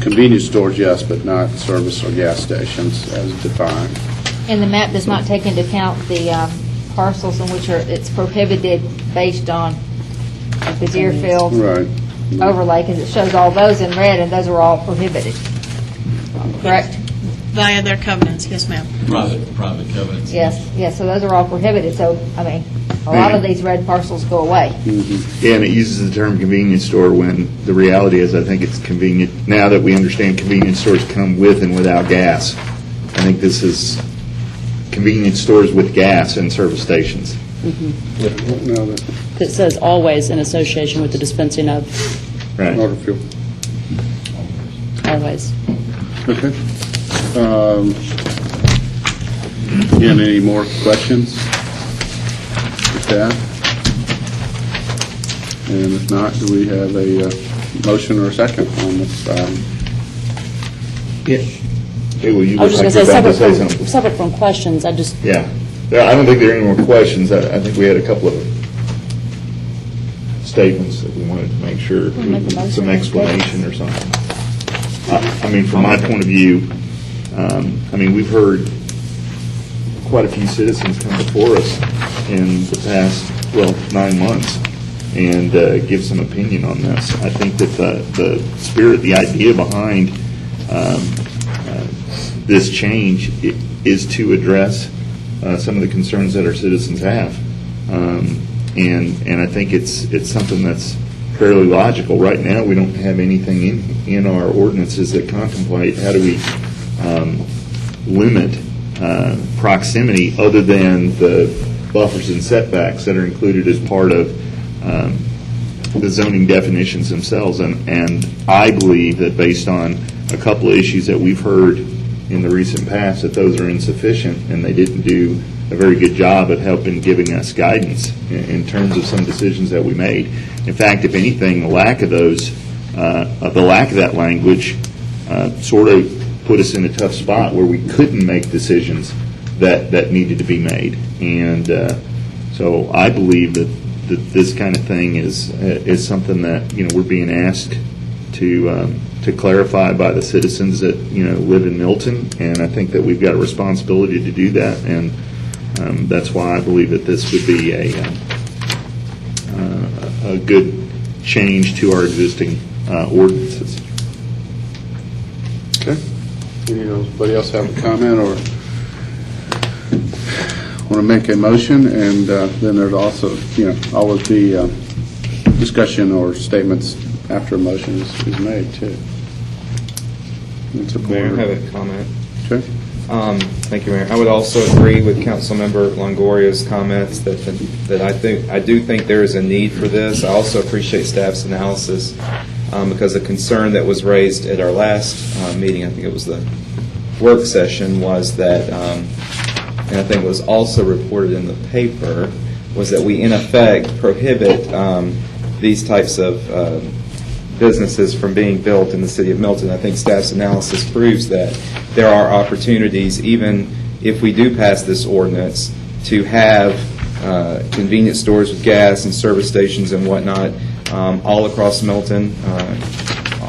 convenience stores, yes, but not service or gas stations as defined. And the map does not take into account the parcels in which it's prohibited based on like the Deerfield Right. overlay, because it shows all those in red, and those are all prohibited. Correct? Via their covenants, yes, ma'am. Private covenants. Yes, so those are all prohibited, so, I mean, a lot of these red parcels go away. Yeah, and it uses the term convenience store when the reality is I think it's convenient, now that we understand convenience stores come with and without gas. I think this is convenience stores with gas and service stations. It says always in association with the dispensing of, Right. Motor fuel. always. Okay. Again, any more questions with that? And if not, do we have a motion or a second on this? Hey, well, you I was look just like going you're to say, about to say something. separate from questions, I just, Yeah. I don't think there are any more questions. I think we had a couple of statements that we wanted to make sure, make a motion. some explanation or something. I mean, from my point of view, we've heard quite a few citizens come before us in the past, 9 months and give some opinion on this. I think that the spirit, the idea behind this change is to address some of the concerns that our citizens have. And I think it's something that's fairly logical. Right now, we don't have anything in our ordinances that contemplate how do we limit proximity other than the buffers and setbacks that are included as part of the zoning definitions themselves. And I believe that based on a couple of issues that we've heard in the recent past, that those are insufficient, and they didn't do a very good job of helping giving us guidance in terms of some decisions that we made. In fact, if anything, the lack of that language sort of put us in a tough spot where we couldn't make decisions that needed to be made. And so I believe that this kind of thing is something that we're being asked to clarify by the citizens that live in Milton, and I think that we've got a responsibility to do that, and that's why I believe that this would be a good change to our existing ordinances. Okay. Anybody else have a comment or want to make a motion? And then there's also, always be discussion or statements after a motion is made, too. Mayor, I have a comment. Okay. Thank you, Mayor. I would also agree with Councilmember Longoria's comments that I do think there is a need for this. I also appreciate staff's analysis because the concern that was raised at our last meeting, I think it was the work session, was that, and I think it was also reported in the paper, was that we in effect prohibit these types of businesses from being built in the city of Milton. I think staff's analysis proves that there are opportunities, even if we do pass this ordinance, to have convenience stores with gas and service stations and whatnot all across Milton,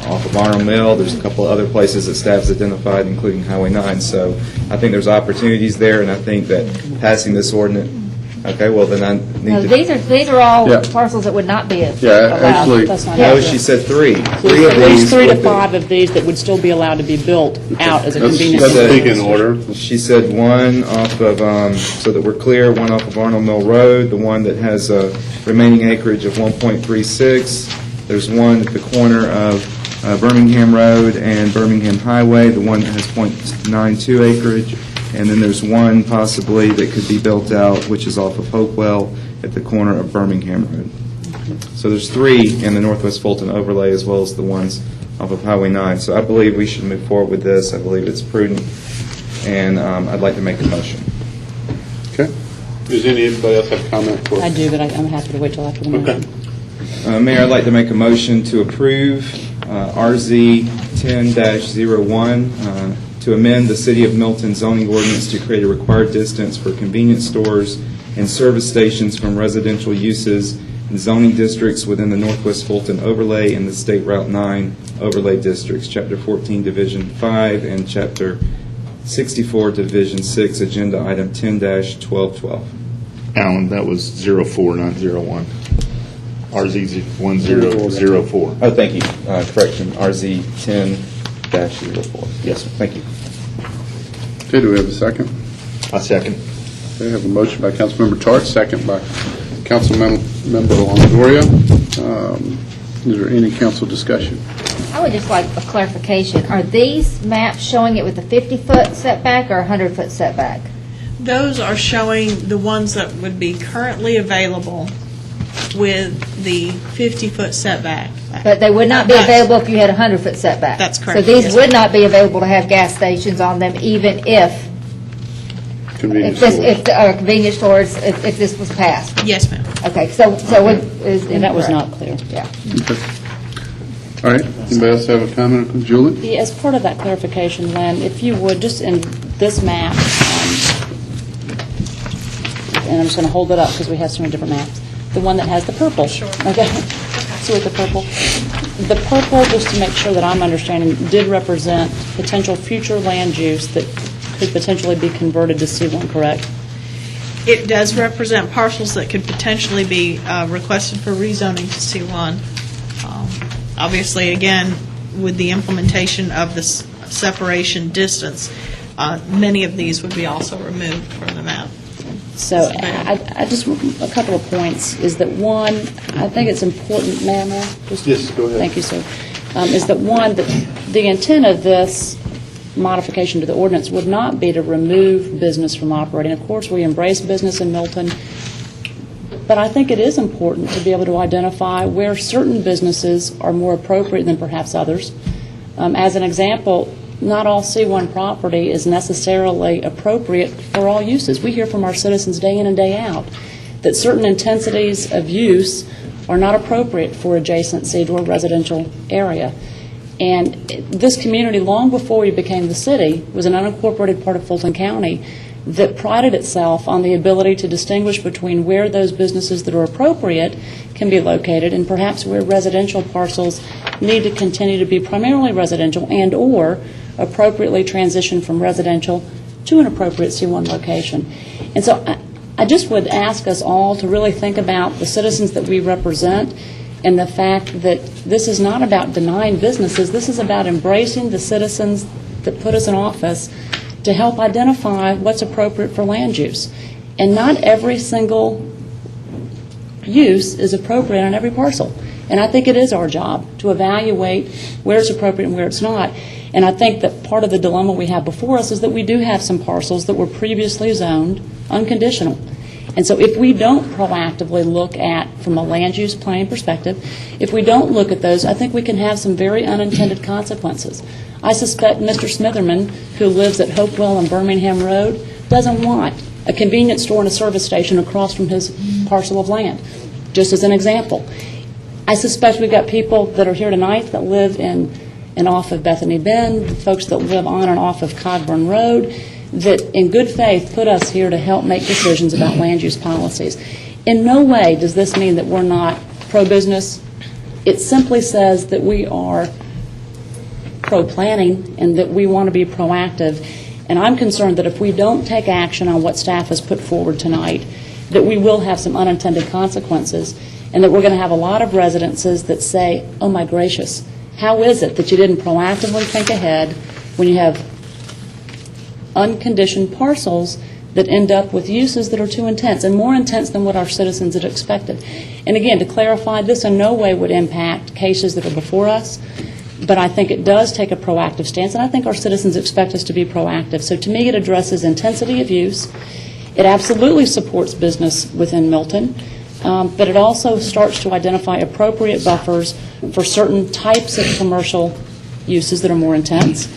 off of Arnold Mill. There's a couple of other places that staff's identified, including Highway 9. So I think there's opportunities there, and I think that passing this ordinance, okay, well, then I need No, to... these are all Yeah. parcels that would not be allowed. actually- that's not No, accurate. she said three. So Three of at least these 3 to would be- 5 of these that would still be allowed to be built out as a Let's convenience let's store. speak in order. She said one off of, so that we're clear, one off of Arnold Mill Road, the one that has a remaining acreage of 1.36. There's one at the corner of Birmingham Road and Birmingham Highway, the one that has .92 acreage. And then there's one possibly that could be built out, which is off of Hopewell at the corner of Birmingham Road. So there's 3 in the Northwest Fulton overlay as well as the ones off of Highway 9. So I believe we should move forward with this. I believe it's prudent, and I'd like to make a motion. Okay. Does anybody else have a comment for? I do, but I'm happy to wait till after the meeting. Mayor, I'd like to make a motion to approve RZ 10-01 to amend the City of Milton zoning ordinance to create a required distance for convenience stores and service stations from residential uses in zoning districts within the Northwest Fulton overlay and the State Route 9 overlay districts, Chapter 14, Division 5, and Chapter 64, Division 6, Agenda Item 10-1212. Alan, that was 04, not 01. RZ 1004. Oh, thank you. Correction, RZ 10-04. Yes, sir. Thank you. Okay, do we have a second? I second. Okay, I have a motion by Councilmember Tartt, second by Councilmember Longoria. Is there any council discussion? I would just like a clarification. Are these maps showing it with a 50-foot setback or a 100-foot setback? Those are showing the ones that would be currently available with the 50-foot setback. But they would not be available if you had a 100-foot setback. That's correct, So these yes. would not be available to have gas stations on them, even if Convenience this, stores. if convenience stores, if this was passed. Yes, ma'am. Okay, so it is And that was incorrect. not clear. Yeah. Okay. All right, anybody else have a comment? Julie? Yeah, as part of that clarification, Len, if you would, just in this map, and I'm just going to hold it up because we have so many different maps, the one that has the purple. Sure. Okay. So with the purple. The purple, just to make sure that I'm understanding, did represent potential future land use that could potentially be converted to C1, correct? It does represent parcels that could potentially be requested for rezoning to C1. Obviously, again, with the implementation of this separation distance, many of these would be also removed from the map. So I just, a couple of points is that, one, I think it's important, ma'am, just. Yes, go ahead. Thank you, sir. Is that, one, that the intent of this modification to the ordinance would not be to remove business from operating. Of course, we embrace business in Milton, but I think it is important to be able to identify where certain businesses are more appropriate than perhaps others. As an example, not all C1 property is necessarily appropriate for all uses. We hear from our citizens day in and day out that certain intensities of use are not appropriate for adjacency to a residential area. And this community, long before we became the city, was an unincorporated part of Fulton County that prided itself on the ability to distinguish between where those businesses that are appropriate can be located and perhaps where residential parcels need to continue to be primarily residential and or appropriately transition from residential to an appropriate C1 location. And so I just would ask us all to really think about the citizens that we represent and the fact that this is not about denying businesses. This is about embracing the citizens that put us in office to help identify what's appropriate for land use. And not every single use is appropriate on every parcel. And I think it is our job to evaluate where it's appropriate and where it's not. And I think that part of the dilemma we have before us is that we do have some parcels that were previously zoned unconditional. And so if we don't proactively look at, from a land use planning perspective, if we don't look at those, I think we can have some very unintended consequences. I suspect Mr. Smitherman, who lives at Hopewell and Birmingham Road, doesn't want a convenience store and a service station across from his parcel of land, just as an example. I suspect we've got people that are here tonight that live in and off of Bethany Bend, folks that live on and off of Cogburn Road, that in good faith put us here to help make decisions about land use policies. In no way does this mean that we're not pro-business. It simply says that we are pro-planning and that we want to be proactive. And I'm concerned that if we don't take action on what staff has put forward tonight, that we will have some unintended consequences and that we're going to have a lot of residences that say, oh my gracious, how is it that you didn't proactively think ahead when you have unconditioned parcels that end up with uses that are too intense and more intense than what our citizens had expected? And again, to clarify, this in no way would impact cases that are before us, but I think it does take a proactive stance, and I think our citizens expect us to be proactive. So to me, it addresses intensity of use. It absolutely supports business within Milton, but it also starts to identify appropriate buffers for certain types of commercial uses that are more intense.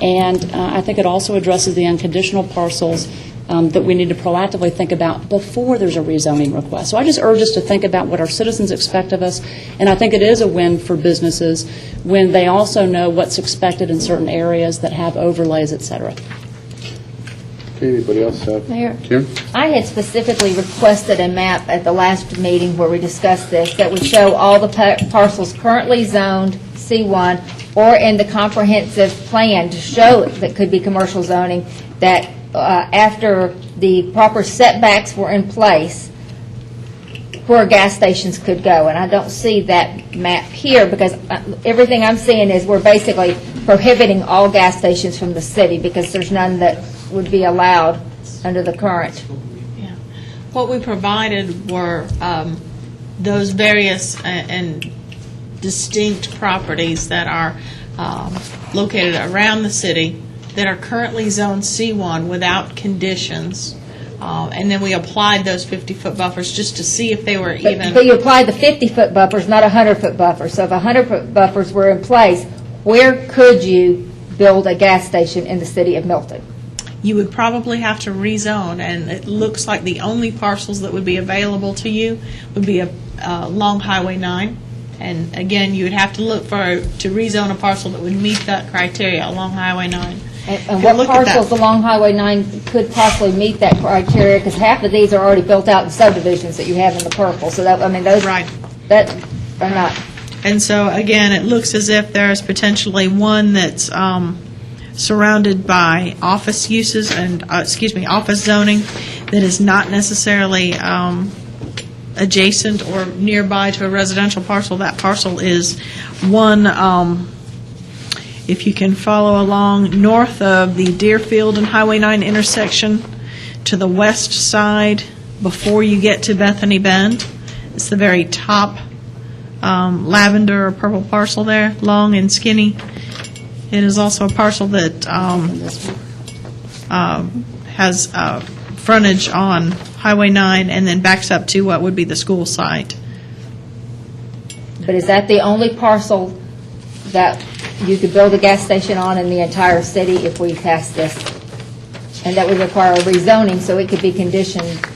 And I think it also addresses the unconditional parcels that we need to proactively think about before there's a rezoning request. So I just urge us to think about what our citizens expect of us, and I think it is a win for businesses when they also know what's expected in certain areas that have overlays, et cetera. Okay, anybody else have? Mayor? Karen? I had specifically requested a map at the last meeting where we discussed this that would show all the parcels currently zoned C1 or in the comprehensive plan to show that could be commercial zoning, that after the proper setbacks were in place, where gas stations could go. And I don't see that map here because everything I'm seeing is we're basically prohibiting all gas stations from the city because there's none that would be allowed under the current. Yeah. What we provided were those various and distinct properties that are located around the city that are currently zoned C1 without conditions. And then we applied those 50-foot buffers just to see if they were even. But you applied the 50-foot buffers, not 100-foot buffers. So if 100-foot buffers were in place, where could you build a gas station in the city of Milton? You would probably have to rezone, and it looks like the only parcels that would be available to you would be along Highway 9. And again, you would have to look to rezone a parcel that would meet that criteria along Highway 9. And what parcels along Highway 9 could possibly meet that criteria? Because half of these are already built out in subdivisions that you have in the purple. So that, I mean, those that are not. And so again, it looks as if there's potentially one that's surrounded by office uses and office zoning that is not necessarily adjacent or nearby to a residential parcel. That parcel is one. If you can follow along north of the Deerfield and Highway 9 intersection to the west side before you get to Bethany Bend. It's the very top lavender or purple parcel there, long and skinny. It is also a parcel that has frontage on Highway 9 and then backs up to what would be the school site. But is that the only parcel that you could build a gas station on in the entire city if we pass this? And that would require a rezoning, so it could be conditioned.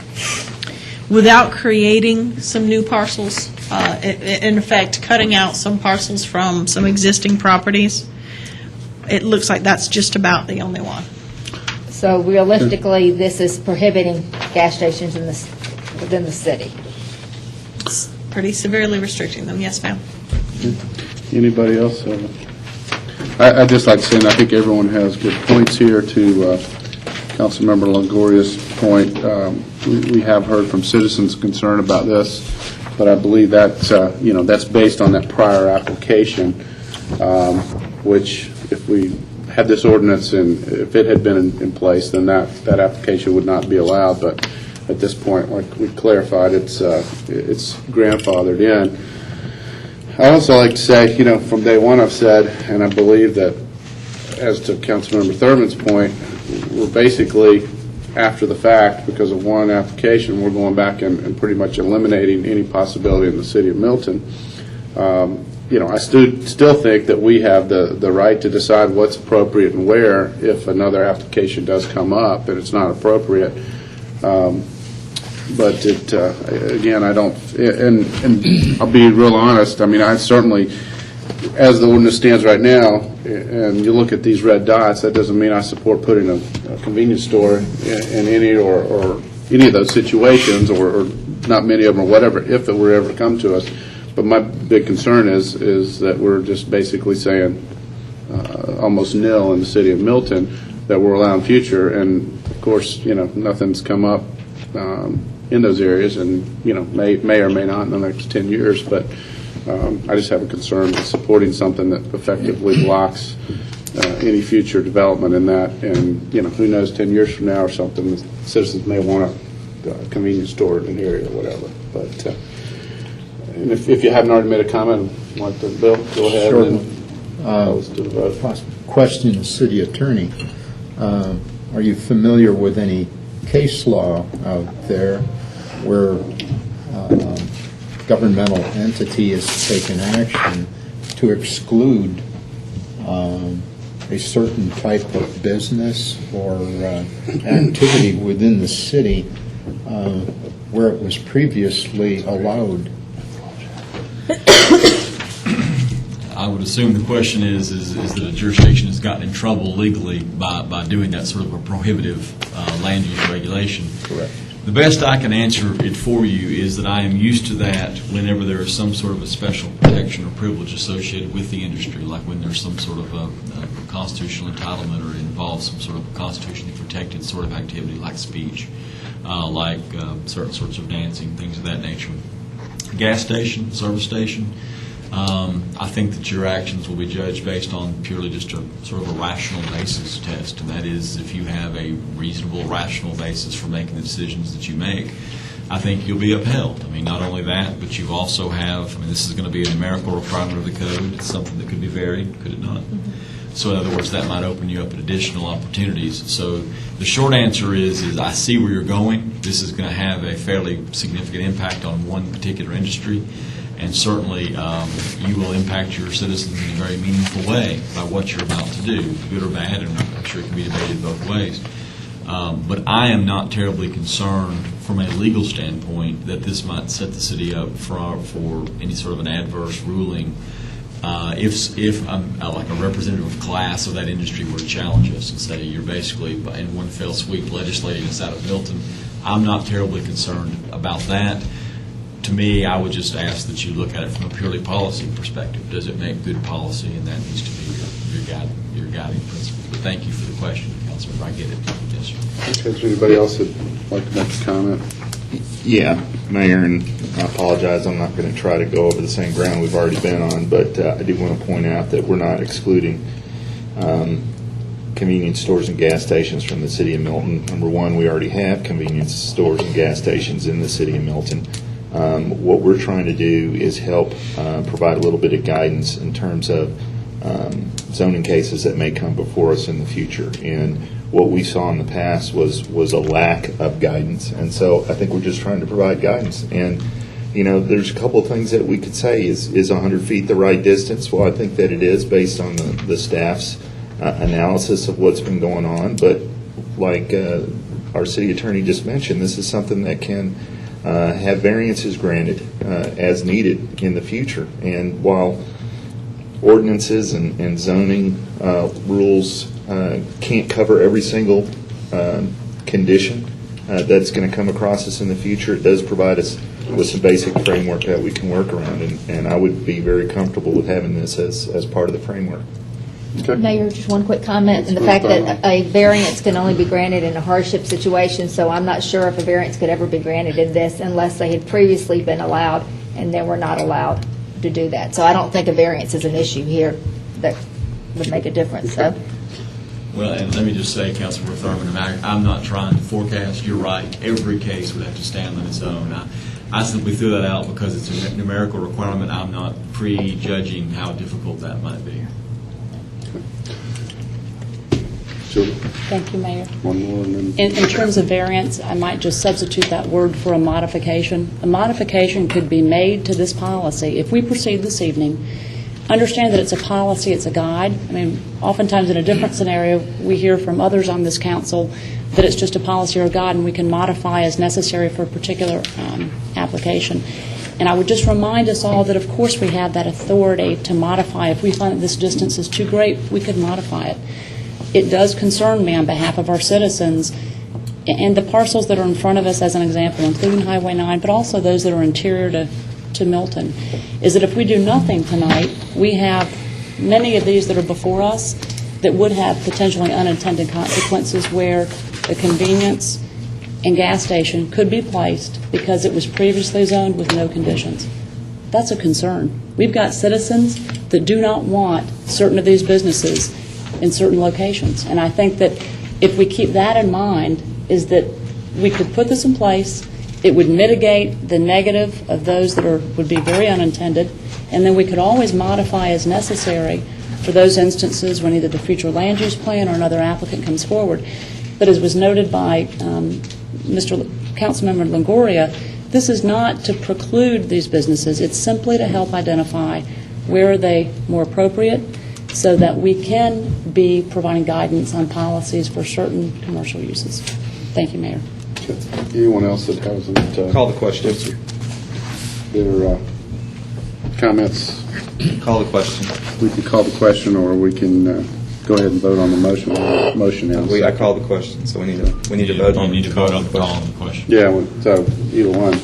Without creating some new parcels, in effect, cutting out some parcels from some existing properties, it looks like that's just about the only one. So realistically, this is prohibiting gas stations within the city. It's pretty severely restricting them, yes, ma'am. Anybody else? I'd just like to say, and I think everyone has good points here, to Councilmember Longoria's point. We have heard from citizens concerned about this, but I believe that's, that's based on that prior application, which if we had this ordinance and if it had been in place, then that application would not be allowed. But at this point, like we clarified, it's grandfathered in. I also like to say, from day one I've said, and I believe that, as to Councilmember Thurman's point, we're basically, after the fact, because of one application, we're going back and pretty much eliminating any possibility in the city of Milton. I still think that we have the right to decide what's appropriate and where if another application does come up and it's not appropriate. But again, I don't, and I'll be real honest, I certainly, as the ordinance stands right now, and you look at these red dots, that doesn't mean I support putting a convenience store in any or any of those situations, or not many of them, or whatever, if it were ever to come to us. But my big concern is that we're just basically saying almost nil in the city of Milton, that we're allowing future, and of course, nothing's come up in those areas, and may or may not in the next 10 years. But I just have a concern with supporting something that effectively blocks any future development in that. And who knows, 10 years from now or something, the citizens may want a convenience store in an area or whatever. But and if you haven't already made a comment, like the Bill, go ahead. Sure. And let's do the vote. Question the city attorney. Are you familiar with any case law out there where governmental entity has taken action to exclude a certain type of business or activity within the city where it was previously allowed. I would assume the question is that a jurisdiction has gotten in trouble legally by doing that sort of a prohibitive land use regulation. Correct. The best I can answer it for you is that I am used to that whenever there is some sort of a special protection or privilege associated with the industry, like when there's some sort of a constitutional entitlement or involves some sort of constitutionally protected sort of activity like speech, like certain sorts of dancing, things of that nature. Gas station, service station, I think that your actions will be judged based on purely just a sort of a rational basis test, and that is if you have a reasonable, rational basis for making the decisions that you make, I think you'll be upheld. I mean, not only that, but you also have, I mean, this is going to be a numerical requirement of the code. It's something that could be varied, could it not? So in other words, that might open you up at additional opportunities. So the short answer is I see where you're going. This is going to have a fairly significant impact on one particular industry. And certainly you will impact your citizens in a very meaningful way by what you're about to do, good or bad, and I'm sure it can be debated both ways. But I am not terribly concerned from a legal standpoint that this might set the city up for any sort of an adverse ruling if like a representative class of that industry were to challenge us and say you're basically in one fell sweep legislating us out of Milton. I'm not terribly concerned about that. To me, I would just ask that you look at it from a purely policy perspective. Does it make good policy? And that needs to be your guiding principle. But thank you for the question, Councilman. I get it. Yes, sir. Okay, is there anybody else that'd like to make a comment? Yeah, Mayor, and I apologize, I'm not going to try to go over the same ground we've already been on, but I do want to point out that we're not excluding convenience stores and gas stations from the city of Milton. Number one, we already have convenience stores and gas stations in the city of Milton. What we're trying to do is help provide a little bit of guidance in terms of zoning cases that may come before us in the future. And what we saw in the past was a lack of guidance. And so I think we're just trying to provide guidance. And, you know, there's a couple of things that we could say. Is 100 feet the right distance? Well, I think that it is based on the staff's analysis of what's been going on. But like our city attorney just mentioned, this is something that can have variances granted as needed in the future. And while ordinances and zoning rules can't cover every single condition that's going to come across us in the future, it does provide us with some basic framework that we can work around. And I would be very comfortable with having this as part of the framework. Okay. Mayor, just one quick comment, and the fact that a variance can only be granted in a hardship situation, so I'm not sure if a variance could ever be granted in this unless they had previously been allowed and they were not allowed to do that. So I don't think a variance is an issue here that would make a difference. So. Well, and let me just say, Councilman Thurman, I'm not trying to forecast. You're right. Every case would have to stand on its own. I simply threw that out because it's a numerical requirement. I'm not prejudging how difficult that might be. Thank you, Mayor. One more, and then In terms of variance, I might just substitute that word for a modification. A modification could be made to this policy. If we proceed this evening, understand that it's a policy, it's a guide. I mean, oftentimes in a different scenario, we hear from others on this council that it's just a policy or a guide and we can modify as necessary for a particular application. And I would just remind us all that, of course, we have that authority to modify. If we find that this distance is too great, we could modify it. It does concern me on behalf of our citizens and the parcels that are in front of us, as an example, including Highway 9, but also those that are interior to Milton, is that if we do nothing tonight, we have many of these that are before us that would have potentially unintended consequences where the convenience and gas station could be placed because it was previously zoned with no conditions. That's a concern. We've got citizens that do not want certain of these businesses in certain locations. And I think that if we keep that in mind, is that we could put this in place, it would mitigate the negative of those that would be very unintended, and then we could always modify as necessary for those instances when either the future land use plan or another applicant comes forward. But as was noted by Mr. Councilmember Longoria, this is not to preclude these businesses. It's simply to help identify where are they more appropriate so that we can be providing guidance on policies for certain commercial uses. Thank you, Mayor. Anyone else that hasn't? Call the question. Their comments? Call the question. We can call the question, or we can go ahead and vote on the motion. I called the question, so we need to vote on. You need to vote on calling the question. Yeah, so either one, I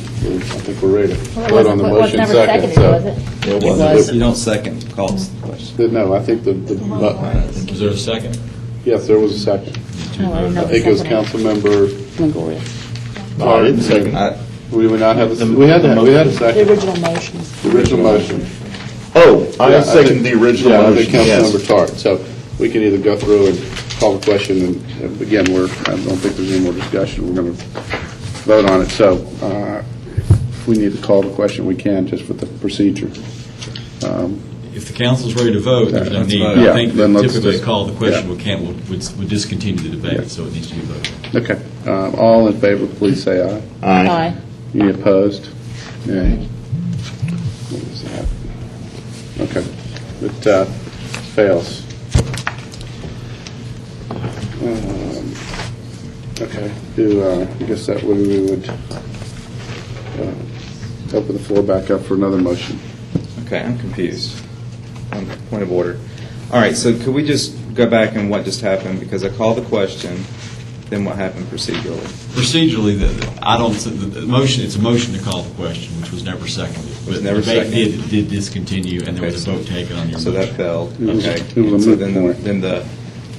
think we're ready to vote on the was motion never second. seconded, was it? It was. You don't second, call the question. No, I think Is there a second? yes, there was a second. Oh, I didn't know I think it was the second. Councilmember. Longoria. No, I didn't second. We would not have we had a The second. original motion. The original motion. Oh, I Yeah, second the original Yeah, I motion, think yes. Councilmember Tartt. So we can either go through and call the question, and again, I don't think there's any more discussion. We're going to vote on it. So if we need to call the question, we can, just with the procedure. If the council's ready to vote, there's no Let's need. vote. Yeah, I think then that let's typically just- a call the question yeah. would discontinue the debate, Yeah. so it needs to be voted. Okay. All in favor, please say aye. Aye. Any opposed? Nay. What was that? Okay. It fails. Okay. I guess that way we would open the floor back up for another motion. Okay, I'm confused. Point of order. All right, so could we just go back and what just happened? Because I called the question, then what happened procedurally? Procedurally, I don't, the motion, it's a motion to call the question, which was never seconded. Was never The debate seconded. did discontinue, and there was a Okay, vote taken on your So motion. that failed. It was- Okay. it was a So moot then point.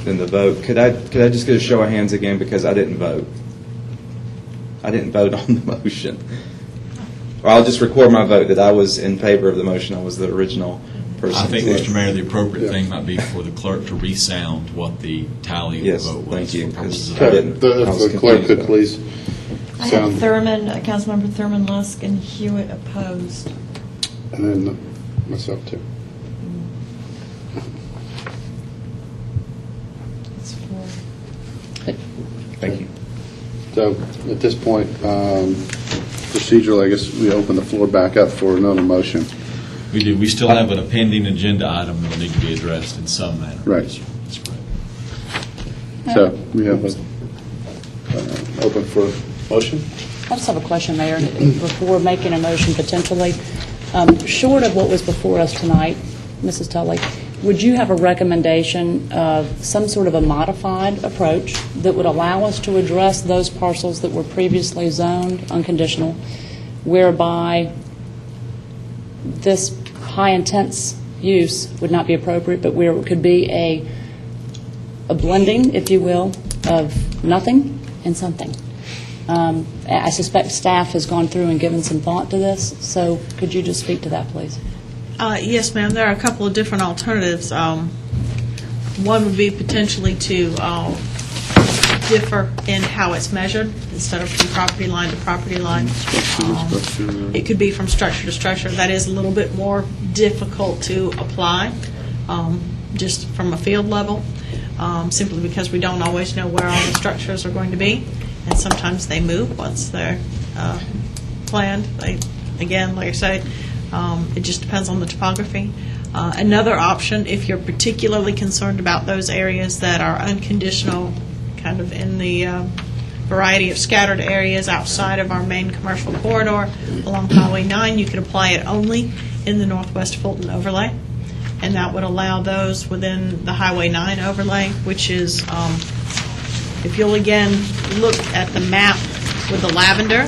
then the vote. Could I just get a show of hands again, because I didn't vote? I didn't vote on the motion. Or I'll just record my vote that I was in favor of the motion. I was the original person. I think, to- Mr. Mayor, the appropriate Yeah. thing might be for the clerk to resound what the tally of Yes, the vote was. thank you, for purposes of- because I didn't. I was If the clerk could confused please I have sound, Thurman, Councilmember Thurman Lusk, and Hewitt opposed. and then myself too. That's four. Thank you. So at this point, procedurally, I guess we open the floor back up for another motion. We do, we still have a pending agenda item that will need to be addressed in some manner. Right. That's correct. So we have open for motion? I just have a question, Mayor, before making a motion potentially. Short of what was before us tonight, Mrs. Tully, would you have a recommendation of some sort of a modified approach that would allow us to address those parcels that were previously zoned unconditional, whereby this high-intense use would not be appropriate, but where it could be a blending, if you will, of nothing and something? I suspect staff has gone through and given some thought to this, so could you just speak to that, please? Yes, ma'am. There are a couple of different alternatives. One would be potentially to differ in how it's measured, instead of from property line to property line. It could be from structure to structure. That is a little bit more difficult to apply, just from a field level, simply because we don't always know where all the structures are going to be, and sometimes they move once they're planned. Again, like I say, it just depends on the topography. Another option, if you're particularly concerned about those areas that are unconditional, kind of in the variety of scattered areas outside of our main commercial corridor along Highway 9, you could apply it only in the Northwest Fulton overlay, and that would allow those within the Highway 9 overlay, which is, if you'll again look at the map with the lavender,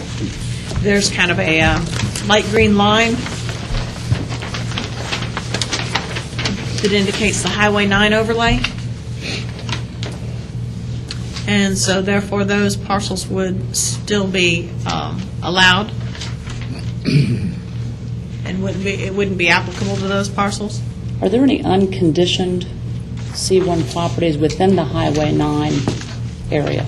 there's kind of a light green line that indicates the Highway 9 overlay. And so therefore, those parcels would still be allowed and it wouldn't be applicable to those parcels. Are there any unconditioned C1 properties within the Highway 9 area?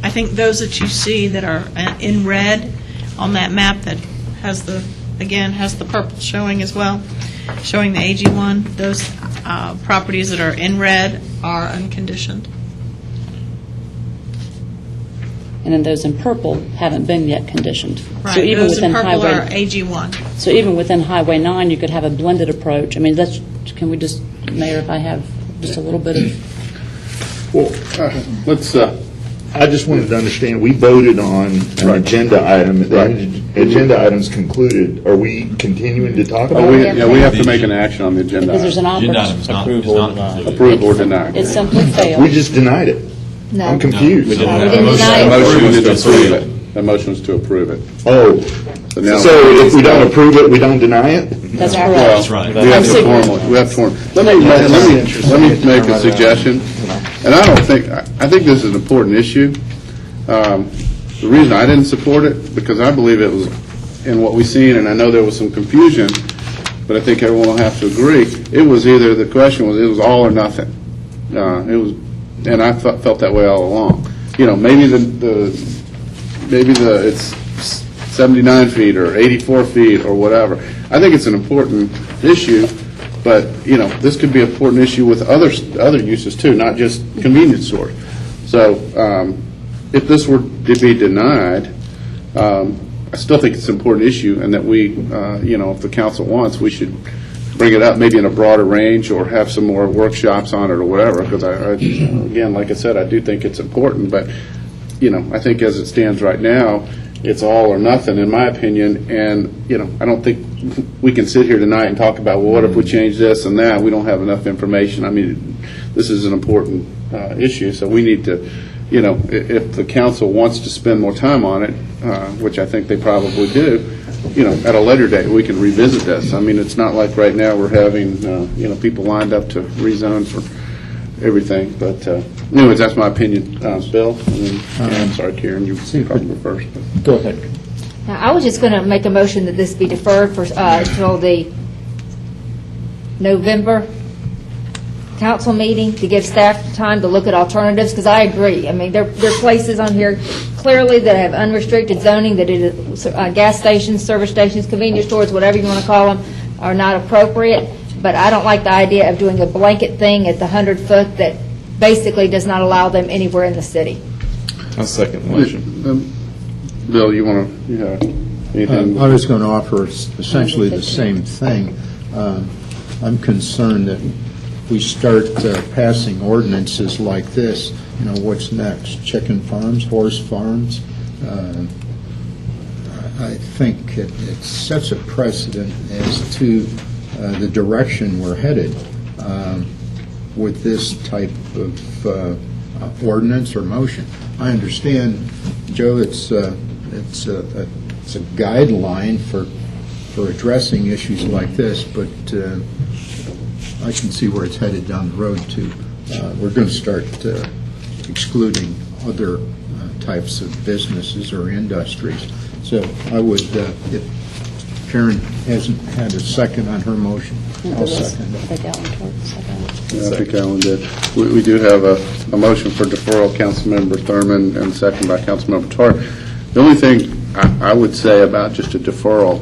I think those that you see that are in red on that map that has the purple showing as well, showing the AG1, those properties that are in red are unconditioned. And then those in purple haven't been yet conditioned. Right, So even those in within purple are Highway, AG1. so even within Highway 9, you could have a blended approach. I mean, can we just Mayor, if I have just a little bit of... Well, let's, I just wanted to understand, we voted on an agenda item. The agenda item's concluded. Are we continuing to talk about it? we have to make an action on the agenda. Because there's an Agenda opportunity. item is not concluded. Approve or deny. It simply failed. We just denied it. No. I'm confused. we didn't The deny it. motion was to approve it. The motion was to approve it. Oh, So now. so if we don't approve it, we don't deny it? That's Well, correct. That's right. We have to formally, let me make a suggestion, and I think this is an important issue. The reason I didn't support it, because I believe it was in what we've seen, and I know there was some confusion, but I think everyone will have to agree, it was either, the question was, it was all or nothing. It was, and I felt that way all along. You know, maybe it's 79 feet or 84 feet or whatever. I think it's an important issue, but, you know, this could be an important issue with other uses too, not just convenience stores. So if this were to be denied, I still think it's an important issue, and that we, you know, if the council wants, we should bring it up maybe in a broader range or have some more workshops on it or whatever, because again, like I said, I do think it's important, but, you know, I think as it stands right now, it's all or nothing, in my opinion, and, you know, I don't think we can sit here tonight and talk about, well, what if we change this and that? We don't have enough information. I mean, this is an important issue, so we need to, you know, if the council wants to spend more time on it, which I think they probably do, you know, at a later date, we can revisit this. I mean, it's not like right now we're having, you know, people lined up to rezone for everything. But anyways, that's my opinion. Bill? And then, I'm sorry, Karen, you probably were first. Go ahead. Now, I was just going to make a motion that this be deferred for until the November council meeting to give staff time to look at alternatives, because I agree. I mean, there are places on here clearly that have unrestricted zoning, that it is, gas stations, service stations, convenience stores, whatever you want to call them, are not appropriate. But I don't like the idea of doing a blanket thing at the 100-foot that basically does not allow them anywhere in the city. I'll second the motion. Bill, you want to, you have anything? I was going to offer essentially the same thing. I'm concerned that we start passing ordinances like this, you know, what's next? Chicken farms, horse farms? I think it sets a precedent as to the direction we're headed with this type of ordinance or motion. I understand, Joe, it's a guideline for addressing issues like this, but I can see where it's headed down the road to. We're going to start excluding other types of businesses or industries. So I would, if Karen hasn't had a second on her motion, I'll second it. Yeah, I think Alan did. We do have a motion for deferral, Councilmember Thurman, and second by Councilmember Tarr. The only thing I would say about just a deferral,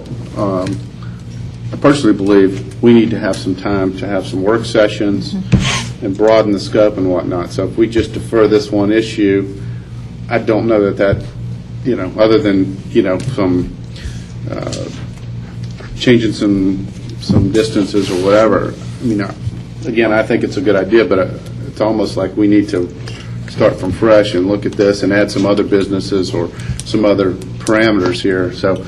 I personally believe we need to have some time to have some work sessions and broaden the scope and whatnot. So if we just defer this one issue, I don't know that, you know, other than, you know, some changing some distances or whatever. I mean, again, I think it's a good idea, but it's almost like we need to start from fresh and look at this and add some other businesses or some other parameters here. So.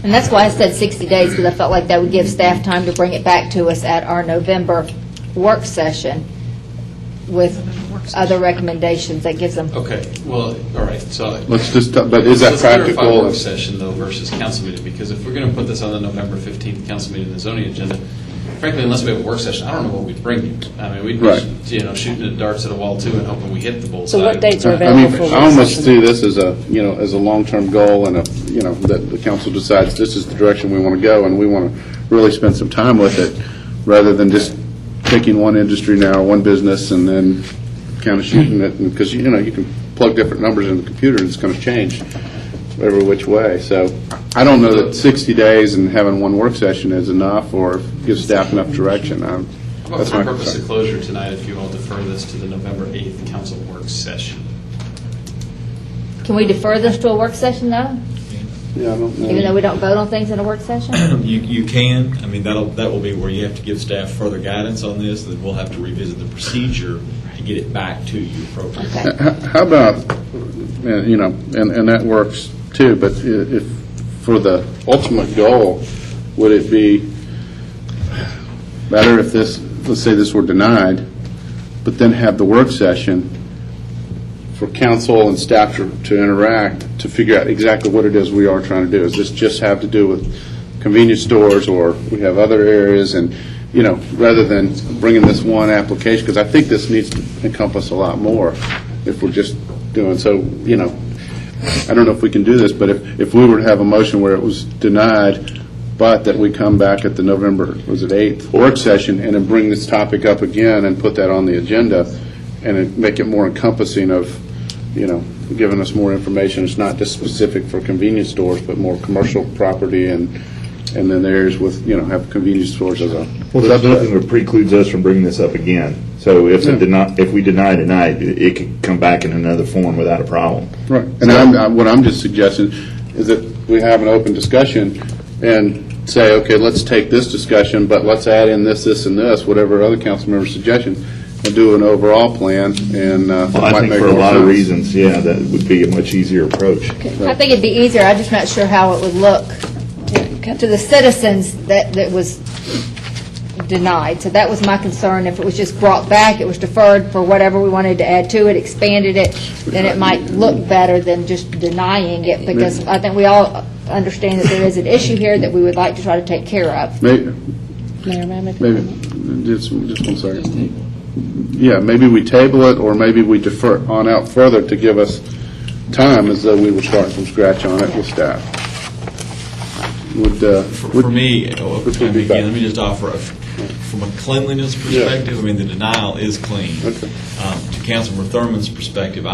And that's why I said 60 days, because I felt like that would give staff time to bring it back to us at our November work session with other recommendations that gives them. Okay, well, all right, so. Let's just, but is that Let's clarify practical? work session, though, versus council meeting, because if we're going to put this on the November 15th council meeting, the zoning agenda, frankly, unless we have a work session, I don't know what we'd bring you. I mean, we'd be, you know, shooting the darts at a wall, too, and hoping we hit the bullseye. So what dates are I available mean, for work I almost session? see this as a, you know, as a long-term goal and a, you know, that the council decides this is the direction we want to go and we want to really spend some time with it rather than just picking one industry now, one business, and then kind of shooting it. Because, you know, you can plug different numbers in the computer and it's going to change every which way. So I don't know that 60 days and having one work session is enough or gives staff enough direction. How about That's for my purpose concern. of closure tonight, if you all defer this to the November 8th council work session? Can we defer this to a work session, though? Yeah, I don't know. Even though we don't vote on things in a work session? You can, I mean, that will be where you have to give staff further guidance on this, then we'll have to revisit the procedure to get it back to you appropriately. How about, you know, and that works too, but if, for the ultimate goal, would it be better if this, let's say this were denied, but then have the work session for council and staff to interact, to figure out exactly what it is we are trying to do? Does this just have to do with convenience stores, or we have other areas? And, you know, rather than bringing this one application, because I think this needs to encompass a lot more if we're just doing, so, you know, I don't know if we can do this, but if we were to have a motion where it was denied, but that we come back at the November, was it 8th, work session, and then bring this topic up again and put that on the agenda, and make it more encompassing of, you know, giving us more information. It's not just specific for convenience stores, but more commercial property, and then areas with, you know, have convenience stores as a. Well, there's nothing that precludes us from bringing this up again. So if we deny tonight, it could come back in another form without a problem. Right. And what I'm just suggesting is that we have an open discussion and say, okay, let's take this discussion, but let's add in this, this, and this, whatever other council member suggestions, and do an overall plan. And Well, I think for a lot of reasons, yeah, that would be a much easier approach. I think it'd be easier, I'm just not sure how it would look to the citizens that was denied. So that was my concern. If it was just brought back, it was deferred for whatever we wanted to add to it, expanded it, then it might look better than just denying it, because I think we all understand that there is an issue here that we would like to try to take care of. Maybe, Mayor, may I make a maybe comment? just 1 second. Yeah, maybe we table it, or maybe we defer on out further to give us time, as though we were starting from scratch on it with staff. For me, which would be again, better? let me just offer, from a cleanliness perspective, I mean, the denial is clean. Okay. To Councilmember Thurman's perspective,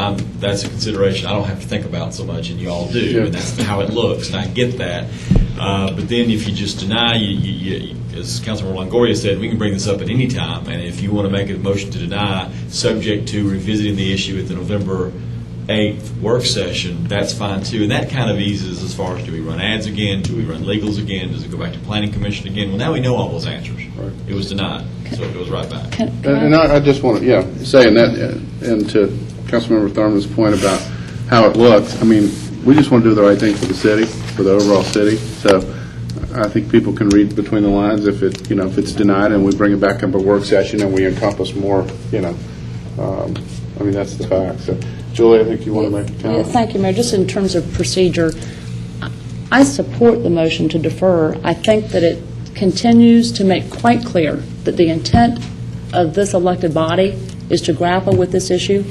that's a consideration I don't have to think about so much, and you all do, Yeah. and that's how it looks, and I get that. But then if you just deny, as Councilmember Longoria said, we can bring this up at any time, and if you want to make a motion to deny, subject to revisiting the issue at the November 8th work session, that's fine too. And that kind of eases as far as, do we run ads again? Do we run legals again? Does it go back to planning commission again? Well, now we know all those answers. Right. It was denied, so it goes right back. And I just want to, saying that, and to Councilmember Thurman's point about how it looks, I mean, we just want to do the right thing for the city, for the overall city. So I think people can read between the lines if it, you know, if it's denied and we bring it back up a work session and we encompass more, you know, I mean, that's the fact. So, Julie, I think you want to make a comment. Thank you, Mayor. Just in terms of procedure, I support the motion to defer. I think that it continues to make quite clear that the intent of this elected body is to grapple with this issue,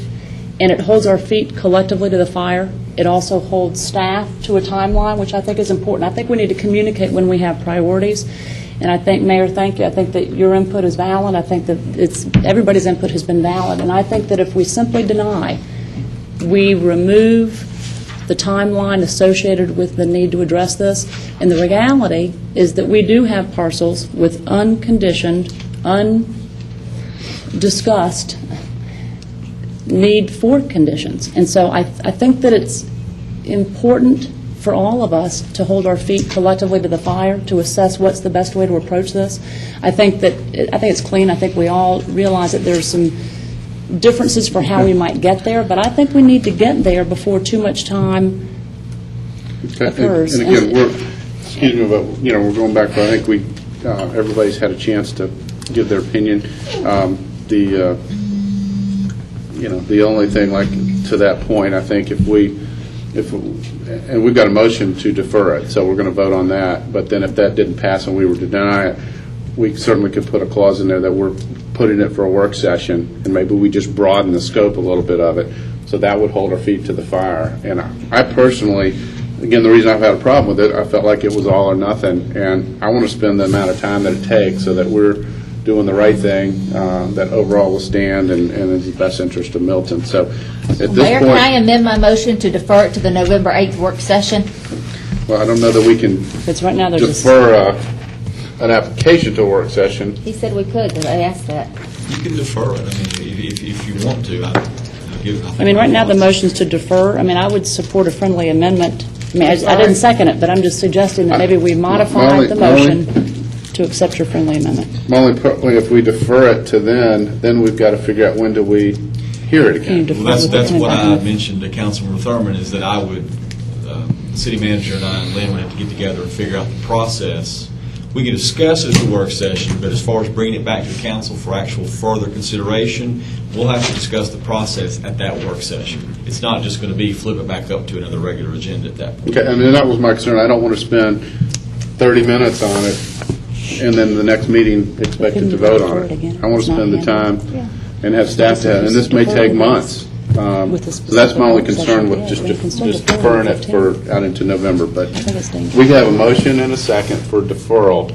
and it holds our feet collectively to the fire. It also holds staff to a timeline, which I think is important. I think we need to communicate when we have priorities. And I think, Mayor, thank you. I think that your input is valid. I think that everybody's input has been valid. And I think that if we simply deny, we remove the timeline associated with the need to address this. And the reality is that we do have parcels with unconditioned, undiscussed need for conditions. And so I think that it's important for all of us to hold our feet collectively to the fire, to assess what's the best way to approach this. I think it's clean. I think we all realize that there's some differences for how we might get there, but I think we need to get there before too much time occurs. And again, we're going back, but I think everybody's had a chance to give their opinion. The only thing, like, to that point, I think and we've got a motion to defer it, so we're going to vote on that. But then if that didn't pass and we were to deny it, we certainly could put a clause in there that we're putting it for a work session, and maybe we just broaden the scope a little bit of it. So that would hold our feet to the fire. And I personally, again, the reason I've had a problem with it, I felt like it was all or nothing, and I want to spend the amount of time that it takes so that we're doing the right thing that overall will stand and is the best interest of Milton. So at this Mayor, point, can I amend my motion to defer it to the November 8th work session? well, I don't know that we can Because right now they're just... defer an application to a work session. He said we could, because I asked that. You can defer it, I mean, if you want to. I mean, right now the motion's to defer. I mean, I would support a friendly amendment I mean, I didn't second it, but I'm just suggesting that maybe we modify the motion to accept your friendly amendment. My only problem, if we defer it to then we've got to figure out when do we hear it again. Well, that's what I mentioned to Councilmember Thurman, is that I would, the city manager and I and Lynn would have to get together and figure out the process. We can discuss it at the work session, but as far as bringing it back to council for actual further consideration, we'll have to discuss the process at that work session. It's not just going to be flip it back up to another regular agenda at that point. Okay, I mean, that was my concern. I don't want to spend 30 minutes on it and then the next meeting expected to vote on it. I want to spend the time and have staff to, and this may take months. So that's my only concern with just deferring it for out into November. But we have a motion and a second for deferral,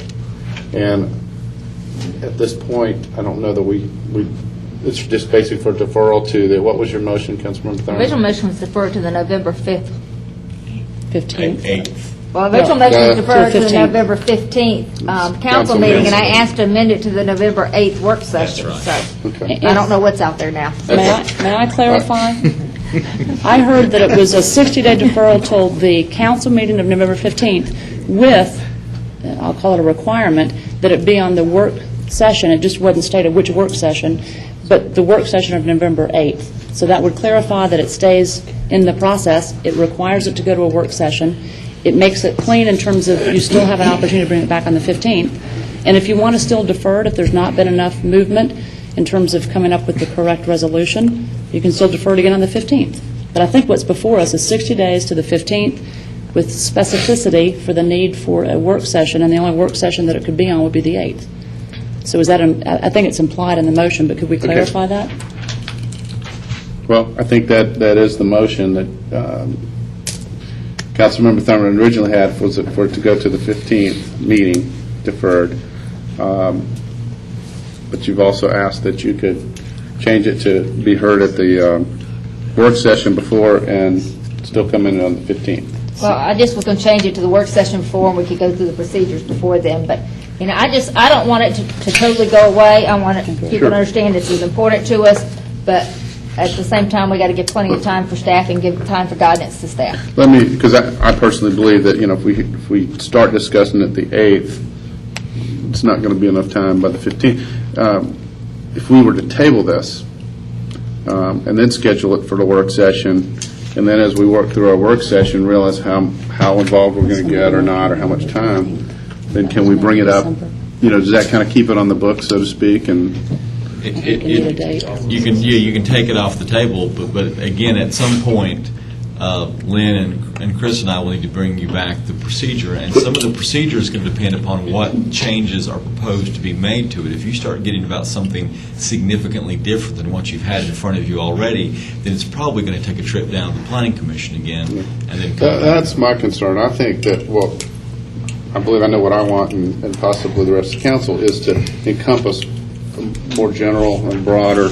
and at this point, I don't know that it's just basic for deferral to the, what was your motion, Councilmember The Thurman? original motion was deferred to the November 5th. 15th. 8th. Well, the original motion was deferred to the 15th. November 15th council Council meeting, meeting. and I asked to amend it to the November 8th work session. That's So Okay. I don't know what's out there now. May I clarify? I heard that it was a 60-day deferral till the council meeting of November 15th with, I'll call it a requirement, that it be on the work session. It just wasn't stated which work session, but the work session of November 8th. So that would clarify that it stays in the process. It requires it to go to a work session. It makes it clean in terms of you still have an opportunity to bring it back on the 15th. And if you want to still defer it, if there's not been enough movement in terms of coming up with the correct resolution, you can still defer it again on the 15th. But I think what's before us is 60 days to the 15th with specificity for the need for a work session, and the only work session that it could be on would be the 8th. So is that, I think it's implied in the motion, but could we clarify that? Well, I think that is the motion that Councilmember Thurman originally had, was for it to go to the 15th meeting, deferred. But you've also asked that you could change it to be heard at the work session before and still come in on the 15th. Well, I just was going to change it to the work session before, and we could go through the procedures before then. But, you know, I don't want it to totally go away. I want people Sure. to understand this is important to us, but at the same time, we got to give plenty of time for staff and give time for guidance to staff. Let me, because I personally believe that, you know, if we start discussing it the 8th, it's not going to be enough time by the 15th. If we were to table this and then schedule it for the work session, and then as we work through our work session, realize how involved we're going to get or not, or how much time, then can we bring it up? You know, does that kind of keep it on the book, so to speak? And You can take it off the table, but again, at some point, Lynn and Chris and I will need to bring you back the procedure, and some of the procedure is going to depend upon what changes are proposed to be made to it. If you start getting about something significantly different than what you've had in front of you already, then it's probably going to take a trip down to the Planning Commission again, and then come back. that's my concern. I think that, well, I believe I know what I want, and possibly the rest of the council, is to encompass a more general and broader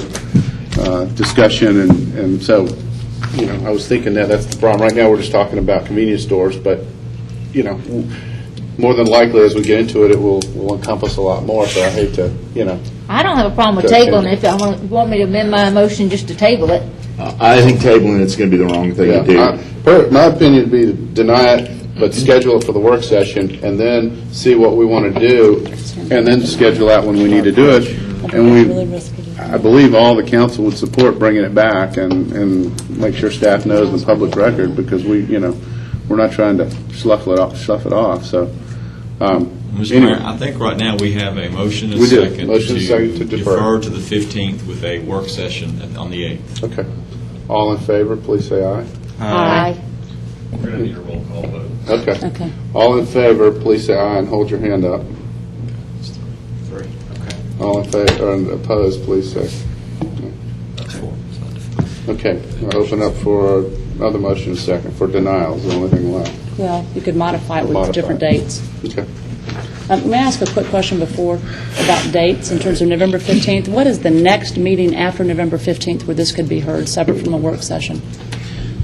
discussion, and so, you know, I was thinking that's the problem. Right now, we're just talking about convenience stores, but, you know, more than likely, as we get into it, it will encompass a lot more, so I hate to, you know. I don't have a problem with Okay. tabling it. If you want me to amend my motion just to table it. I think tabling it's going to be the wrong thing to do. My opinion would be to deny it, but schedule it for the work session, and then see what we want to do, and then schedule out when we need to do it. And I believe all the council would support bringing it back and make sure staff knows the public record, because we're not trying to slough it off. So, Mr. anyway. Mayor, I think right now we have a motion and We a do. second Motion and second to defer. to the 15th with a work session on the 8th. Okay. All in favor, please say aye. Aye. We're going to need a roll call vote. Okay. Okay. All in favor, please say aye and hold your hand up. Three. Okay. All in favor, and opposed, please say. That's four. Okay, I'll open up for another motion and second for denial is the only thing left. Well, you could modify it with Modify. different dates. Okay. May I ask a quick question before about dates in terms of November 15th? What is the next meeting after November 15th where this could be heard, separate from a work session?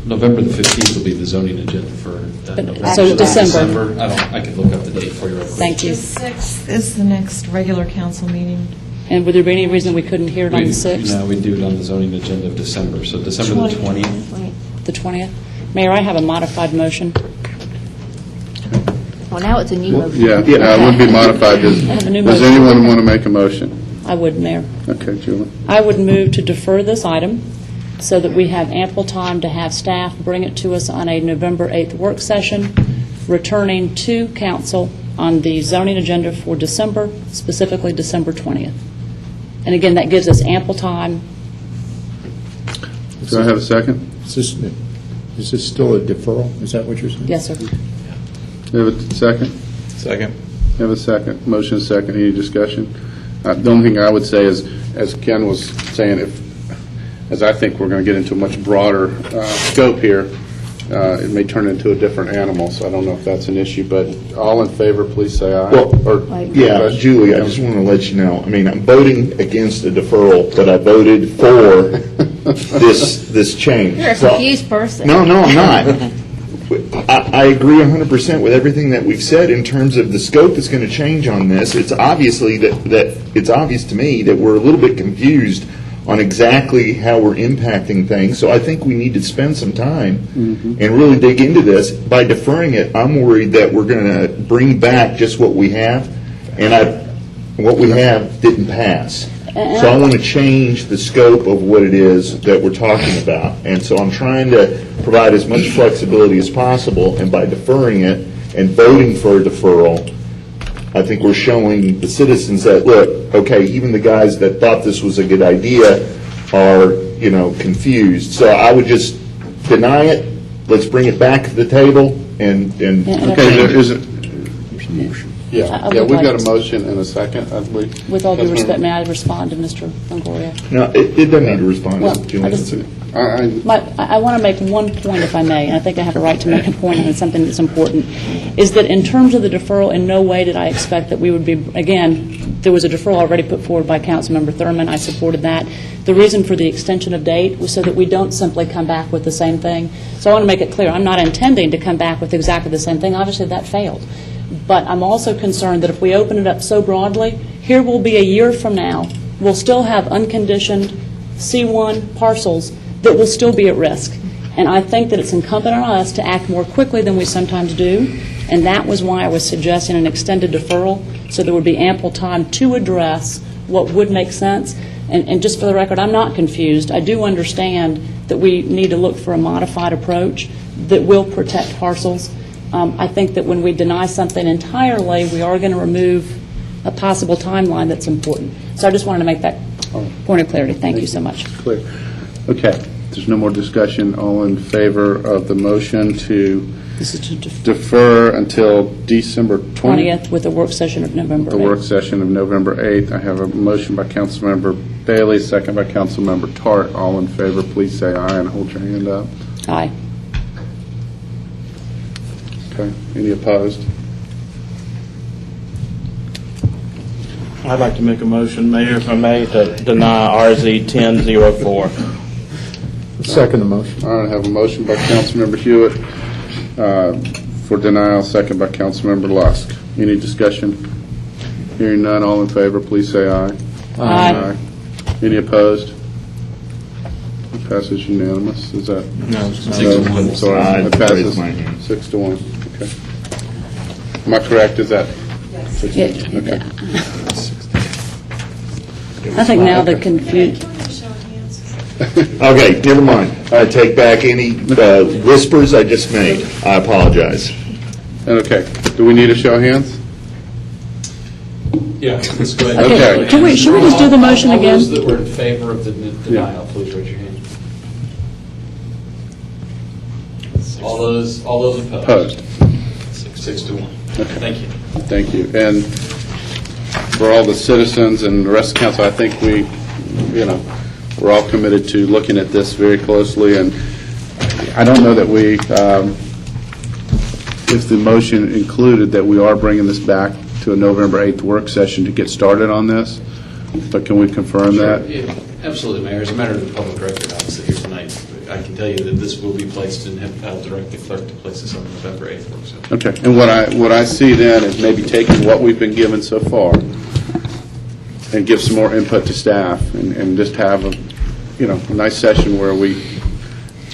November the 15th will be the zoning agenda for November. So December. I can look up the date for you. Thank you. The 6th is the next regular council meeting. And would there be any reason we couldn't hear it on the 6th? No, we do it on the zoning agenda of December, so December the 20th. The 20th? Mayor, I have a modified motion. Well, now it's a new motion. Yeah, it would be modified. Does have a new does motion. anyone want to make a motion? I would, Mayor. Okay, Julie. I would move to defer this item so that we have ample time to have staff bring it to us on a November 8th work session, returning to council on the zoning agenda for December, specifically December 20th. And again, that gives us ample time. Do I have a second? Is this still a deferral? Is that what you're saying? Yes, sir. You have a second? Second. Have a second. Motion second. Any discussion? The only thing I would say is, as Ken was saying, as I think we're going to get into a much broader scope here, it may turn into a different animal, so I don't know if that's an issue, but all in favor, please say aye. Yeah, Julie, I just want to let you know, I mean, I'm voting against a deferral, but I voted for this change. You're a So- confused person. No, I'm not. I agree 100% with everything that we've said in terms of the scope that's going to change on this. It's obviously that it's obvious to me that we're a little bit confused on exactly how we're impacting things. So I think we need to spend some time and really dig into this. By deferring it, I'm worried that we're going to bring back just what we have, and what we have didn't pass. So I want to change the scope of what it is that we're talking about. And so I'm trying to provide as much flexibility as possible, and by deferring it and voting for a deferral, I think we're showing the citizens that, look, okay, even the guys that thought this was a good idea are, confused. So I would just deny it, let's bring it back to the table, and Okay, there is it. Yeah, I would we've got like a motion and a second, I believe. With all due Councilmember- respect, may I respond to Mr. Longoria? No, it doesn't need to respond. Well, Julie. I just- I- I want to make one point, if I may, and I think I have a right to make a point on something that's important, is that in terms of the deferral, in no way did I expect that we would be, again, there was a deferral already put forward by Councilmember Thurman. I supported that. The reason for the extension of date was so that we don't simply come back with the same thing. So I want to make it clear, I'm not intending to come back with exactly the same thing. Obviously, that failed. But I'm also concerned that if we open it up so broadly, here will be a year from now, we'll still have unconditioned C1 parcels that will still be at risk. And I think that it's incumbent on us to act more quickly than we sometimes do, and that was why I was suggesting an extended deferral, so there would be ample time to address what would make sense. And just for the record, I'm not confused. I do understand that we need to look for a modified approach that will protect parcels. I think that when we deny something entirely, we are going to remove a possible timeline that's important. So I just wanted to make that point of clarity. Thank you so much. Clear. Okay, there's no more discussion. All in favor of the motion to This is to defer until December 20th? 20th with a work session of November The 8th. work session of November 8th. I have a motion by Councilmember Bailey, second by Councilmember Tart. All in favor, please say aye and hold your hand up. Aye. Okay, any opposed? I'd like to make a motion, Mayor, if I may, to deny RZ 1004. Second the motion. All right, I have a motion by Councilmember Hewitt for denial, second by Councilmember Lusk. Any discussion? Hearing none, all in favor, please say aye. Aye. Any opposed? It passes unanimous. Is that? No. 6-1. Sorry, I it passes raised my hand. 6-1. Okay. Am I correct? Is that? Yeah. Okay. I think now the confusion. Okay, never mind. I take back any whispers I just made. I apologize. Okay. Do we need a show of hands? Yeah, let's go ahead. Okay. Should we just do the motion All again? those that were in favor of the denial, please raise your hand. All those opposed? Opposed. 6-1. Thank you. Thank you. And for all the citizens and the rest of the council, I think we're all committed to looking at this very closely. And I don't know that we, if the motion included that we are bringing this back to a November 8th work session to get started on this, but can we confirm that? Yeah, absolutely, Mayor. As a matter of the public record, obviously here tonight, I can tell you that this will be placed, and I'll direct the clerk to place this on the November 8th work session. Okay. And what I see then is maybe taking what we've been given so far and give some more input to staff and just have a nice session where we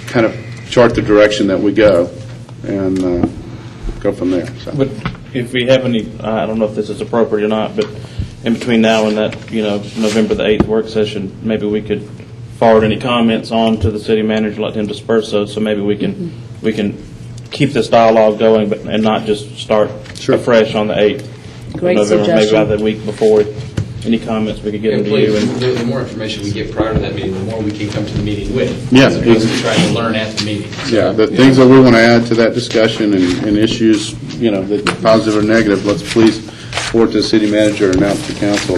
kind of chart the direction that we go and go from there. So. But if we have any, I don't know if this is appropriate or not, but in between now and that, November the 8th work session, maybe we could forward any comments on to the city manager, let him disperse those, so maybe we can keep this dialogue going, and not just start afresh on the 8th of Great November. Maybe suggestion. by the week before, any comments we could get And into you. please, the more information we get prior to that meeting, the more we can come to the meeting with. Yes. As opposed to trying to learn at the meeting. Yeah, the things that we want to add to that discussion and issues, that positive or negative, let's please forward to the city manager and announce to council.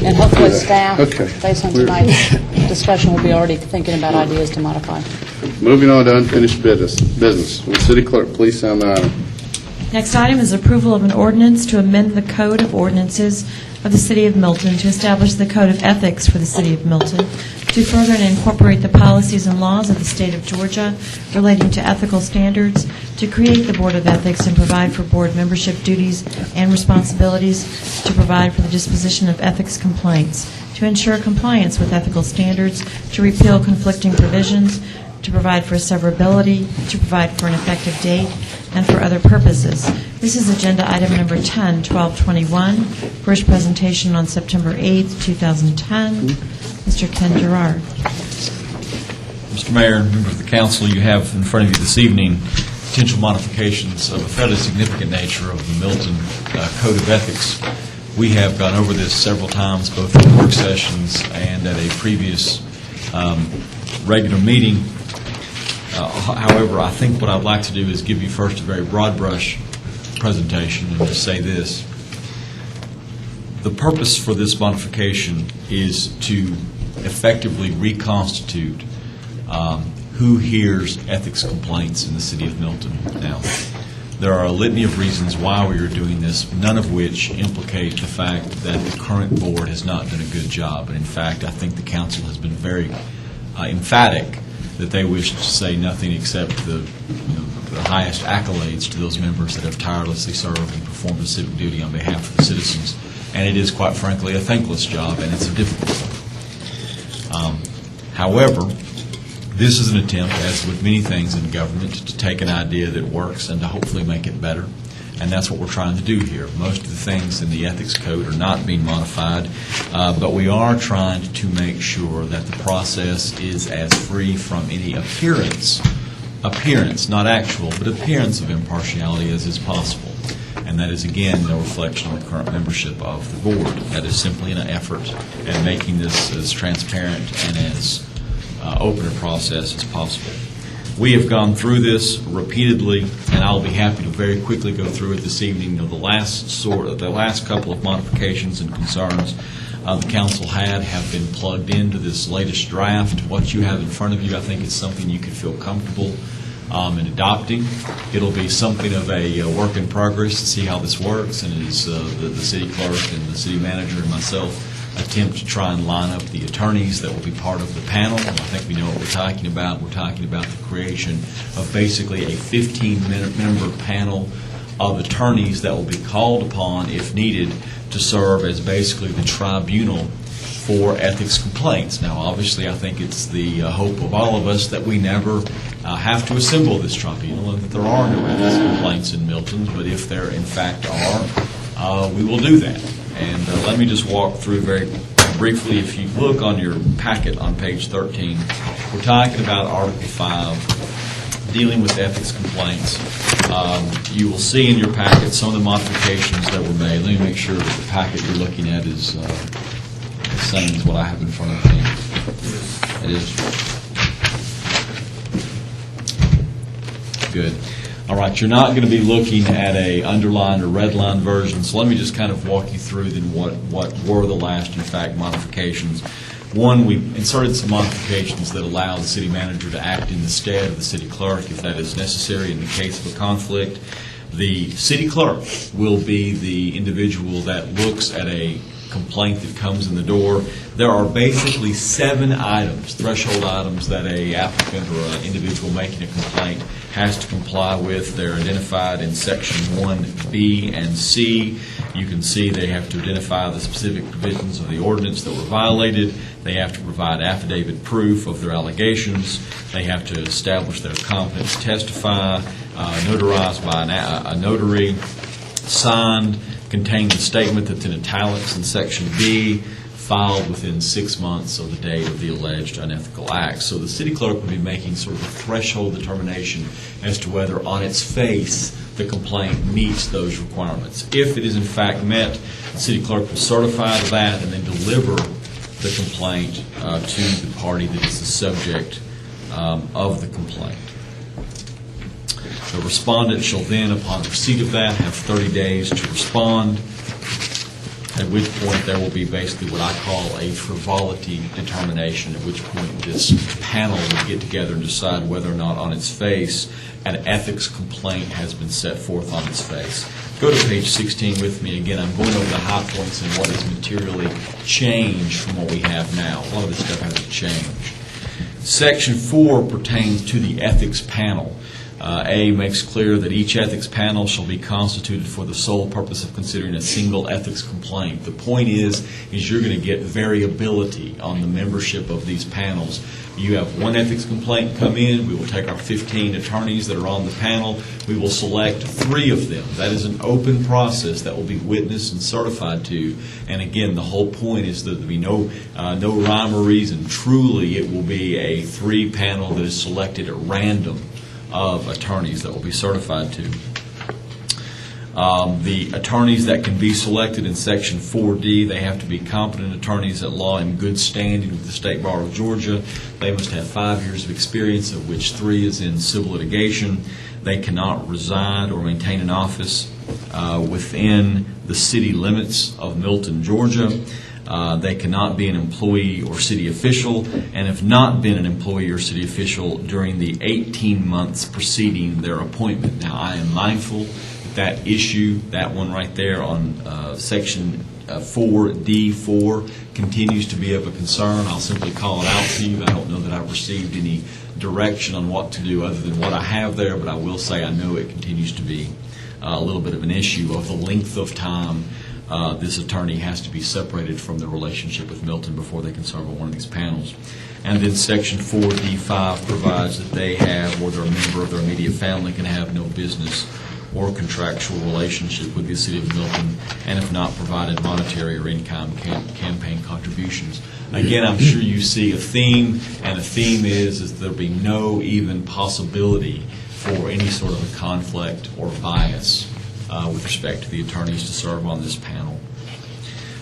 And hopefully staff, Okay. based on tonight's discussion, will be already thinking about ideas to modify. Moving on to unfinished business. Will the city clerk please sound the item? Next item is approval of an ordinance to amend the Code of Ordinances of the City of Milton to establish the Code of Ethics for the City of Milton, to further and incorporate the policies and laws of the State of Georgia relating to ethical standards, to create the Board of Ethics and provide for board membership duties and responsibilities, to provide for the disposition of ethics complaints, to ensure compliance with ethical standards, to repeal conflicting provisions, to provide for severability, to provide for an effective date, and for other purposes. This is agenda item number 10, 1221, first presentation on September 8th, 2010. Mr. Ken Gerard. Mr. Mayor and members of the council, you have in front of you this evening potential modifications of a fairly significant nature of the Milton Code of Ethics. We have gone over this several times, both in work sessions and at a previous regular meeting. However, I think what I'd like to do is give you first a very broad brush presentation and just say this. The purpose for this modification is to effectively reconstitute who hears ethics complaints in the city of Milton. Now, there are a litany of reasons why we are doing this, none of which implicate the fact that the current board has not done a good job. And in fact, I think the council has been very emphatic that they wish to say nothing except the highest accolades to those members that have tirelessly served and performed a civic duty on behalf of the citizens. And it is, quite frankly, a thankless job, and it's a difficult one. However, this is an attempt, as with many things in government, to take an idea that works and to hopefully make it better. And that's what we're trying to do here. Most of the things in the ethics code are not being modified, but we are trying to make sure that the process is as free from any appearance, not actual, but appearance of impartiality as is possible. And that is, again, no reflection on the current membership of the board. That is simply an effort at making this as transparent and as open a process as possible. We have gone through this repeatedly, and I'll be happy to very quickly go through it this evening. The last couple of modifications and concerns the council have been plugged into this latest draft. What you have in front of you, I think, is something you could feel comfortable in adopting. It'll be something of a work in progress to see how this works, and as the city clerk and the city manager and myself attempt to try and line up the attorneys that will be part of the panel. I think we know what we're talking about. We're talking about the creation of basically a 15-member panel of attorneys that will be called upon, if needed, to serve as basically the tribunal for ethics complaints. Now, obviously, I think it's the hope of all of us that we never have to assemble this tribunal and that there are no ethics complaints in Milton, but if there in fact are, we will do that. And let me just walk through very briefly. If you look on your packet on page 13, we're talking about Article 5, dealing with ethics complaints. You will see in your packet some of the modifications that were made. Let me make sure that the packet you're looking at is the same as what I have in front of me. It is. Good. All right, you're not going to be looking at a underlined or redlined version, so let me just kind of walk you through then what were the last, in fact, modifications. One, we inserted some modifications that allow the city manager to act in the stead of the city clerk if that is necessary in the case of a conflict. The city clerk will be the individual that looks at a complaint that comes in the door. There are basically 7 items, threshold items, that a applicant or an individual making a complaint has to comply with. They're identified in Section 1B and C, You can see they have to identify the specific provisions of the ordinance that were violated. They have to provide affidavit proof of their allegations. They have to establish their competence to testify, notarized by a notary, signed, contain the statement that's in italics in Section B, filed within 6 months of the date of the alleged unethical act. So the city clerk would be making sort of a threshold determination as to whether on its face the complaint meets those requirements. If it is in fact met, the city clerk will certify that and then deliver the complaint to the party that is the subject of the complaint. The respondent shall then, upon receipt of that, have 30 days to respond, at which point there will be basically what I call a frivolity determination, at which point this panel will get together and decide whether or not on its face an ethics complaint has been set forth on its face. Go to page 16 with me. Again, I'm going over the high points and what has materially changed from what we have now. A lot of this stuff hasn't changed. Section 4 pertains to the ethics panel. A makes clear that each ethics panel shall be constituted for the sole purpose of considering a single ethics complaint. The point is you're going to get variability on the membership of these panels. You have one ethics complaint come in, we will take our 15 attorneys that are on the panel, we will select 3 of them. That is an open process that will be witnessed and certified to. And again, the whole point is that there will be no rhyme or reason. Truly, it will be a 3 panel that is selected at random of attorneys that will be certified to. The attorneys that can be selected in Section 4D, they have to be competent attorneys at law in good standing with the State Bar of Georgia. They must have 5 years of experience, of which 3 is in civil litigation. They cannot reside or maintain an office within the city limits of Milton, Georgia. They cannot be an employee or city official and have not been an employee or city official during the 18 months preceding their appointment. Now, I am mindful that issue, that one right there on Section 4D4, continues to be of a concern. I'll simply call it out to you. I don't know that I've received any direction on what to do other than what I have there, but I will say I know it continues to be a little bit of an issue of the length of time this attorney has to be separated from the relationship with Milton before they can serve on one of these panels. And then Section 4D5 provides that they have, or they're a member of their immediate family, can have no business or contractual relationship with the City of Milton, and if not provided monetary or in-kind campaign contributions. Again, I'm sure you see a theme, and the theme is there'll be no even possibility for any sort of a conflict or bias with respect to the attorneys to serve on this panel.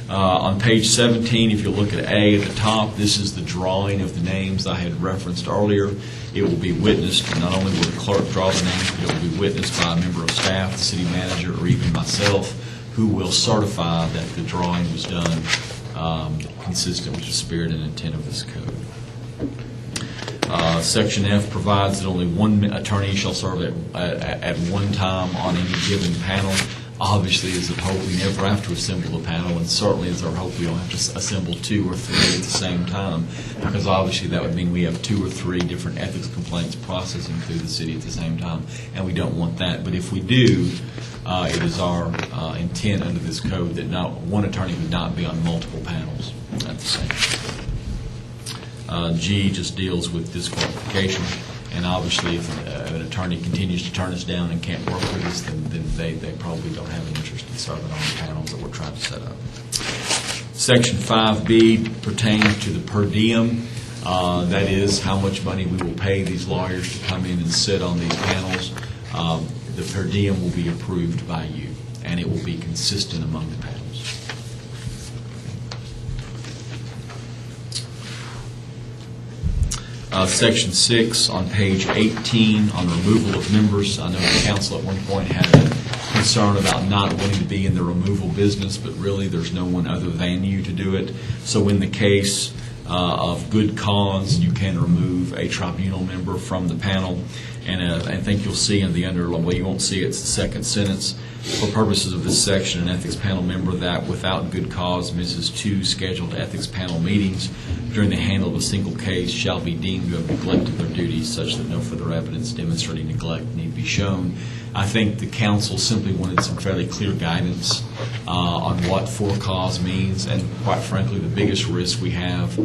On page 17, if you look at A at the top, this is the drawing of the names I had referenced earlier. It will be witnessed, not only will the clerk draw the names, but it will be witnessed by a member of staff, the city manager, or even myself, who will certify that the drawing was done consistent with the spirit and intent of this code. Section F provides that only one attorney shall serve at one time on any given panel. Obviously, it's a hope we never have to assemble a panel, and certainly it's our hope we don't have to assemble 2 or 3 at the same time, because obviously that would mean we have 2 or 3 different ethics complaints processing through the city at the same time, and we don't want that. But if we do, it is our intent under this code that not one attorney would not be on multiple panels at the same time. G just deals with disqualification. And obviously, if an attorney continues to turn us down and can't work with us, then they probably don't have an interest in serving on the panels that we're trying to set up. Section 5B pertains to the per diem. That is how much money we will pay these lawyers to come in and sit on these panels. The per diem will be approved by you, and it will be consistent among the panels. Section 6 on page 18 on removal of members. I know the council at one point had a concern about not wanting to be in the removal business, but really there's no one other than you to do it. So in the case of good cause, you can remove a tribunal member from the panel. And I think you'll see in the underline, well, you won't see it's the second sentence. For purposes of this section, an ethics panel member that without good cause misses 2 scheduled ethics panel meetings during the handle of a single case shall be deemed to have neglected their duties such that no further evidence demonstrating neglect need be shown. I think the council simply wanted some fairly clear guidance on what for cause means, and quite frankly, the biggest risk we have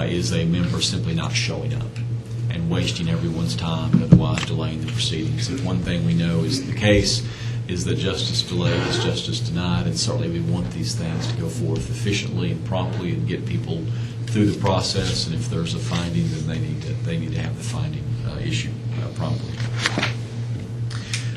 is a member simply not showing up and wasting everyone's time and otherwise delaying the proceedings. If one thing we know is the case is that justice delayed is justice denied, and certainly we want these things to go forth efficiently and promptly and get people through the process, and if there's a finding, then they need to have the finding issued promptly.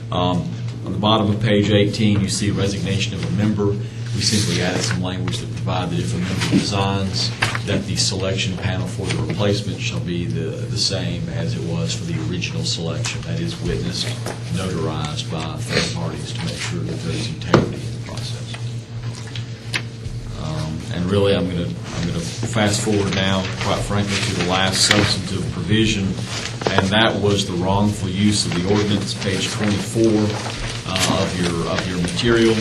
On the bottom of page 18, you see resignation of a member. We simply added some language that provided that if a member resigns, that the selection panel for the replacement shall be the same as it was for the original selection. That is witnessed, notarized by third parties to make sure that there is integrity in the process. And really, I'm going to fast forward now, quite frankly, to the last substantive provision, and that was the wrongful use of the ordinance, page 24 of your material.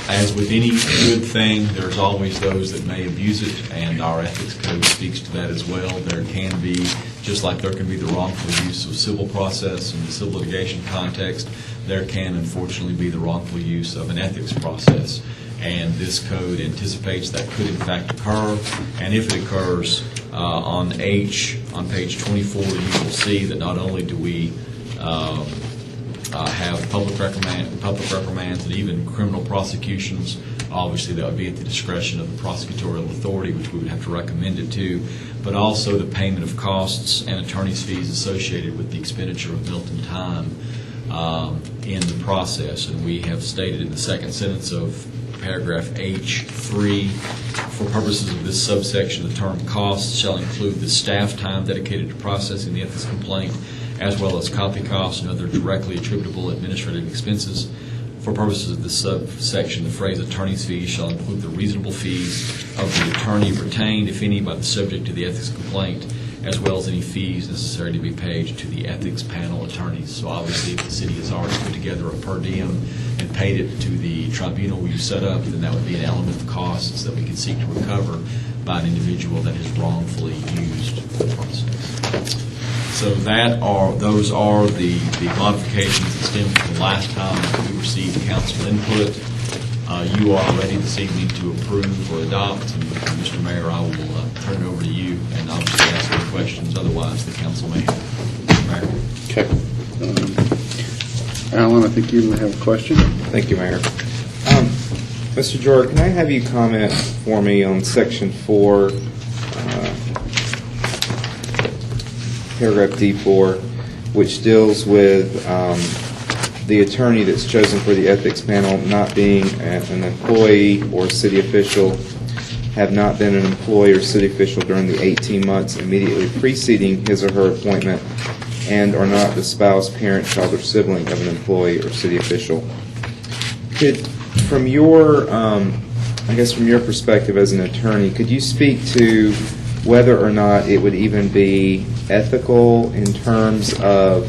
As with any good thing, there's always those that may abuse it, and our ethics code speaks to that as well. There can be, just like there can be the wrongful use of civil process in the civil litigation context, there can unfortunately be the wrongful use of an ethics process. And this code anticipates that could in fact occur, and if it occurs on page 24, you will see that not only do we have public reprimands and even criminal prosecutions. Obviously, that would be at the discretion of the prosecutorial authority, which we would have to recommend it to, but also the payment of costs and attorney's fees associated with the expenditure of Milton time in the process. And we have stated in the second sentence of paragraph H3, for purposes of this subsection, the term costs shall include the staff time dedicated to processing the ethics complaint, as well as copy costs and other directly attributable administrative expenses. For purposes of this subsection, the phrase attorney's fees shall include the reasonable fees of the attorney retained, if any, by the subject to the ethics complaint, as well as any fees necessary to be paid to the ethics panel attorneys. So obviously, if the city has already put together a per diem and paid it to the tribunal we've set up, then that would be an element of costs that we can seek to recover by an individual that is wrongfully used the process. So those are the modifications that stem from the last time that we received council input. You are ready this evening to approve or adopt, and Mr. Mayor, I will turn it over to you and obviously ask any questions otherwise the council may have. Mr. Mayor. Okay. Alan, I think you may have a question. Thank you, Mayor. Mr. Jordan, can I have you comment for me on Section 4, paragraph D4, which deals with the attorney that's chosen for the ethics panel not being an employee or city official, have not been an employee or city official during the 18 months immediately preceding his or her appointment, and are not the spouse, parent, child, or sibling of an employee or city official. From your, from your perspective as an attorney, could you speak to whether or not it would even be ethical in terms of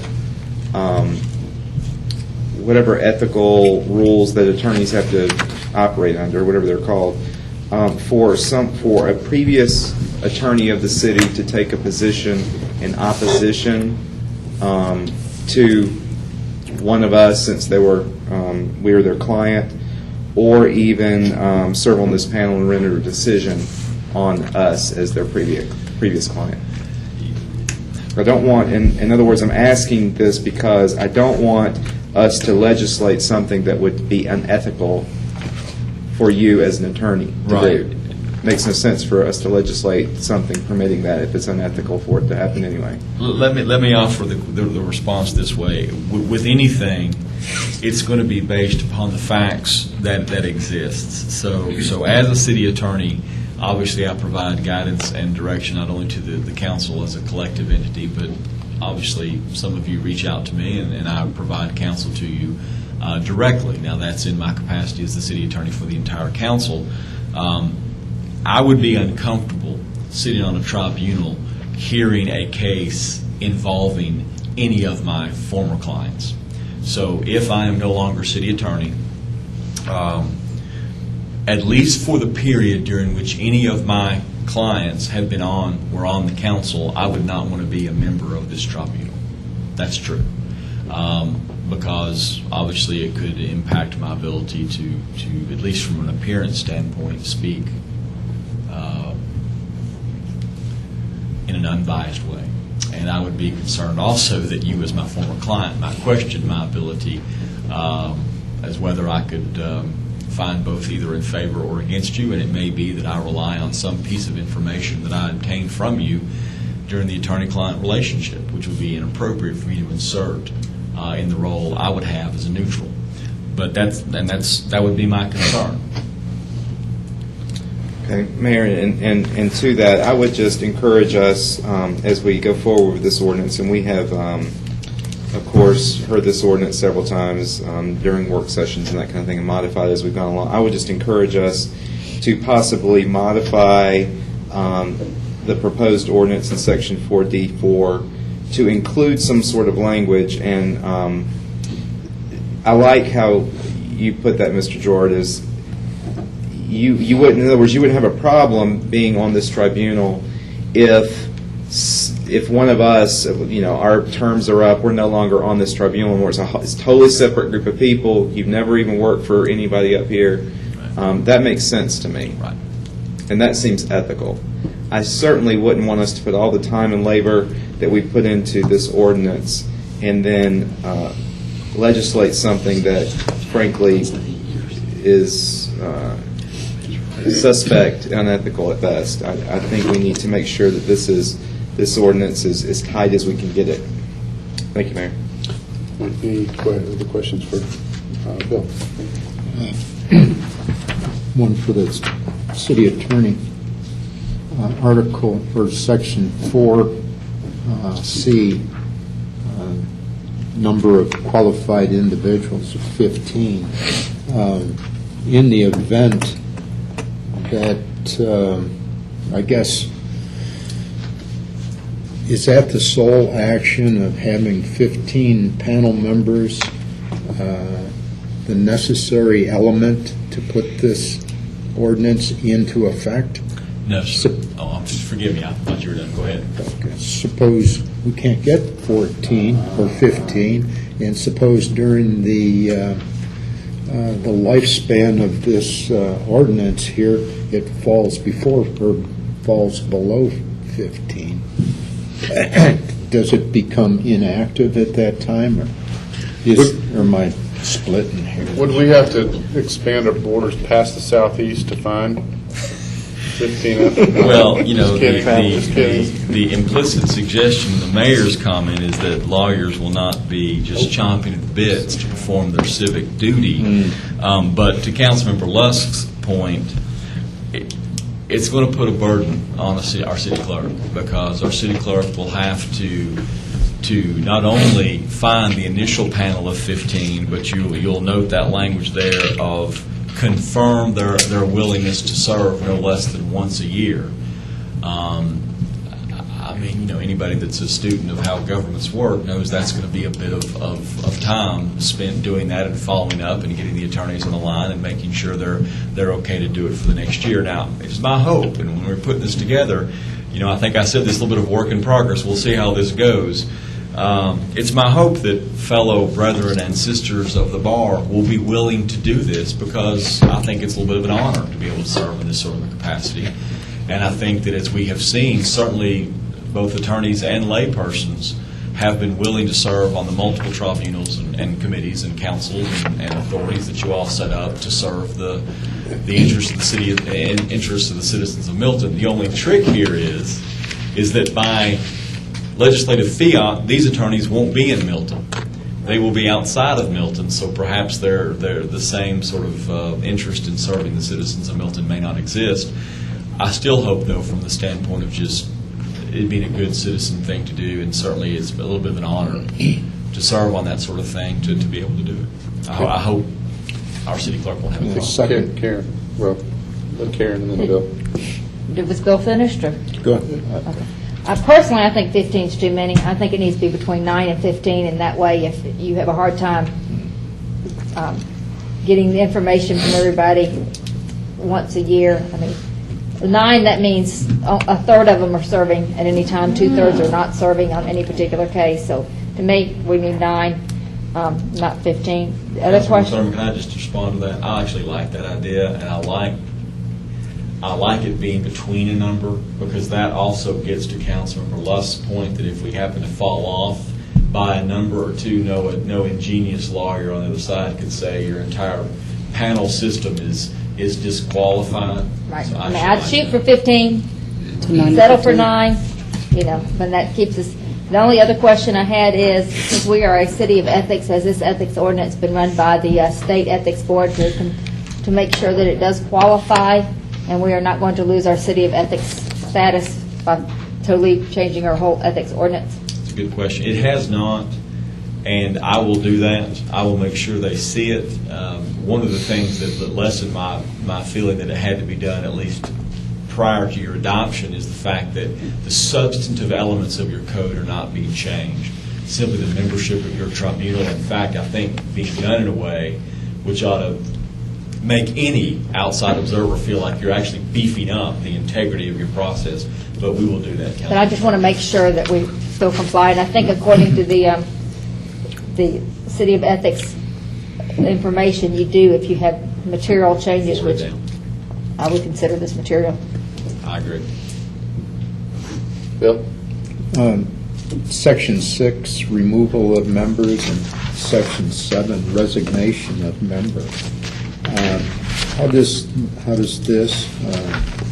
whatever ethical rules that attorneys have to operate under, whatever they're called, for a previous attorney of the city to take a position in opposition to one of us, since we were their client, or even serve on this panel and render a decision on us as their previous client. I don't want, in other words, I'm asking this because I don't want us to legislate something that would be unethical for you as an attorney to do. It makes no sense for us to legislate something permitting that if it's unethical for it to happen anyway. Let me offer the response this way. With anything, it's going to be based upon the facts that exist. So as a city attorney, obviously I provide guidance and direction not only to the council as a collective entity, but obviously some of you reach out to me and I provide counsel to you directly. Now that's in my capacity as the city attorney for the entire council. I would be uncomfortable sitting on a tribunal hearing a case involving any of my former clients. So if I am no longer city attorney, at least for the period during which any of my clients were on the council, I would not want to be a member of this tribunal. That's true. Because obviously it could impact my ability to at least from an appearance standpoint, speak in an unbiased way. And I would be concerned also that you, as my former client, might question my ability as whether I could find both either in favor or against you, and it may be that I rely on some piece of information that I obtained from you during the attorney-client relationship, which would be inappropriate for me to insert in the role I would have as a neutral. But that would be my concern. Okay, Mayor, and to that, I would just encourage us as we go forward with this ordinance, and we have, of course, heard this ordinance several times during work sessions and that kind of thing, and modified as we've gone along. I would just encourage us to possibly modify the proposed ordinance in Section 4D4 to include some sort of language, and I like how you put that, Mr. Gerard, is you wouldn't, in other words, you wouldn't have a problem being on this tribunal if one of us, our terms are up, we're no longer on this tribunal anymore. It's a totally separate group of people. You've never even worked for anybody up here. That makes sense to me. Right. And that seems ethical. I certainly wouldn't want us to put all the time and labor that we put into this ordinance and then legislate something that, frankly, is suspect, unethical at best. I think we need to make sure that this ordinance is as tight as we can get it. Thank you, Mayor. Any other questions for Bill? One for the city attorney. Article for Section 4C, number of qualified individuals of 15. In the event that, I guess, is that the sole action of having 15 panel members the necessary element to put this ordinance into effect? No, sir. Forgive me. I thought you were done. Go ahead. Okay. Suppose we can't get 14 or 15, and suppose during the lifespan of this ordinance here, it falls before or falls below 15. Does it become inactive at that time, or am I splitting here? Would we have to expand our borders past the southeast to find 15? Well, Just kidding. the implicit suggestion in the mayor's comment is that lawyers will not be just chomping at the bits to perform their civic duty. But to Councilmember Lusk's point, it's going to put a burden on our city clerk, because our city clerk will have to not only find the initial panel of 15, but you'll note that language there of confirm their willingness to serve no less than once a year. Anybody that's a student of how governments work knows that's going to be a bit of time spent doing that and following up and getting the attorneys on the line and making sure they're okay to do it for the next year. Now, it's my hope, and when we're putting this together, I think I said this little bit of work in progress. We'll see how this goes. It's my hope that fellow brethren and sisters of the bar will be willing to do this, because I think it's a little bit of an honor to be able to serve in this sort of a capacity. And I think that, as we have seen, certainly both attorneys and laypersons have been willing to serve on the multiple tribunals and committees and councils and authorities that you all set up to serve the interests of the city and interests of the citizens of Milton. The only trick here is that by legislative fiat, these attorneys won't be in Milton. They will be outside of Milton, so perhaps they're the same sort of interest in serving the citizens of Milton may not exist. I still hope, though, from the standpoint of just it being a good citizen thing to do, and certainly it's a little bit of an honor to serve on that sort of thing, to be able to do it. I hope our city clerk will have a problem. Second, Karen. Well, let Karen and then Bill. Was Bill finished, or? Go ahead. Okay. Personally, I think 15 is too many. I think it needs to be between 9 and 15, and that way, if you have a hard time getting the information from everybody once a year, I mean, 9, that means a third of them are serving at any time, 2/3 are not serving on any particular case. So to me, we need 9, not 15. The other question? Councilman Thurman, can I just respond to that? I actually like that idea, and I like it being between a number, because that also gets to Councilmember Lusk's point that if we happen to fall off by a number or two, no ingenious lawyer on the other side could say your entire panel system is disqualified. Right. So I mean, actually I'd like shoot that. for 15, settle for 9, and that keeps us. The only other question I had is, since we are a city of ethics, has this ethics ordinance been run by the State Ethics Board to make sure that it does qualify, and we are not going to lose our city of ethics status by totally changing our whole ethics ordinance? It's a good question. It has not, and I will do that. I will make sure they see it. One of the things that lessened my feeling that it had to be done, at least prior to your adoption, is the fact that the substantive elements of your code are not being changed. Simply the membership of your tribunal. In fact, I think being done in a way which ought to make any outside observer feel like you're actually beefing up the integrity of your process. But we will do that, Councilman. But I just want to make sure that we still comply. And I think according to the City of Ethics information, you do if you have material changes, which I would consider this material. I agree. Bill? Section 6, removal of members, and Section 7, resignation of member. How does this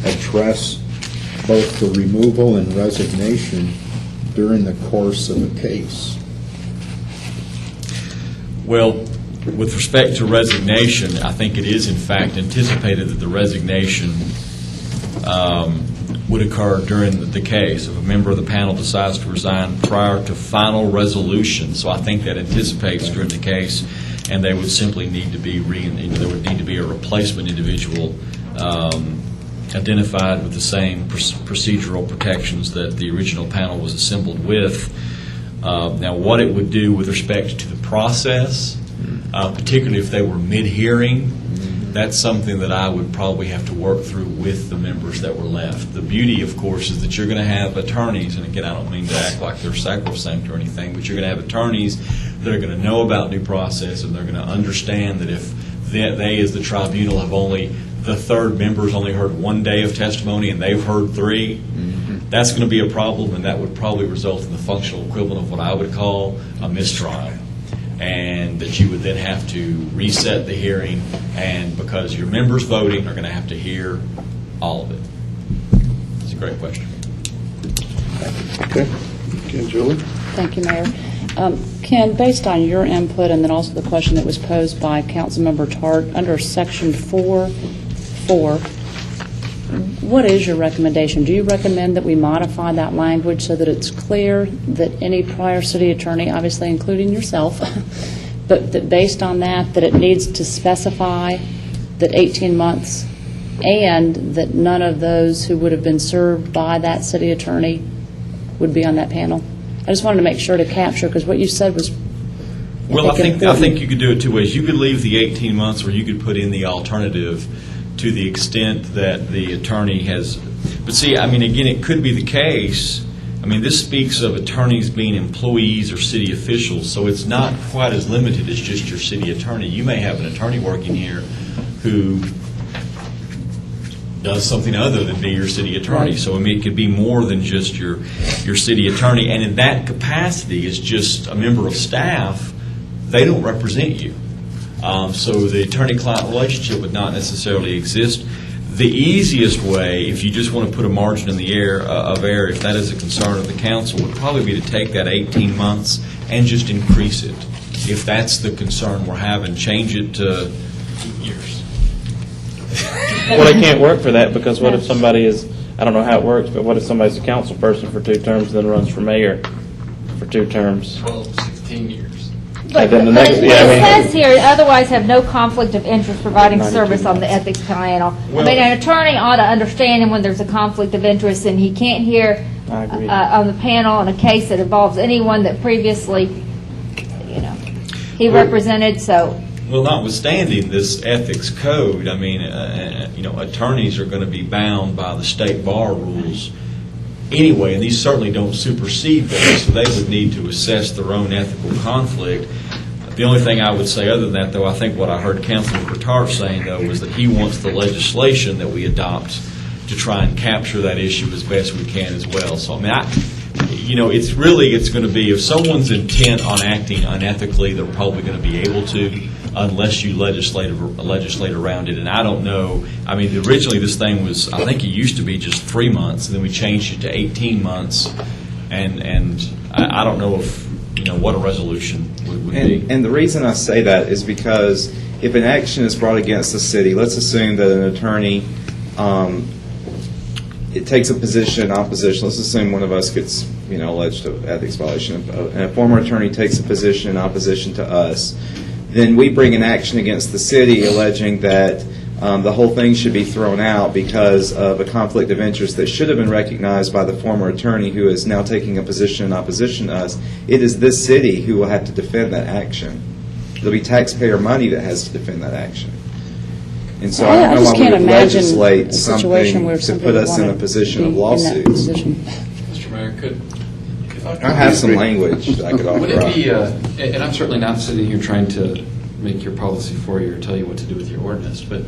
address both the removal and resignation during the course of a case? Well, with respect to resignation, I think it is in fact anticipated that the resignation would occur during the case if a member of the panel decides to resign prior to final resolution. So I think that anticipates during the case, and they would simply need to be there would need to be a replacement individual identified with the same procedural protections that the original panel was assembled with. Now, what it would do with respect to the process, particularly if they were mid-hearing, that's something that I would probably have to work through with the members that were left. The beauty, of course, is that you're going to have attorneys, and again, I don't mean to act like they're sacrosanct or anything, but you're going to have attorneys that are going to know about due process, and they're going to understand that if they, as the tribunal, have the third member's only heard 1 day of testimony and they've heard 3, that's going to be a problem, and that would probably result in the functional equivalent of what I would call a mistrial. And that you would then have to reset the hearing, and because your members voting are going to have to hear all of it. It's a great question. Okay. Julie? Thank you, Mayor. Ken, based on your input and then also the question that was posed by Councilmember Tart, under Section 4.4, what is your recommendation? Do you recommend that we modify that language so that it's clear that any prior city attorney, obviously including yourself, but that based on that it needs to specify that 18 months and that none of those who would have been served by that city attorney would be on that panel? I just wanted to make sure to capture, because what you said was Well, I think you could do it 2 ways. You could leave the 18 months, or you could put in the alternative to the extent that the attorney has. But see, I mean, again, it could be the case. I mean, this speaks of attorneys being employees or city officials, so it's not quite as limited as just your city attorney. You may have an attorney working here who does something other than be your city attorney. Right. So, I mean, it could be more than just your city attorney. And in that capacity, as just a member of staff, they don't represent you. So the attorney-client relationship would not necessarily exist. The easiest way, if you just want to put a margin in the air of error, if that is a concern of the council, would probably be to take that 18 months and just increase it. If that's the concern we're having, change it to years. Well, they can't work for that, because what if somebody is, I don't know how it works, but what if somebody's a council person for 2 terms and then runs for mayor for 2 terms? 12, 16 years. But then the next- it yeah, I mean- says here, otherwise have no conflict of interest providing service on the ethics panel. I mean, an attorney ought to understand when there's a conflict of interest, and he can't hear I agree. on the panel on a case that involves anyone that previously, he represented, so. Well, notwithstanding this ethics code, I mean, attorneys are going to be bound by the state bar rules anyway, and these certainly don't supersede those, so they would need to assess their own ethical conflict. The only thing I would say other than that, though, I think what I heard Councilman Bertart saying, though, was that he wants the legislation that we adopt to try and capture that issue as best we can as well. So, I mean, it's going to be, if someone's intent on acting unethically, they're probably going to be able to, unless you legislate around it. And I don't know, I mean, originally this thing was, I think it used to be just 3 months, and then we changed it to 18 months, and I don't know if, what a resolution would be. And the reason I say that is because if an action is brought against the city, let's assume that an attorney it takes a position in opposition. Let's assume one of us gets, alleged of ethics violation, and a former attorney takes a position in opposition to us. Then we bring an action against the city alleging that the whole thing should be thrown out because of a conflict of interest that should have been recognized by the former attorney who is now taking a position in opposition to us. It is this city who will have to defend that action. There'll be taxpayer money that has to defend that action. And so I don't know why we would legislate something to put us in a position of lawsuits. Mr. Mayor, could I have some language that I could offer would it be, up. and I'm certainly not sitting here trying to make your policy for you or tell you what to do with your ordinance, but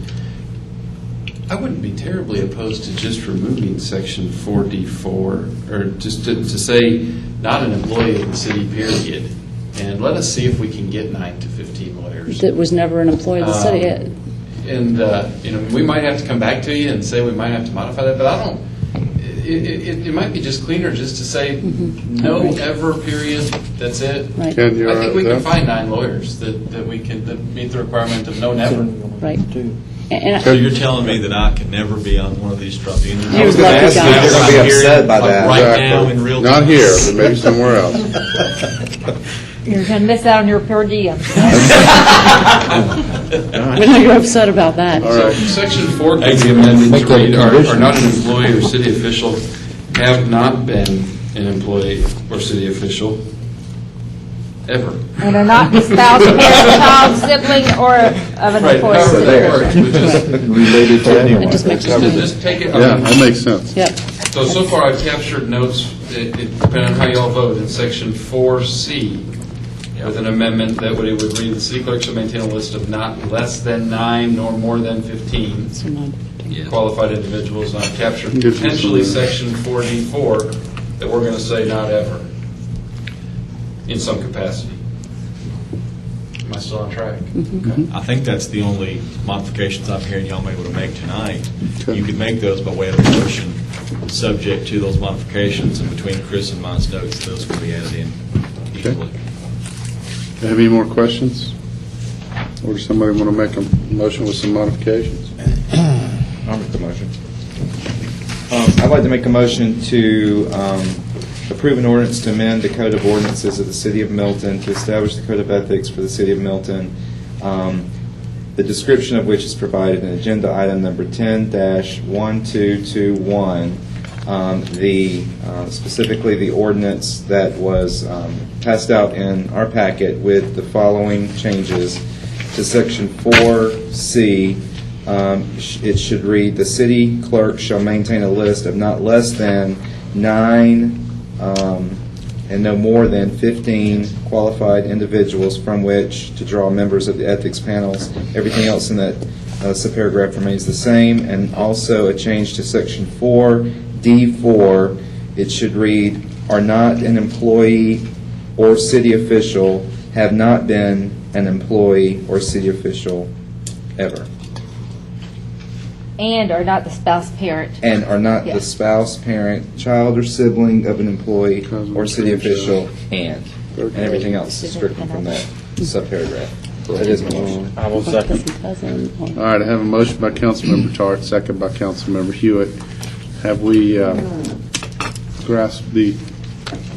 I wouldn't be terribly opposed to just removing Section 4D4, or just to say not an employee of the city, period, and let us see if we can get 9 to 15 lawyers. That was never an employee of the city. And we might have to come back to you and say we might have to modify that, but I don't. It might be just cleaner just to say no ever, period. That's it. Right. Ken, you're I all think right we with can that? find 9 lawyers that meet the requirement of no never. Right. So you're telling me that I can never be on one of these tribunals? I was going to ask you if you're going to be upset by that. Right now in real Not time? here, but maybe somewhere else. You're going to miss out on your per diem. We're not going upset about that. So Section 4 can be amended to read, are not an employee or city official, have not been an employee or city official, ever. And are not the spouse, parent, child, sibling, or of an Right, employee. however that works, but just Related to anyone. It just makes just take it. Yeah, that makes sense. Yep. So far I've captured notes, depending on how you all vote, in Section 4C, with an amendment that it would read, the city clerk shall maintain a list of not less than 9 nor more than 15 qualified individuals. And I've captured Gives you potentially some- Section 4D4 that we're going to say not ever, in some capacity. Am I still on track? I think that's the only modifications I'm hearing y'all may be able to make tonight. Okay. You could make those by way of a motion, subject to those modifications, and between Chris and mine's notes, those can be added in easily. Have any more questions? Or does somebody want to make a motion with some modifications? I'll make the motion. I'd like to make a motion to approve an ordinance to amend the Code of Ordinances of the City of Milton to establish the Code of Ethics for the City of Milton, the description of which is provided in Agenda Item Number 10-1221, specifically the ordinance that was passed out in our packet with the following changes to Section 4C. It should read, the city clerk shall maintain a list of not less than 9 and no more than 15 qualified individuals from which to draw members of the ethics panels. Everything else in that subparagraph remains the same. And also a change to Section 4D4. It should read, are not an employee or city official, have not been an employee or city official ever. And are not the spouse, parent. And are not the Yes. spouse, parent, child, or sibling of an employee or city official, and everything else is stricken from that subparagraph. That is my motion. I will second. All right, I have a motion by Councilmember Tart, second by Councilmember Hewitt. Have we grasped the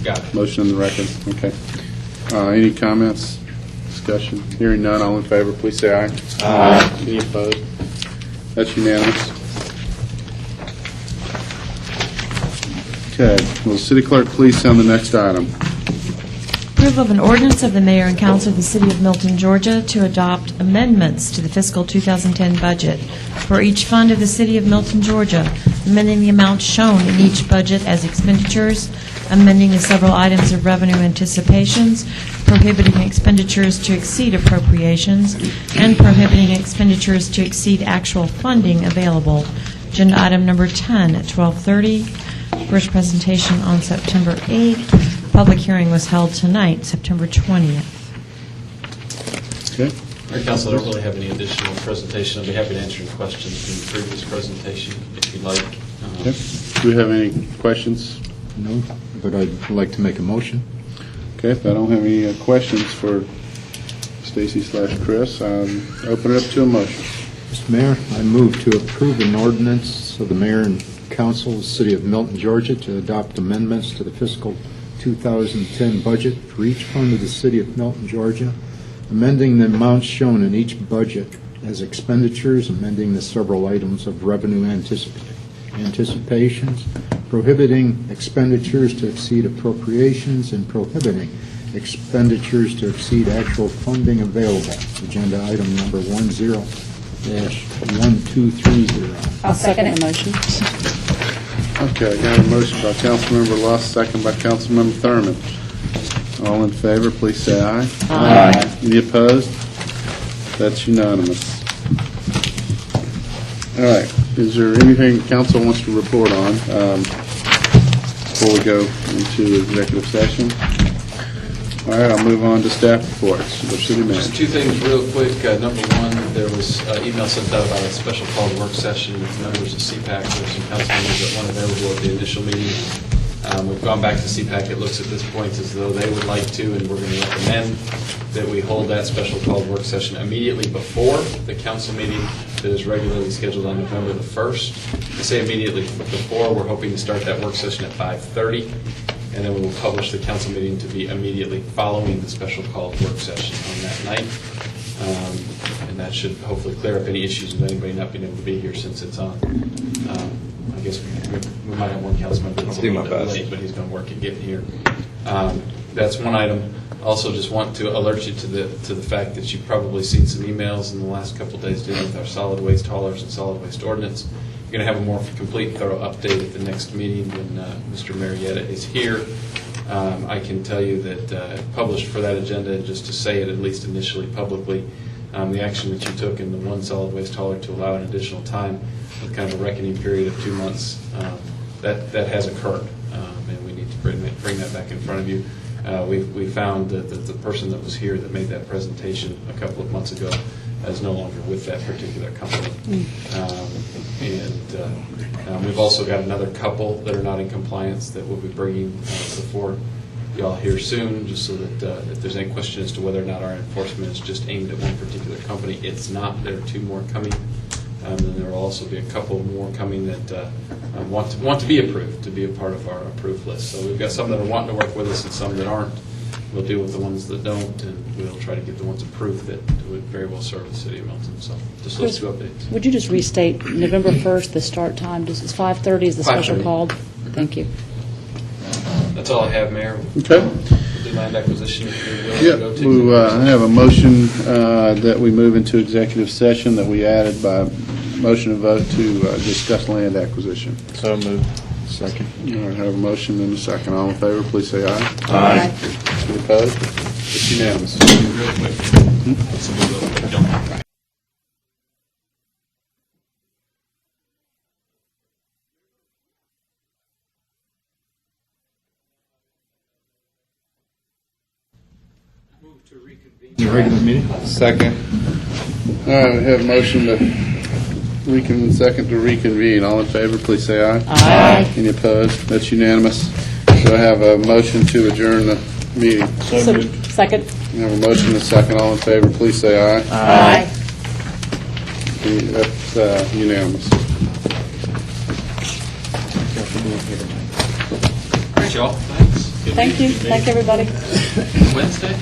Got it. motion in the record? Okay. Any comments, discussion? Hearing none, all in favor, please say aye. Aye. Any opposed? That's unanimous. Okay, will the city clerk please sound the next item? Approval of an ordinance of the mayor and council of the city of Milton, Georgia to adopt amendments to the fiscal 2010 budget for each fund of the city of Milton, Georgia, amending the amounts shown in each budget as expenditures, amending the several items of revenue anticipations, prohibiting expenditures to exceed appropriations, and prohibiting expenditures to exceed actual funding available. Agenda item number 10 at 12:30. First presentation on September 8th. Public hearing was held tonight, September 20th. Okay. Mayor Council, I don't really have any additional presentation. I'll be happy to answer any questions from the previous presentation if you'd like. Okay. Do we have any questions? No, but I'd like to make a motion. Okay, if I don't have any questions for Stacy/Chris, open it up to a motion. Mr. Mayor, I move to approve an ordinance of the mayor and council of the city of Milton, Georgia to adopt amendments to the fiscal 2010 budget for each fund of the city of Milton, Georgia, amending the amounts shown in each budget as expenditures, amending the several items of revenue anticipations, prohibiting expenditures to exceed appropriations, and prohibiting expenditures to exceed actual funding available. Agenda item number 10-1230. I'll second the motion. Okay, I got a motion by Councilmember Luss, second by Councilmember Thurman. All in favor, please say aye. Aye. Any opposed? That's unanimous. All right, is there anything council wants to report on before we go into executive session? All right, I'll move on to staff reports. The city manager. Just two things real quick. Number one, there was an email sent out about a special called work session with members of CPAC. There's some council members that weren't available at the initial meeting. We've gone back to CPAC. It looks at this point as though they would like to, and we're going to recommend that we hold that special called work session immediately before the council meeting that is regularly scheduled on November the 1st. I say immediately before. We're hoping to start that work session at 5:30. And then we will publish the council meeting to be immediately following the special called work session on that night. And that should hopefully clear up any issues with anybody not being able to be here since it's on. I guess we might have one council member that's a little bit late, but he's going to work at getting here. That's one item. Also, just want to alert you to the fact that you've probably seen some emails in the last couple of days dealing with our solid waste haulers and solid waste ordinance. We're going to have a more complete, thorough update at the next meeting when Mr. Marietta is here. I can tell you that published for that agenda, just to say it at least initially publicly, the action that you took in the one solid waste hauler to allow an additional time with kind of a reckoning period of 2 months, that has occurred, and we need to bring that back in front of you. We found that the person that was here that made that presentation a couple of months ago is no longer with that particular company. And we've also got another couple that are not in compliance that we'll be bringing before y'all here soon, just so that if there's any question as to whether or not our enforcement is just aimed at one particular company, it's not. There are 2 more coming. And there will also be a couple more coming that want to be approved, to be a part of our approved list. So we've got some that are wanting to work with us and some that aren't. We'll deal with the ones that don't, and we'll try to get the ones approved that would very well serve the city of Milton. So just those 2 updates. Would you just restate November 1st, the start time? Is 5:30 is the special 5:30. called? Thank you. That's all I have, Mayor. Okay. We'll do land acquisition if you're willing Yeah, to go to. we have a motion that we move into executive session that we added by motion and vote to discuss land acquisition. So moved. Second. All right, have a motion and a second. All in favor, please say aye. Aye. Any opposed? It's unanimous. Real quick. So we'll go. Don't. The regular meeting? Second. All right, we have a motion to second to reconvene. All in favor, please say aye. Aye. Any opposed? That's unanimous. Do I have a motion to adjourn the meeting? So second. We have a motion and a second. All in favor, please say aye. Aye. That's unanimous. All right, y'all. Thanks. Good Thank you. meeting Thank everybody. Wednesday.